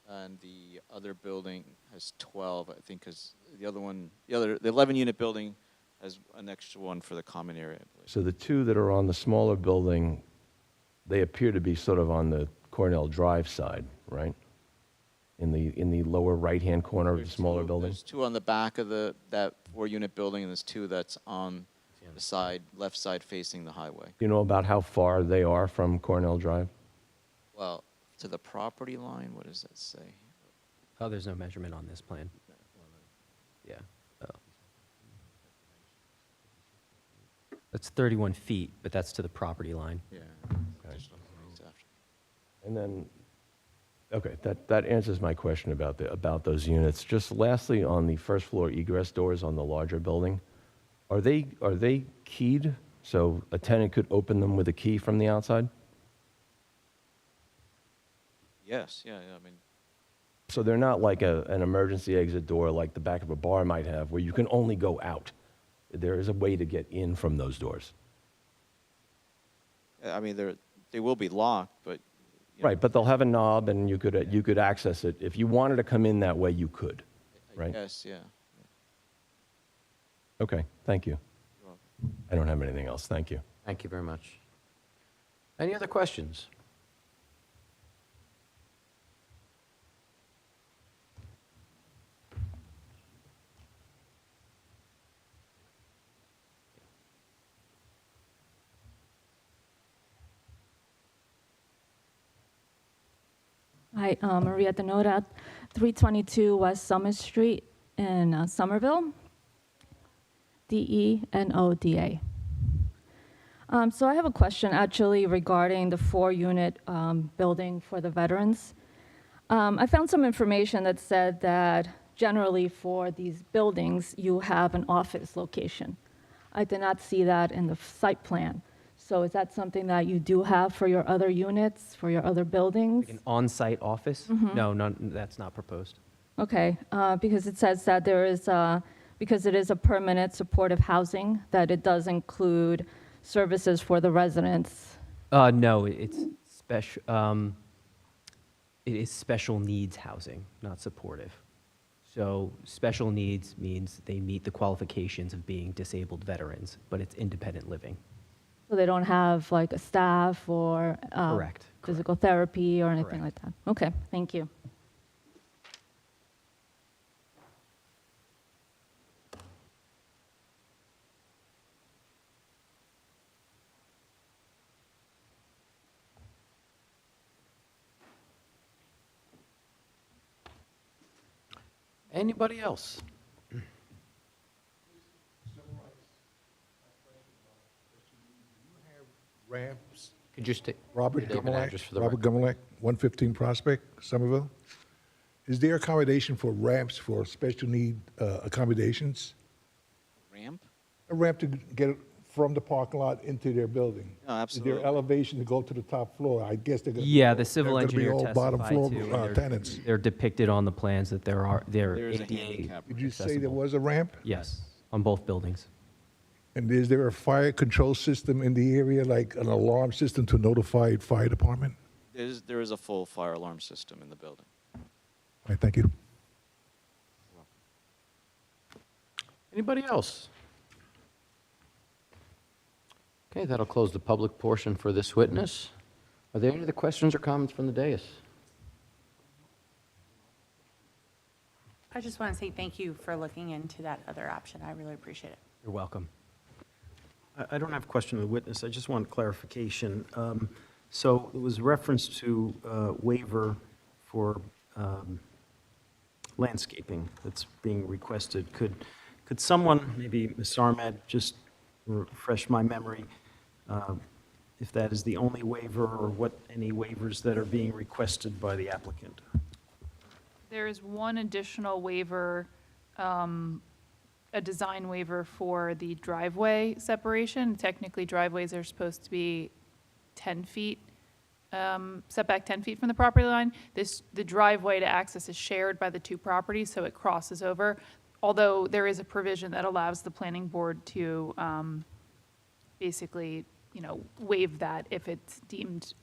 [SPEAKER 8] and the other building has 12, I think, because the 11-unit building has an extra one for the common area, I believe.
[SPEAKER 5] So the 2 that are on the smaller building, they appear to be sort of on the Cornell Drive side, right? In the lower right-hand corner of the smaller building?
[SPEAKER 8] There's 2 on the back of that 4-unit building, and there's 2 that's on the side, left side facing the highway.
[SPEAKER 5] Do you know about how far they are from Cornell Drive?
[SPEAKER 8] Well, to the property line, what does that say?
[SPEAKER 6] Oh, there's no measurement on this plan. Yeah. Oh. That's 31 feet, but that's to the property line.
[SPEAKER 8] Yeah. Additional things after.
[SPEAKER 5] And then, okay, that answers my question about those units. Just lastly, on the first floor egress doors on the larger building, are they keyed? So a tenant could open them with a key from the outside?
[SPEAKER 8] Yes, yeah, I mean,
[SPEAKER 5] So they're not like an emergency exit door like the back of a bar might have, where you can only go out. There is a way to get in from those doors.
[SPEAKER 8] they will be locked, but you know,
[SPEAKER 5] Right, but they'll have a knob, and you could access it. If you wanted to come in that way, you could, right?
[SPEAKER 8] yes, yeah.
[SPEAKER 5] Okay, thank you.
[SPEAKER 8] You're welcome.
[SPEAKER 5] I don't have anything else, thank you.
[SPEAKER 1] Thank you very much. Any other questions?
[SPEAKER 7] Hi, Maria Tenoda, 322 West Summit Street in Somerville, Denoda. So I have a question actually regarding the 4-unit building for the veterans. I found some information that said that generally for these buildings, you have an office location. I did not see that in the site plan. So is that something that you do have for your other units, for your other buildings?
[SPEAKER 6] Like an on-site office? No, that's not proposed.
[SPEAKER 7] Okay, because it says that there is, because it is a permanent supportive housing, that it does include services for the residents.
[SPEAKER 6] No, it's special, it is special needs housing, not supportive. So special needs means they meet the qualifications of being disabled veterans, but it's independent living.
[SPEAKER 7] So they don't have like a staff or
[SPEAKER 6] Correct.
[SPEAKER 7] physical therapy or anything
[SPEAKER 6] Correct.
[SPEAKER 7] like that? Okay, thank you.
[SPEAKER 1] Anybody else?
[SPEAKER 20] Ramps.
[SPEAKER 1] Could you state
[SPEAKER 20] Robert
[SPEAKER 1] your name and address for the
[SPEAKER 20] Robert
[SPEAKER 1] record?
[SPEAKER 20] Gummelak, 115 Prospect, Somerville. Is there accommodation for ramps for special need accommodations?
[SPEAKER 8] Ramp?
[SPEAKER 20] A ramp to get from the parking lot into their building?
[SPEAKER 8] No,
[SPEAKER 20] Is
[SPEAKER 8] absolutely.
[SPEAKER 20] there elevation to go to the top floor? I guess they're going to
[SPEAKER 6] Yeah, the civil
[SPEAKER 20] they're gonna be
[SPEAKER 6] engineer
[SPEAKER 20] all bottom
[SPEAKER 6] testified
[SPEAKER 20] floor
[SPEAKER 6] to, and
[SPEAKER 20] tenants.
[SPEAKER 6] they're depicted on the plans that they're
[SPEAKER 8] There's a
[SPEAKER 6] ADA
[SPEAKER 8] handicap.
[SPEAKER 20] Did you say there
[SPEAKER 6] accessible.
[SPEAKER 20] was a ramp?
[SPEAKER 6] Yes, on both buildings.
[SPEAKER 20] And is there a fire control system in the area, like an alarm system to notify fire department?
[SPEAKER 8] There is a full fire alarm system in the building.
[SPEAKER 20] All right, thank you.
[SPEAKER 1] Anybody else? Okay, that'll close the public portion for this witness. Are there any other questions or comments from the dais?
[SPEAKER 18] I just want to say thank you for looking into that other option. I really appreciate it.
[SPEAKER 6] You're welcome.
[SPEAKER 4] I don't have a question of the witness, I just want clarification. So it was reference to waiver for landscaping that's being requested. Could someone, maybe Ms. Sarmad, just refresh my memory, if that is the only waiver or what any waivers that are being requested by the applicant?
[SPEAKER 14] There is one additional waiver, a design waiver for the driveway separation. Technically, driveways are supposed to be 10 feet, setback 10 feet from the property line. The driveway to access is shared by the two properties, so it crosses over. Although there is a provision that allows the planning board to basically, waive that if it's deemed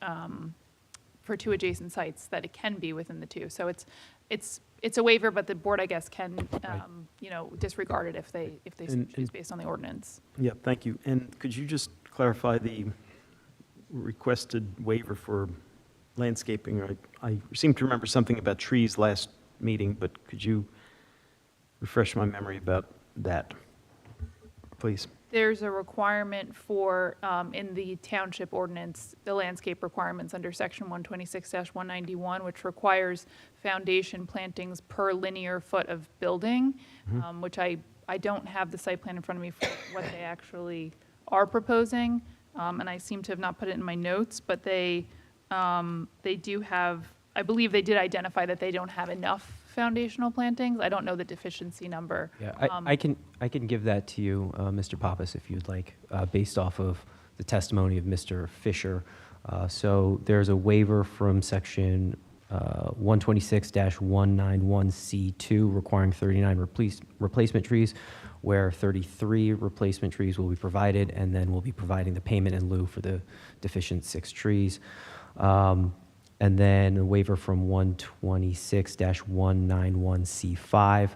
[SPEAKER 14] for two adjacent sites that it can be within the two. So it's a waiver, but the board, I guess, can, disregard it if they choose based on the ordinance.
[SPEAKER 4] Yeah, thank you. And could you just clarify the requested waiver for landscaping? I seem to remember something about trees last meeting, but could you refresh my memory about that, please?
[SPEAKER 14] There's a requirement for, in the township ordinance, the landscape requirements under section 126-191, which requires foundation plantings per linear foot of building, which I don't have the site plan in front of me for what they actually are proposing, and I seem to have not put it in my notes, but they do have, I believe they did identify that they don't have enough foundational plantings. I don't know the deficiency number.
[SPEAKER 6] Yeah, I can give that to you, Mr. Pappas, if you'd like, based off of the testimony of Mr. Fisher. So there's a waiver from section 126-191C2 requiring 39 replacement trees, where 33 replacement trees will be provided, and then we'll be providing the payment in lieu for the deficient 6 trees. And then a waiver from 126-191C5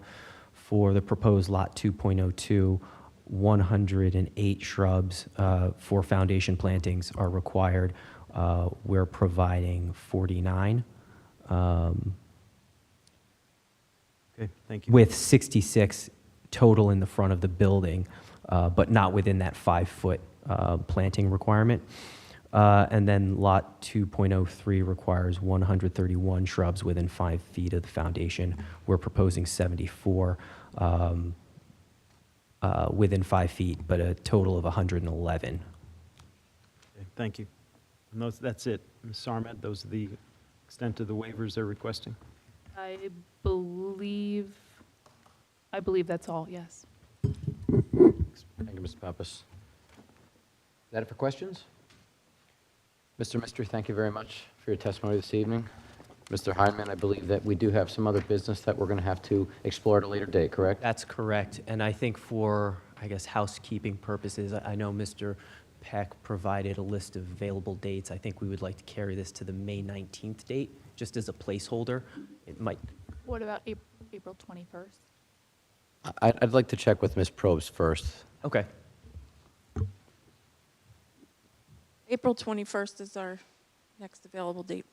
[SPEAKER 6] for the proposed Lot 2.02, 108 shrubs for foundation plantings are required. We're providing 49.
[SPEAKER 4] Okay, thank you.
[SPEAKER 6] With 66 total in the front of the building, but not within that 5-foot planting requirement. And then Lot 2.03 requires 131 shrubs within 5 feet of the foundation. We're proposing 74 within 5 feet, but a total of 111.
[SPEAKER 4] Okay, thank you. And that's it. Ms. Sarmed, those are the extent of the waivers they're requesting?
[SPEAKER 14] I believe that's all, yes.
[SPEAKER 1] Thank you, Mr. Pappas. Is that it for questions? Mr. Mystery, thank you very much for your testimony this evening. Mr. Heineman, I believe that we do have some other business that we're going to have to explore at a later date, correct?
[SPEAKER 6] That's correct. And I think for, I guess, housekeeping purposes, I know Mr. Peck provided a list of available dates. I think we would like to carry this to the May 19th date, just as a placeholder. It might.
[SPEAKER 14] What about April 21st?
[SPEAKER 1] I'd like to check with Ms. Probst first.
[SPEAKER 6] Okay.
[SPEAKER 3] April 21st is our next available date.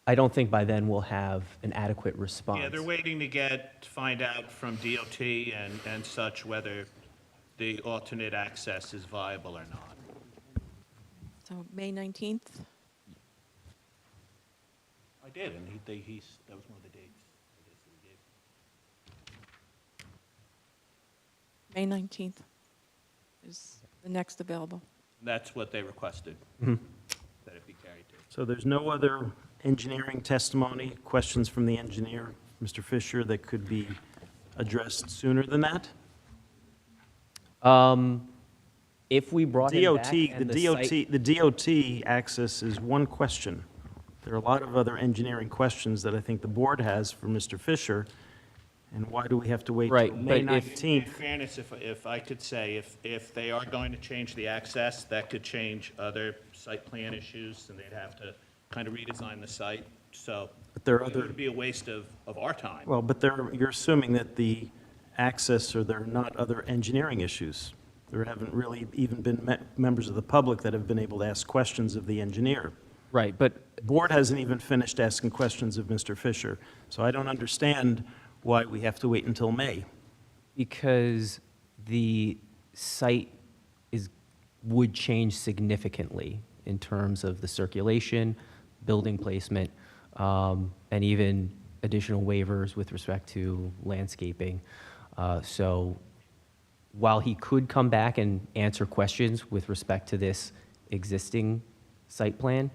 [SPEAKER 6] I don't think by then we'll have an adequate response.
[SPEAKER 9] Yeah, they're waiting to find out from DOT and such whether the alternate access is viable or not.
[SPEAKER 3] So May 19th?
[SPEAKER 9] I did, and that was one of the dates.
[SPEAKER 3] May 19th is the next available.
[SPEAKER 9] That's what they requested,
[SPEAKER 6] Mhm.
[SPEAKER 9] that it be carried to.
[SPEAKER 4] So there's no other engineering testimony, questions from the engineer, Mr. Fisher, that could be addressed sooner than that?
[SPEAKER 6] If we brought him back and
[SPEAKER 4] the DOT access is one question. There are a lot of other engineering questions that I think the board has for Mr. Fisher, and why do we have to wait
[SPEAKER 6] Right,
[SPEAKER 4] till May
[SPEAKER 6] but if-
[SPEAKER 4] 19th?
[SPEAKER 9] In fairness, if I could say, if they are going to change the access, that could change other site plan issues, and they'd have to kind of redesign the site, so
[SPEAKER 4] But there are
[SPEAKER 9] it
[SPEAKER 4] other,
[SPEAKER 9] would be a waste of our time.
[SPEAKER 4] well, but you're assuming that the access, or there are not other engineering issues. There haven't really even been members of the public that have been able to ask questions of the engineer.
[SPEAKER 6] Right, but
[SPEAKER 4] The board hasn't even finished asking questions of Mr. Fisher, so I don't understand why we have to wait until May.
[SPEAKER 6] because the site would change significantly in terms of the circulation, building placement, and even additional waivers with respect to landscaping. So while he could come back and answer questions with respect to this existing site plan,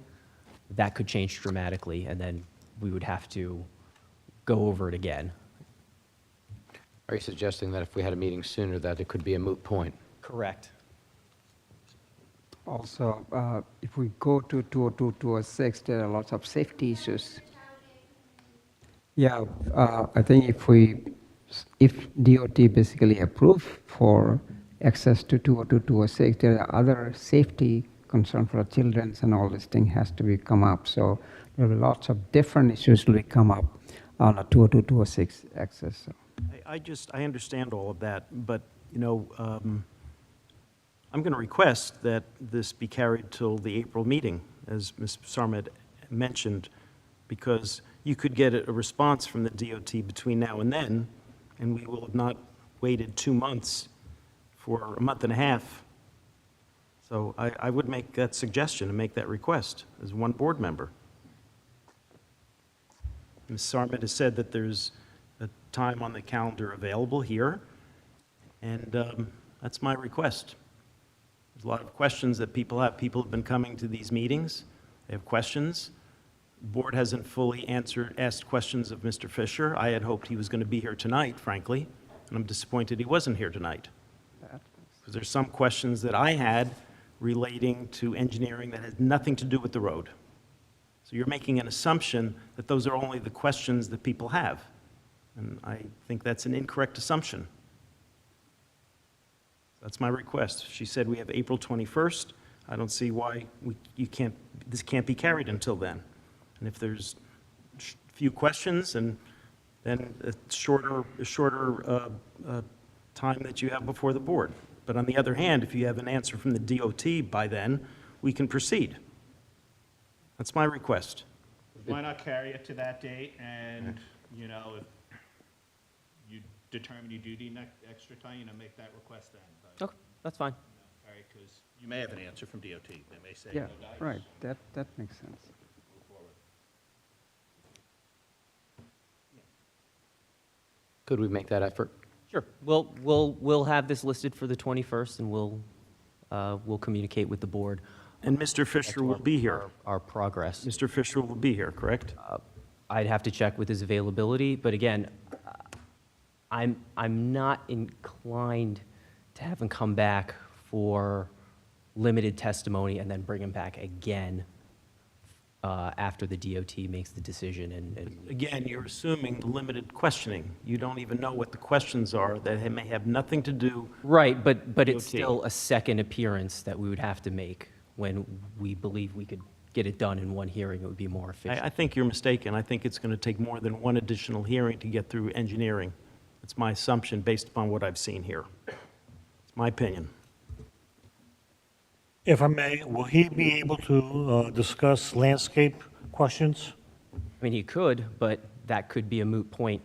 [SPEAKER 6] that could change dramatically, and then we would have to go over it again.
[SPEAKER 1] Are you suggesting that if we had a meeting sooner, that it could be a moot point?
[SPEAKER 6] Correct.
[SPEAKER 12] Also, if we go to 202, 206, there are lots of safety issues. Yeah, I think if DOT basically approve for access to 202, 206, there are other safety concerns for children and all this thing has to be come up. So there are lots of different issues will come up on a 202, 206 access. So.
[SPEAKER 4] I understand all of that, but, I'm going to request that this be carried till the April meeting, as Ms. Sarmed mentioned, because you could get a response from the DOT between now and then, and we will have not waited 2 months for a month and a half. So I would make that suggestion and make that request as one board member. Ms. Sarmed has said that there's a time on the calendar available here, and that's my request. There's a lot of questions that people have. People have been coming to these meetings. They have questions. Board hasn't fully asked questions of Mr. Fisher. I had hoped he was going to be here tonight, frankly, and I'm disappointed he wasn't here tonight. Because there's some questions that I had relating to engineering that had nothing to do with the road. So you're making an assumption that those are only the questions that people have. And I think that's an incorrect assumption. That's my request. She said we have April 21st. I don't see why this can't be carried until then. And if there's few questions, and then a shorter time that you have before the board. But on the other hand, if you have an answer from the DOT by then, we can proceed. That's my request.
[SPEAKER 9] Why not carry it to that date, and, you know, if you determine you do need extra time, you know, make that request then. But,
[SPEAKER 6] Okay, that's fine.
[SPEAKER 9] all right, because you may have an answer from DOT. They may say,
[SPEAKER 12] Yeah,
[SPEAKER 9] no, guys.
[SPEAKER 12] right, that makes sense.
[SPEAKER 9] Move forward.
[SPEAKER 1] Could we make that effort?
[SPEAKER 6] Sure. We'll have this listed for the 21st, and we'll communicate with the board.
[SPEAKER 4] And Mr. Fisher will be here.
[SPEAKER 6] Our progress.
[SPEAKER 4] Mr. Fisher will be here, correct?
[SPEAKER 6] I'd have to check with his availability, but again, I'm not inclined to have him come back for limited testimony and then bring him back again after the DOT makes the decision. And
[SPEAKER 4] Again, you're assuming limited questioning. You don't even know what the questions are that may have nothing to do.
[SPEAKER 6] right, but it's
[SPEAKER 4] DOT.
[SPEAKER 6] still a second appearance that we would have to make when we believe we could get it done in one hearing. It would be more efficient.
[SPEAKER 4] I think you're mistaken. I think it's going to take more than one additional hearing to get through engineering. It's my assumption based upon what I've seen here. It's my opinion.
[SPEAKER 2] If I may, will he be able to discuss landscape questions?
[SPEAKER 6] I mean, he could, but that could be a moot point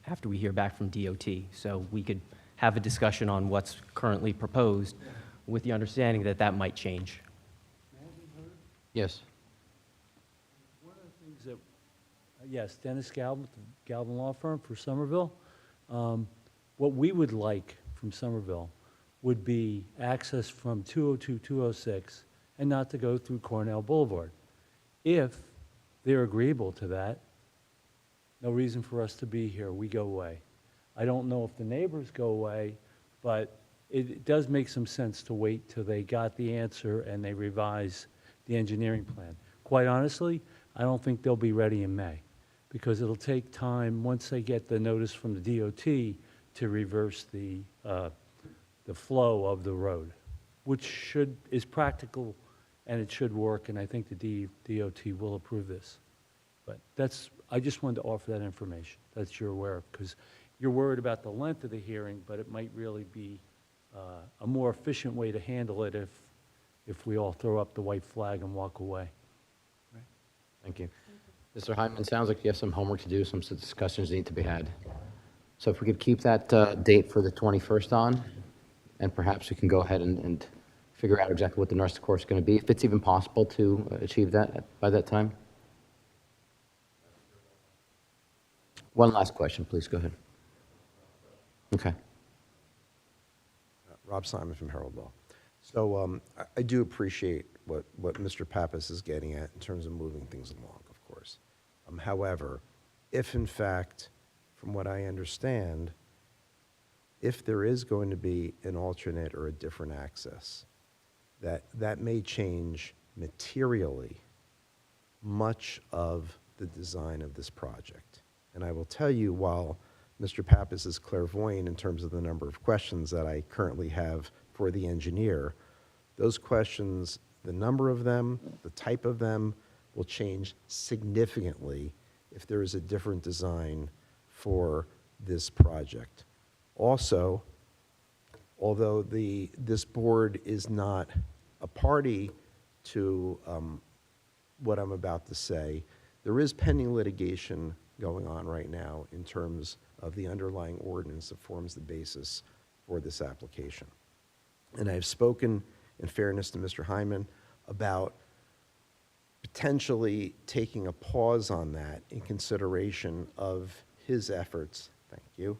[SPEAKER 6] after we hear back from DOT. So we could have a discussion on what's currently proposed with the understanding that that might change.
[SPEAKER 1] Yes.
[SPEAKER 19] One of the things that, yes, Dennis Galvin, with the Galvin Law Firm for Somerville. What we would like from Somerville would be access from 202, 206, and not to go through Cornell Boulevard. If they're agreeable to that, no reason for us to be here, we go away. I don't know if the neighbors go away, but it does make some sense to wait till they got the answer and they revise the engineering plan. Quite honestly, I don't think they'll be ready in May, because it'll take time, once they get the notice from the DOT, to reverse the flow of the road, which is practical, and it should work, and I think the DOT will approve this. But I just wanted to offer that information, that you're aware of, because you're worried about the length of the hearing, but it might really be a more efficient way to handle it if we all throw up the white flag and walk away.
[SPEAKER 1] Thank you. Mr. Hyman, sounds like you have some homework to do, some discussions need to be had. So if we could keep that date for the 21st on, and perhaps we can go ahead and figure out exactly what the rest of the course is going to be, if it's even possible to achieve that by that time. One last question, please, go ahead. Okay.
[SPEAKER 17] Rob Simon from Herald Law. So I do appreciate what Mr. Pappas is getting at in terms of moving things along, of course. However, if in fact, from what I understand, if there is going to be an alternate or a different access, that may change materially much of the design of this project. And I will tell you, while Mr. Pappas is clairvoyant in terms of the number of questions that I currently have for the engineer, those questions, the number of them, the type of them, will change significantly if there is a different design for this project. Also, although this board is not a party to what I'm about to say, there is pending litigation going on right now in terms of the underlying ordinance that forms the basis for this application. And I've spoken, in fairness to Mr. Hyman, about potentially taking a pause on that in consideration of his efforts, thank you,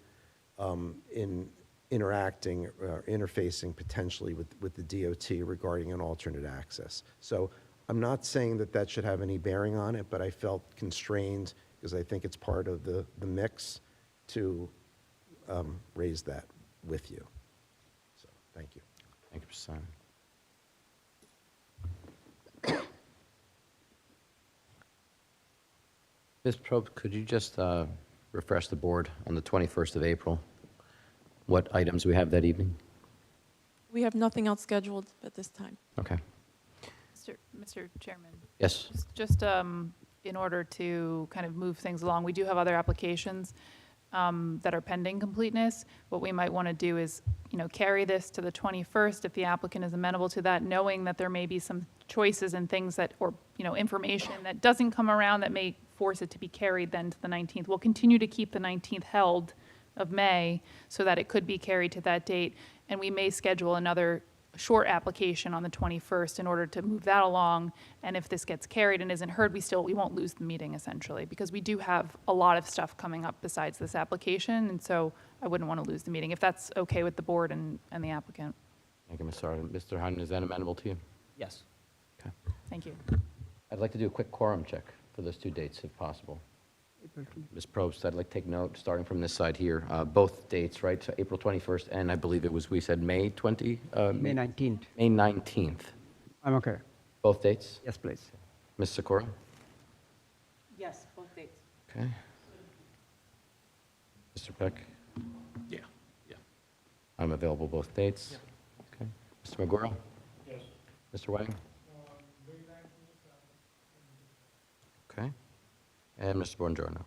[SPEAKER 17] in interacting, interfacing potentially with the DOT regarding an alternate access. So I'm not saying that that should have any bearing on it, but I felt constrained, because I think it's part of the mix, to raise that with you. So, thank you.
[SPEAKER 1] Thank you, Mr. Simon. Ms. Probst, could you just refresh the board on the 21st of April? What items we have that evening?
[SPEAKER 3] We have nothing else scheduled at this time.
[SPEAKER 1] Okay.
[SPEAKER 14] Mr. Chairman.
[SPEAKER 1] Yes.
[SPEAKER 14] Just in order to kind of move things along, we do have other applications that are pending completeness. What we might want to do is, carry this to the 21st if the applicant is amenable to that, knowing that there may be some choices and things that, or, information that doesn't come around that may force it to be carried then to the 19th. We'll continue to keep the 19th held of May so that it could be carried to that date. And we may schedule another short application on the 21st in order to move that along. And if this gets carried and isn't heard, we won't lose the meeting essentially, because we do have a lot of stuff coming up besides this application. And so I wouldn't want to lose the meeting, if that's okay with the board and the applicant.
[SPEAKER 1] Thank you, Ms. Sargent. Mr. Heinen, is that amenable to you?
[SPEAKER 6] Yes.
[SPEAKER 1] Okay.
[SPEAKER 14] Thank you.
[SPEAKER 1] I'd like to do a quick quorum check for those two dates, if possible. Ms. Probst, I'd like to take note, starting from this side here, both dates, right? So April 21st, and I believe it was, we said May 20?
[SPEAKER 12] May 19th.
[SPEAKER 1] May 19th.
[SPEAKER 12] I'm okay.
[SPEAKER 1] Both dates?
[SPEAKER 12] Yes, please.
[SPEAKER 1] Ms. Sikora?
[SPEAKER 18] Yes, both dates.
[SPEAKER 1] Okay. Mr. Peck?
[SPEAKER 9] Yeah.
[SPEAKER 1] I'm available both dates. Okay. Mr. McGuire? Yes. Mr. Wang? Okay. And Mr. Buongiorno?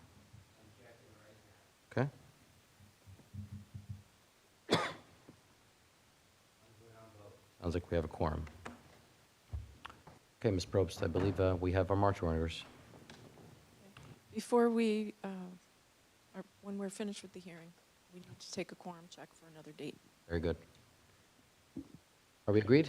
[SPEAKER 1] Okay. Sounds like we have a quorum. Okay, Ms. Probst, I believe we have our march orders.
[SPEAKER 3] Before when we're finished with the hearing, we need to take a quorum check for another date.
[SPEAKER 1] Very good. Are we agreed?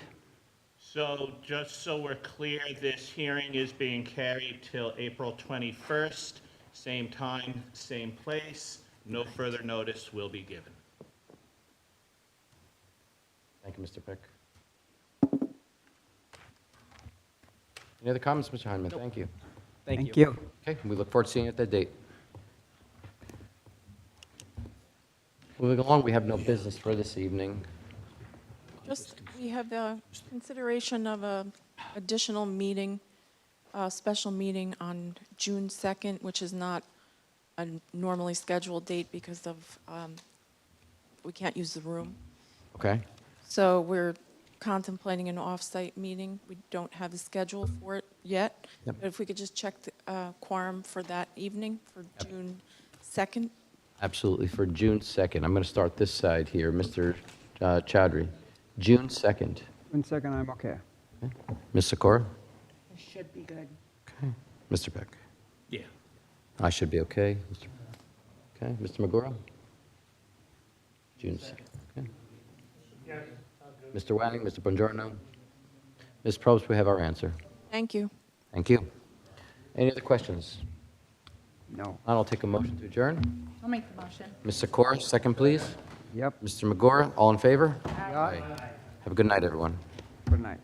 [SPEAKER 9] So just so we're clear, this hearing is being carried till April 21st, same time, same place. No further notice will be given.
[SPEAKER 1] Thank you, Mr. Peck. Any other comments, Mr. Heineman? Thank you.
[SPEAKER 12] Thank you.
[SPEAKER 1] Okay, we look forward to seeing you at that date. Moving along, we have no business for this evening.
[SPEAKER 3] We have the consideration of a additional meeting, a special meeting on June 2nd, which is not a normally scheduled date because of, we can't use the room.
[SPEAKER 1] Okay?
[SPEAKER 3] So we're contemplating an off-site meeting. We don't have a schedule for it yet.
[SPEAKER 1] Yep.
[SPEAKER 3] But if we could just check the quorum for that evening, for June 2nd.
[SPEAKER 1] Absolutely, for June 2nd. I'm going to start this side here. Mr. Chowdhury, June 2nd.
[SPEAKER 12] One second, I'm okay.
[SPEAKER 1] Okay. Ms. Sikora?
[SPEAKER 18] It should be good.
[SPEAKER 1] Okay. Mr. Peck?
[SPEAKER 9] Yeah.
[SPEAKER 1] I should be okay. Okay, Mr. Magura? June 2nd. Okay. Mr. Wanning, Mr. Buongiorno? Ms. Probst, we have our answer.
[SPEAKER 3] Thank you.
[SPEAKER 1] Thank you. Any other questions?
[SPEAKER 12] No.
[SPEAKER 1] I'll take a motion to adjourn.
[SPEAKER 18] I'll make the motion.
[SPEAKER 1] Ms. Sikora, second, please.
[SPEAKER 12] Yep.
[SPEAKER 1] Mr. Magura, all in favor?
[SPEAKER 12] Aye.
[SPEAKER 1] Have a good night, everyone.
[SPEAKER 12] Good night.